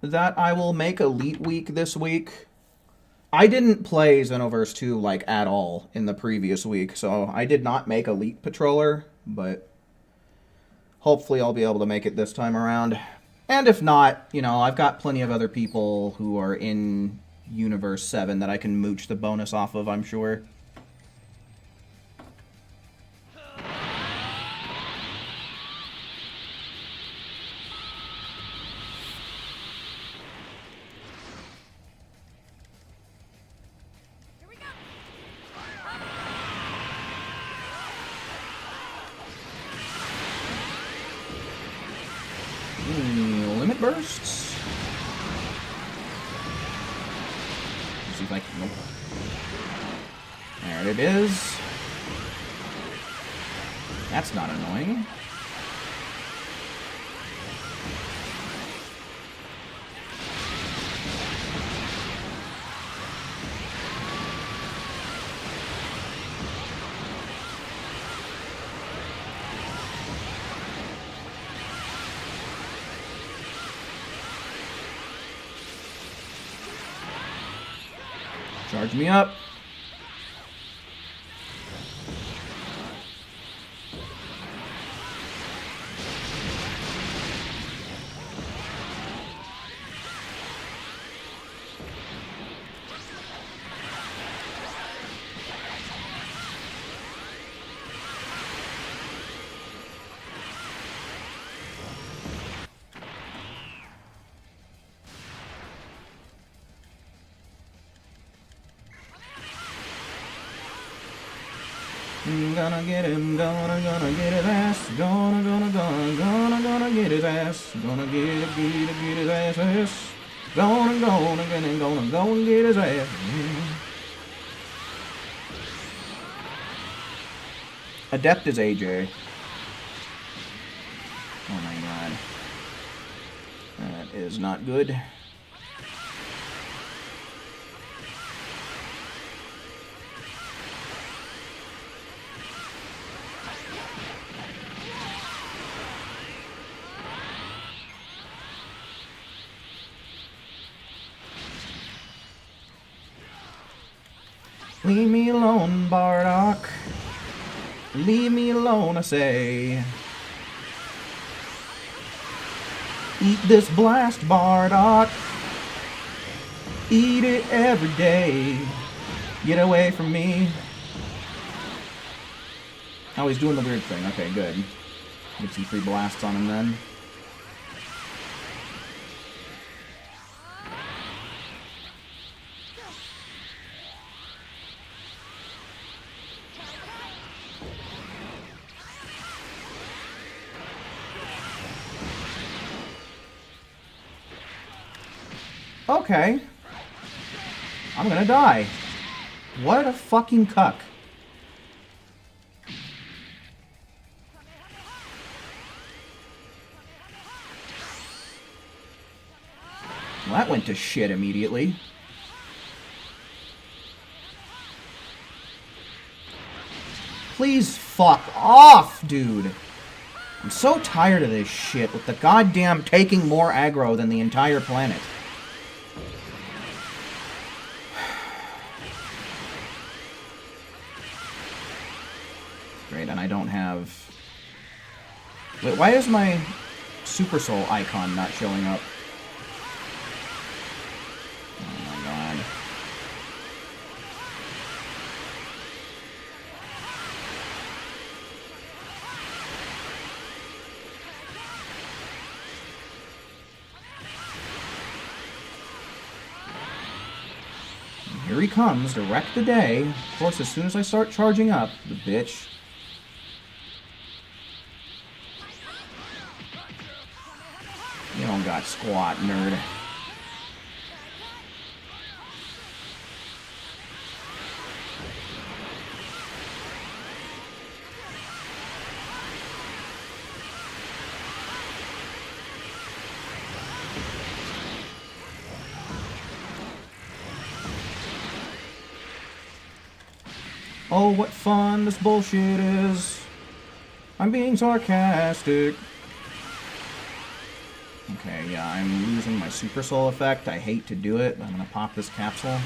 that I will make Elite Week this week. I didn't play Xenoverse 2, like, at all in the previous week, so I did not make Elite Patroller, but hopefully I'll be able to make it this time around. And if not, you know, I've got plenty of other people who are in Universe 7 that I can mooch the bonus off of, I'm sure. Limit bursts? Let's see if I can... Nope. There it is. That's not annoying. Charge me up. Gonna get him, gonna get his ass. Gonna get his ass. Gonna get his ass. Gonna get him, gonna get his ass. Adept is AJ. Oh my god. That is not good. Leave me alone, Bardock. Leave me alone, I say. Eat this blast, Bardock. Eat it every day. Get away from me. Oh, he's doing the weird thing. Okay, good. Get some free blasts on him then. Okay. I'm gonna die. What a fucking cuck. Well, that went to shit immediately. Please fuck off, dude. I'm so tired of this shit with the goddamn taking more aggro than the entire planet. Great, and I don't have... Wait, why is my Super Soul icon not showing up? Oh my god. Here he comes to wreck the day. Of course, as soon as I start charging up, the bitch. You don't got squat, nerd. Oh, what fun this bullshit is. I'm being sarcastic. Okay, yeah, I'm losing my Super Soul effect. I hate to do it, but I'm gonna pop this capsule.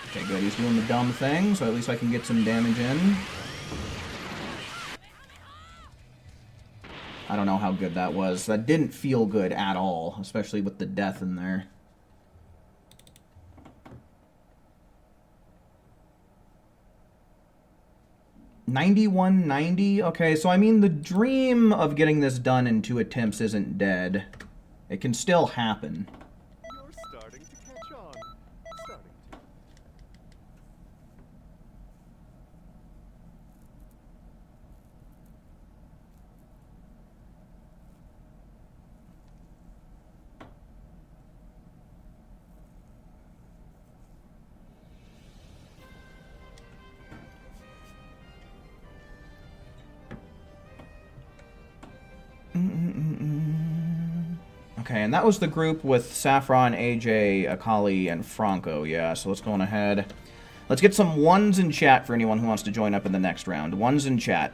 Okay, good. He's doing the dumb thing, so at least I can get some damage in. I don't know how good that was. That didn't feel good at all, especially with the death in there. $91.90? Okay, so I mean, the dream of getting this done in 2 attempts isn't dead. It can still happen. You're starting to catch on. Starting to. Okay, and that was the group with Saffron, AJ, Akali, and Franco, yeah, so let's go on ahead. Let's get some ones in chat for anyone who wants to join up in the next round. Ones in chat.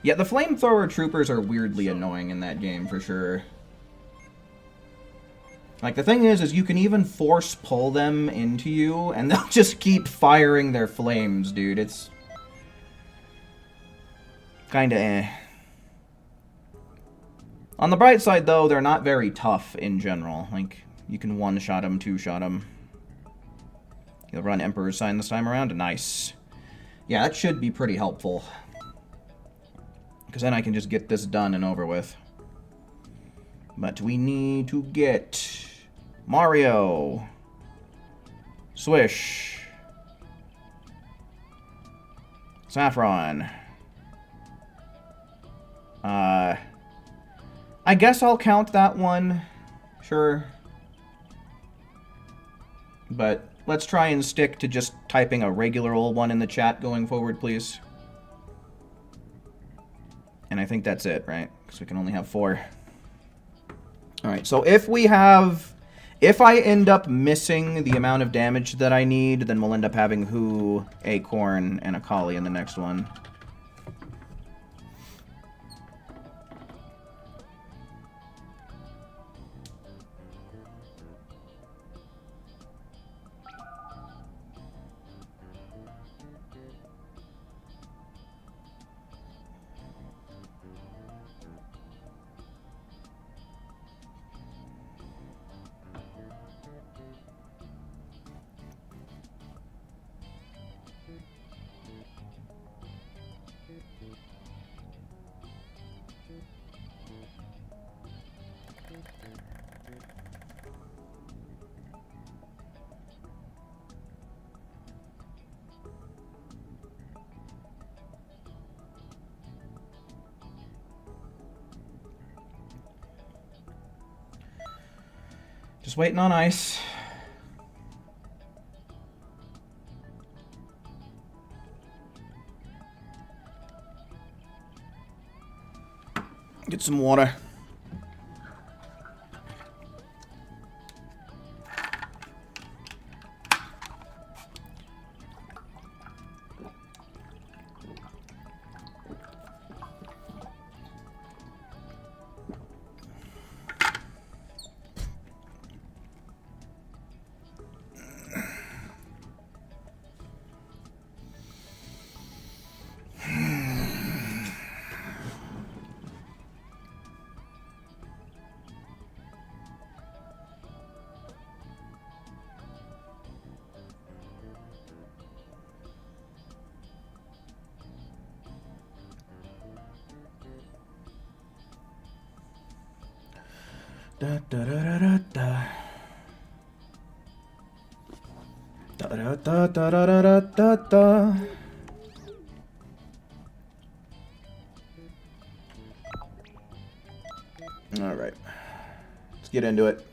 Yeah, the flamethrower troopers are weirdly annoying in that game, for sure. Like, the thing is you can even force pull them into you, and they'll just keep firing their flames, dude. It's kinda eh. On the bright side, though, they're not very tough in general. Like, you can one-shot them, two-shot them. You'll run Emperor's Sign this time around. Nice. Yeah, that should be pretty helpful. Because then I can just get this done and over with. But we need to get Mario. Swish. Saffron. I guess I'll count that one. Sure. But let's try and stick to just typing a regular old one in the chat going forward, please. And I think that's it, right? Because we can only have 4. Alright, so if I end up missing the amount of damage that I need, then we'll end up having Who, Acorn, and Akali in the next one. Just waiting on ice. Get some water. Da da da da da da da da da da da da da. All right, let's get into it.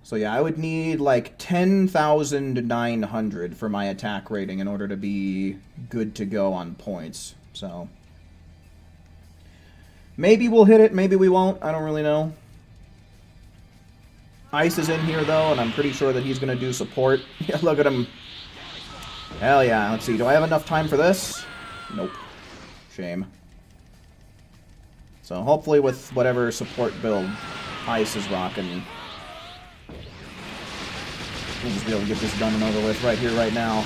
So yeah, I would need like 10,900 for my attack rating in order to be good to go on points. So maybe we'll hit it, maybe we won't. I don't really know. Ice is in here though, and I'm pretty sure that he's going to do support. Yeah, look at him. Hell yeah. Let's see. Do I have enough time for this? Nope. Shame. So hopefully with whatever support build Ice is rocking, we'll just be able to get this done and over with right here, right now.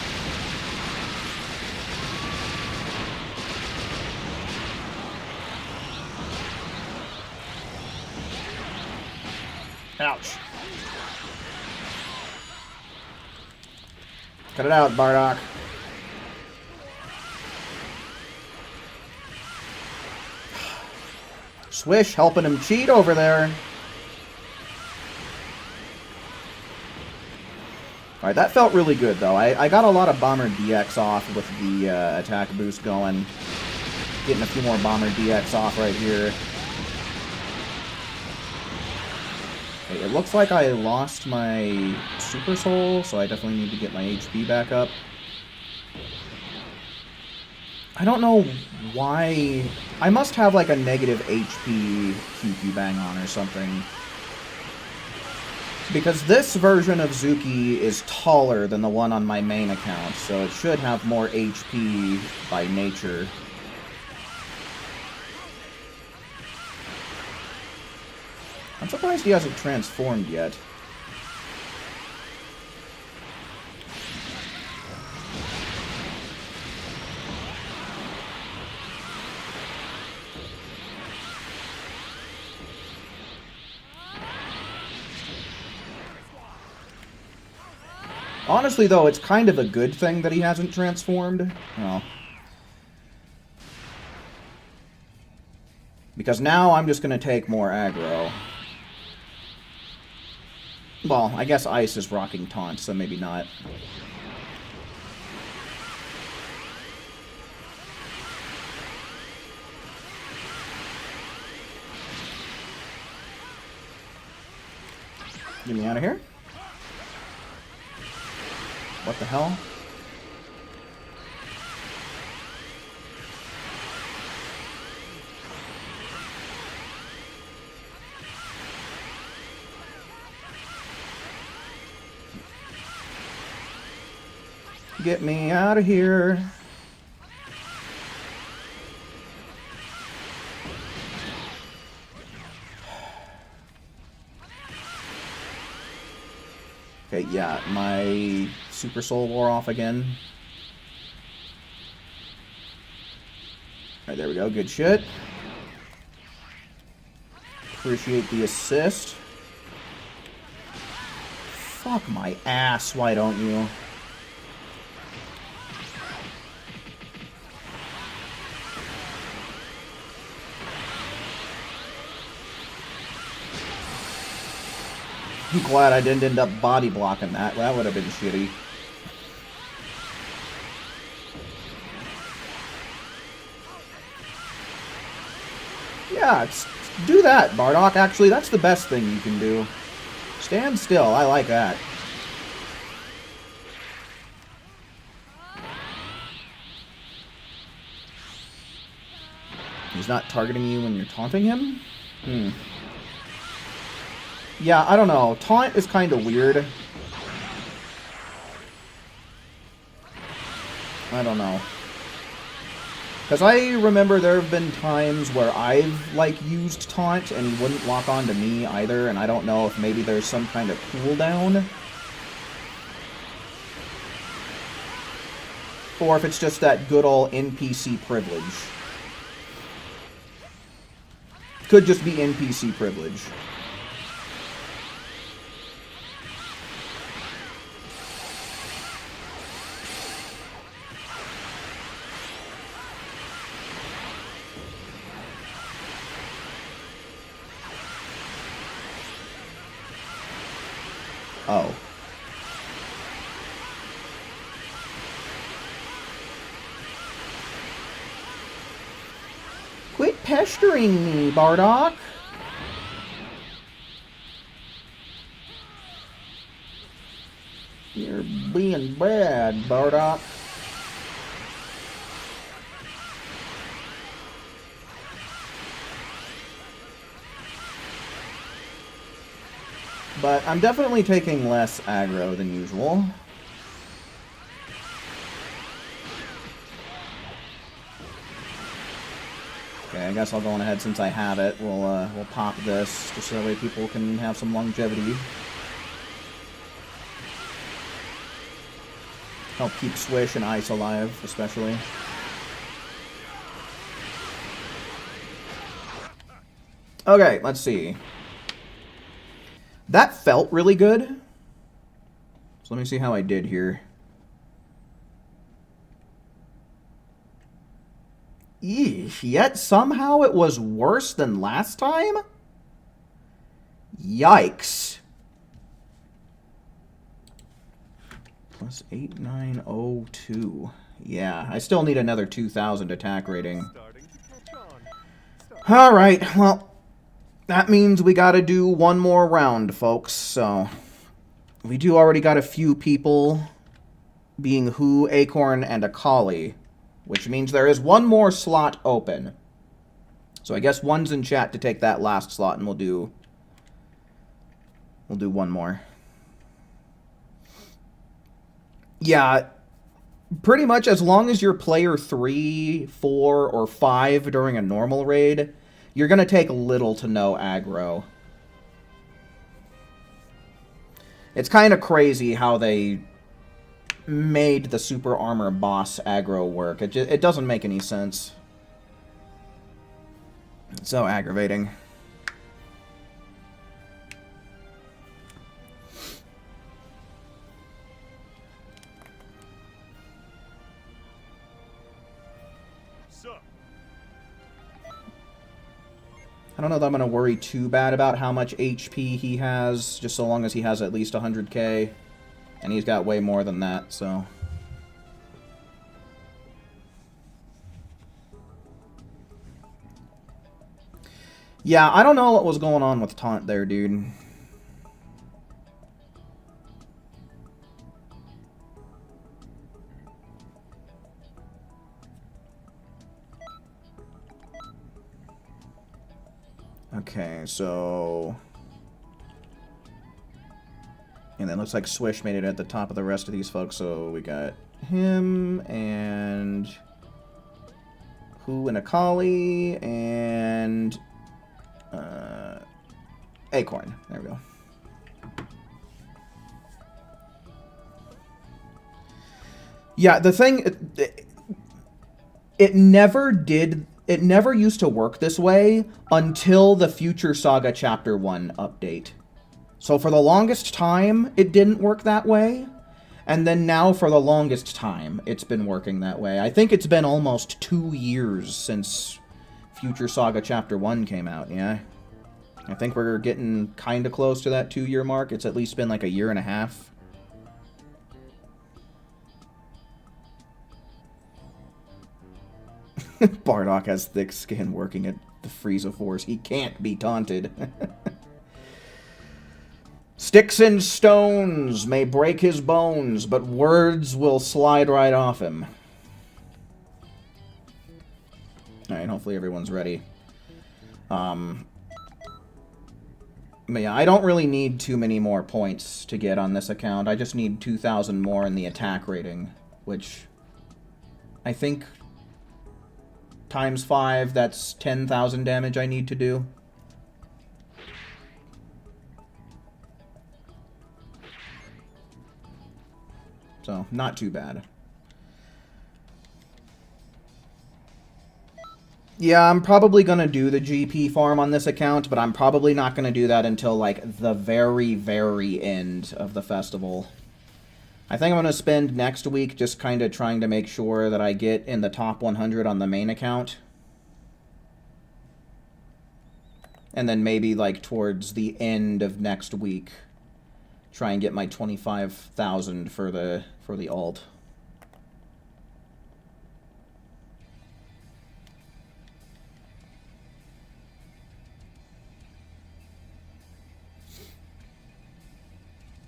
Ouch. Cut it out, Bardock. Swish helping him cheat over there. Alright, that felt really good, though. I got a lot of Bomber DX off with the attack boost going. Getting a few more Bomber DX off right here. Okay, it looks like I lost my Super Soul, so I definitely need to get my HP back up. I don't know why... I must have like a negative HP QQ Bang on or something. Because this version of Zuki is taller than the one on my main account, so it should have more HP by nature. I'm surprised he hasn't transformed yet. Honestly, though, it's kind of a good thing that he hasn't transformed. Well, because now I'm just going to take more aggro. Well, I guess Ice is rocking taunt, so maybe not. Get me out of here. What the hell? Get me out of here. Okay, yeah, my Super Soul wore off again. Alright, there we go. Good shit. Appreciate the assist. Fuck my ass, why don't you? I'm glad I didn't end up body blocking that. That would have been shitty. Yeah, do that, Bardock. Actually, that's the best thing you can do. Stand still. I like that. He's not targeting you when you're taunting him? Hmm. Yeah, I don't know. Taunt is kind of weird. I don't know. Because I remember there have been times where I've, like, used taunt and he wouldn't lock on to me either, and I don't know if maybe there's some kind of cooldown. Or if it's just that good old NPC privilege. Could just be NPC privilege. Oh. Quit pestering me, Bardock. You're being bad, Bardock. But I'm definitely taking less aggro than usual. Okay, I guess I'll go on ahead since I have it. We'll pop this just so that way people can have some longevity. Help keep Swish and Ice alive, especially. Okay, let's see. That felt really good. So let me see how I did here. Eesh, yet somehow it was worse than last time? Yikes. plus 8902. Yeah, I still need another 2000 attack rating. Alright, well, that means we gotta do one more round, folks, so... We do already got a few people, being Who, Acorn, and Akali, which means there is one more slot open. So I guess one's in chat to take that last slot, and we'll do one more. Yeah, pretty much as long as you're player 3, 4, or 5 during a normal raid, you're going to take little to no aggro. It's kind of crazy how they made the super armor boss aggro work. It doesn't make any sense. It's so aggravating. I don't know that I'm going to worry too bad about how much HP he has, just so long as he has at least 100k. And he's got way more than that, so... Yeah, I don't know what was going on with Taunt there, dude. Okay, so... And then looks like Swish made it at the top of the rest of these folks, so we got him, and... Who and Akali, and... Acorn. There we go. Yeah, the thing... It never did... It never used to work this way until the Future Saga Chapter 1 update. So for the longest time, it didn't work that way. And then now, for the longest time, it's been working that way. I think it's been almost 2 years since Future Saga Chapter 1 came out, yeah? I think we're getting kind of close to that 2-year mark. It's at least been like a year and a half. Bardock has thick skin working at the Frieza Force. He can't be taunted. Sticks and stones may break his bones, but words will slide right off him. Alright, hopefully everyone's ready. But yeah, I don't really need too many more points to get on this account. I just need 2,000 more in the attack rating, which I think times 5, that's 10,000 damage I need to do. So, not too bad. Yeah, I'm probably going to do the GP farm on this account, but I'm probably not going to do that until, like, the very, very end of the festival. I think I'm going to spend next week just kind of trying to make sure that I get in the top 100 on the main account. And then maybe, like, towards the end of next week, try and get my 25,000 for the alt.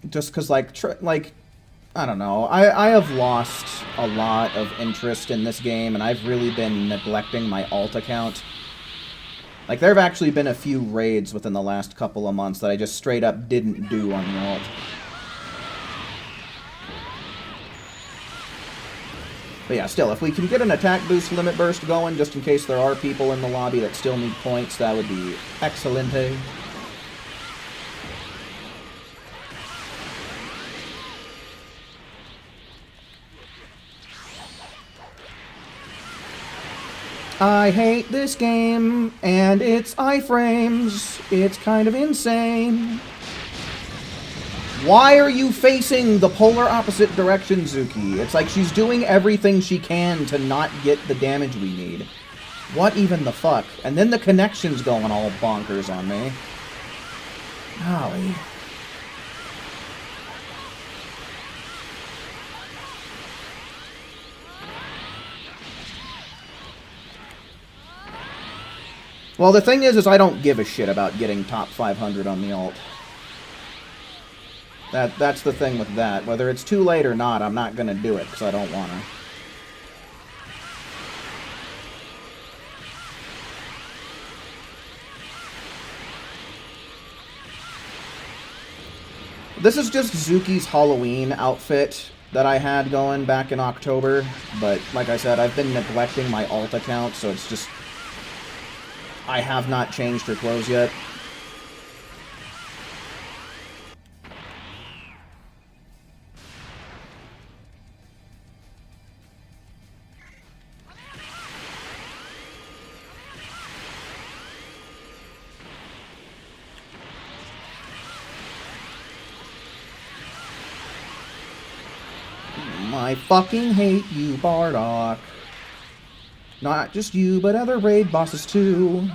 Just because, like, I don't know. I have lost a lot of interest in this game, and I've really been neglecting my alt account. Like, there have actually been a few raids within the last couple of months that I just straight up didn't do on the alt. But yeah, still, if we can get an attack boost limit burst going, just in case there are people in the lobby that still need points, that would be excelente. I hate this game, and its iframes. It's kind of insane. Why are you facing the polar opposite direction, Zuki? It's like she's doing everything she can to not get the damage we need. What even the fuck? And then the connection's going all bonkers on me. Golly. Well, the thing is I don't give a shit about getting top 500 on the alt. That's the thing with that. Whether it's too late or not, I'm not gonna do it, because I don't wanna. This is just Zuki's Halloween outfit that I had going back in October, but like I said, I've been neglecting my alt account, so it's just... I have not changed her clothes yet. I fucking hate you, Bardock. Not just you, but other raid bosses too.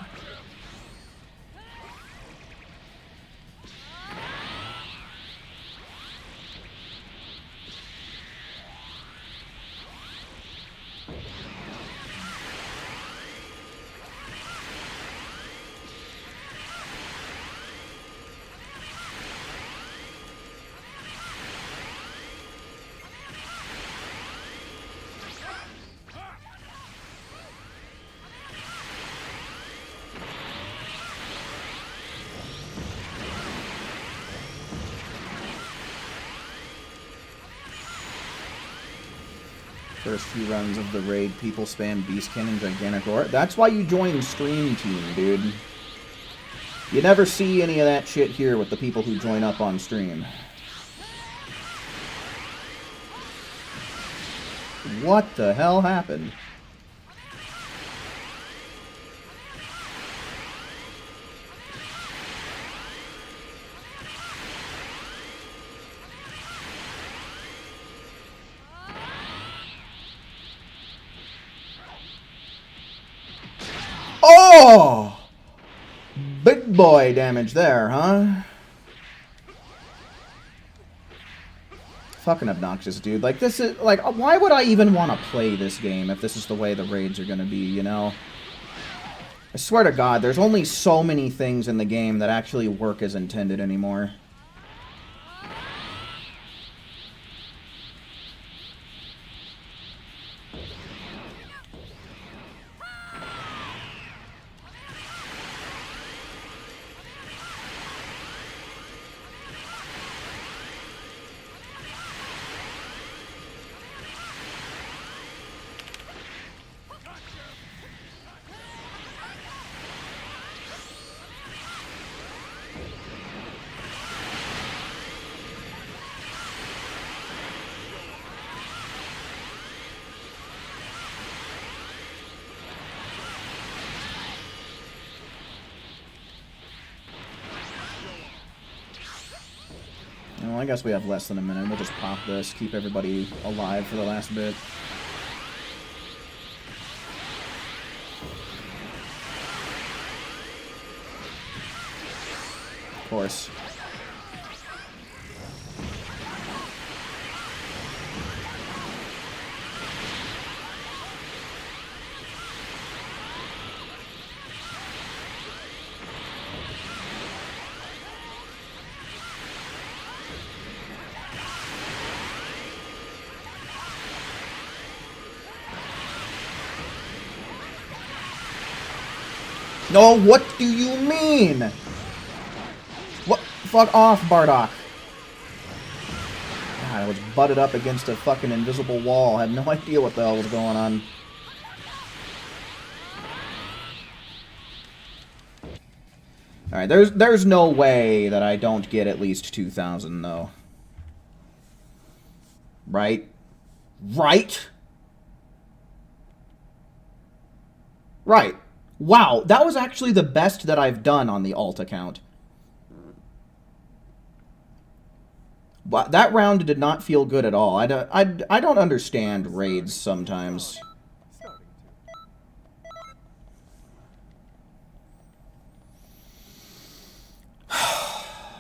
First few runs of the raid, people spam Beastkin and Gigantic Roar. That's why you join Stream Team, dude. You never see any of that shit here with the people who join up on stream. What the hell happened? Oh! Big boy damage there, huh? Fucking obnoxious, dude. Like, this is... Like, why would I even want to play this game if this is the way the raids are gonna be, you know? I swear to God, there's only so many things in the game that actually work as intended anymore. Well, I guess we have less than a minute. We'll just pop this, keep everybody alive for the last bit. Of course. No, what do you mean? What? Fuck off, Bardock. God, I was butted up against a fucking invisible wall. I had no idea what the hell was going on. Alright, there's no way that I don't get at least 2,000, though. Right? Right? Right. Wow, that was actually the best that I've done on the alt account. But that round did not feel good at all. I don't understand raids sometimes.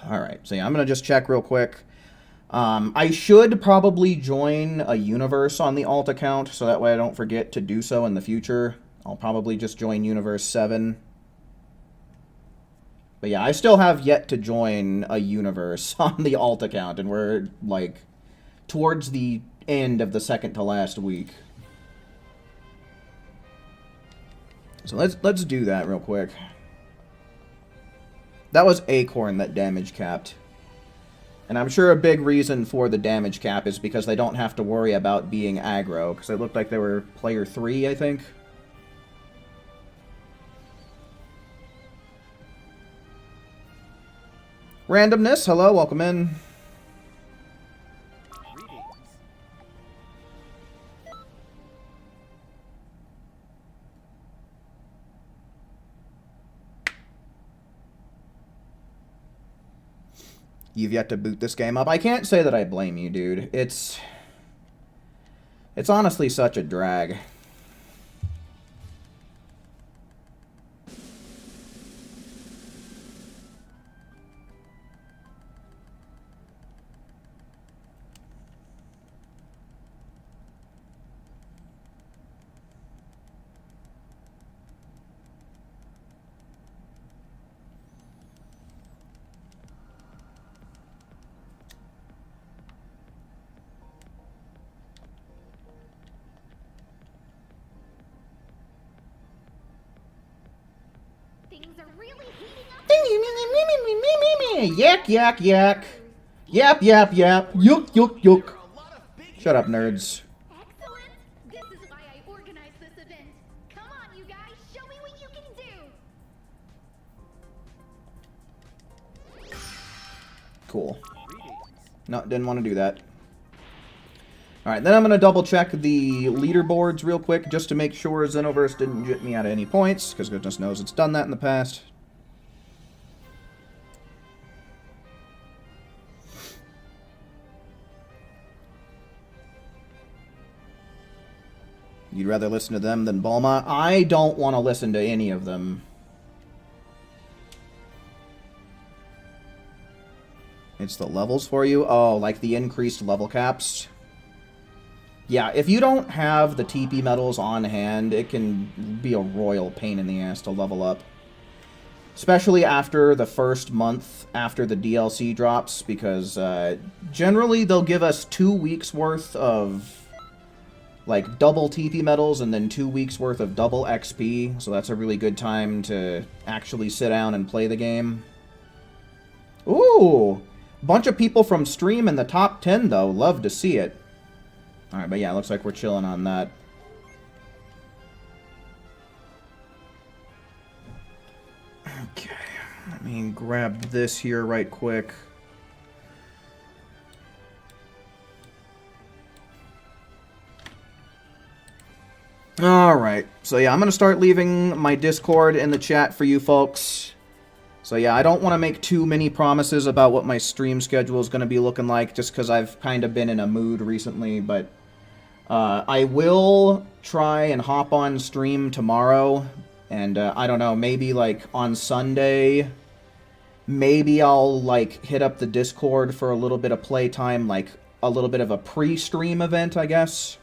Alright, so yeah, I'm going to just check real quick. I should probably join a universe on the alt account, so that way I don't forget to do so in the future. I'll probably just join Universe 7. But yeah, I still have yet to join a universe on the alt account, and we're, like, towards the end of the second to last week. So let's do that real quick. That was Acorn that damage capped. And I'm sure a big reason for the damage cap is because they don't have to worry about being aggro, because it looked like they were player 3, I think. Randomness, hello, welcome in. Greetings. You've yet to boot this game up. I can't say that I blame you, dude. It's honestly such a drag. Things are really heating up. Yak, yak, yak. Yap, yap, yap. Yuk, yuk, yuk. Shut up, nerds. Excellent. This is why I organized this event. Come on, you guys. Show me what you can do. Cool. Greetings. No, didn't want to do that. Alright, then I'm going to double check the leaderboards real quick, just to make sure Xenoverse didn't jit me out of any points, because goodness knows it's done that in the past. You'd rather listen to them than Bulma? I don't want to listen to any of them. It's the levels for you? Oh, like the increased level caps? Yeah, if you don't have the TP medals on hand, it can be a royal pain in the ass to level up. Especially after the first month after the DLC drops, because generally they'll give us 2 weeks worth of like double TP medals and then 2 weeks worth of double XP, so that's a really good time to actually sit down and play the game. Ooh! Bunch of people from stream in the top 10 though, love to see it. Alright, but yeah, looks like we're chilling on that. Okay, let me grab this here right quick. Alright, so yeah, I'm going to start leaving my Discord in the chat for you folks. So yeah, I don't want to make too many promises about what my stream schedule is going to be looking like, just because I've kind of been in a mood recently, but I will try and hop on stream tomorrow, and I don't know, maybe like on Sunday, maybe I'll like hit up the Discord for a little bit of playtime, like a little bit of a pre-stream event, I guess.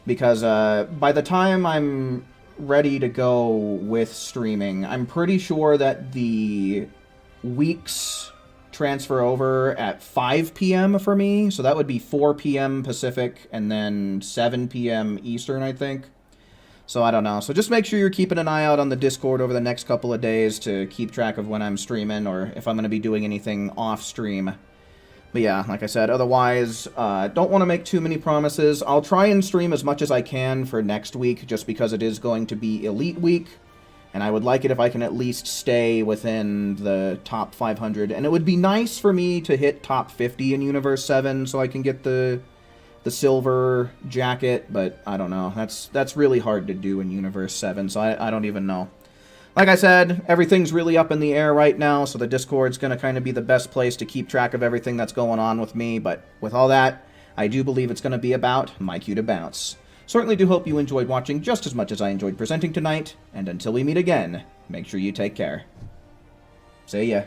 Because by the time I'm ready to go with streaming, I'm pretty sure that the weeks transfer over at 5 p.m. for me, so that would be 4 p.m. Pacific and then 7 p.m. Eastern, I think. So I don't know. So just make sure you're keeping an eye out on the Discord over the next couple of days to keep track of when I'm streaming or if I'm going to be doing anything off stream. But yeah, like I said, otherwise, don't want to make too many promises. I'll try and stream as much as I can for next week, just because it is going to be Elite Week. And I would like it if I can at least stay within the top 500. And it would be nice for me to hit top 50 in Universe 7 so I can get the silver jacket. But I don't know. That's really hard to do in Universe 7, so I don't even know. Like I said, everything's really up in the air right now, so the Discord's going to kind of be the best place to keep track of everything that's going on with me. But with all that, I do believe it's going to be about my cue to bounce. Certainly do hope you enjoyed watching just as much as I enjoyed presenting tonight, and until we meet again, make sure you take care. See ya.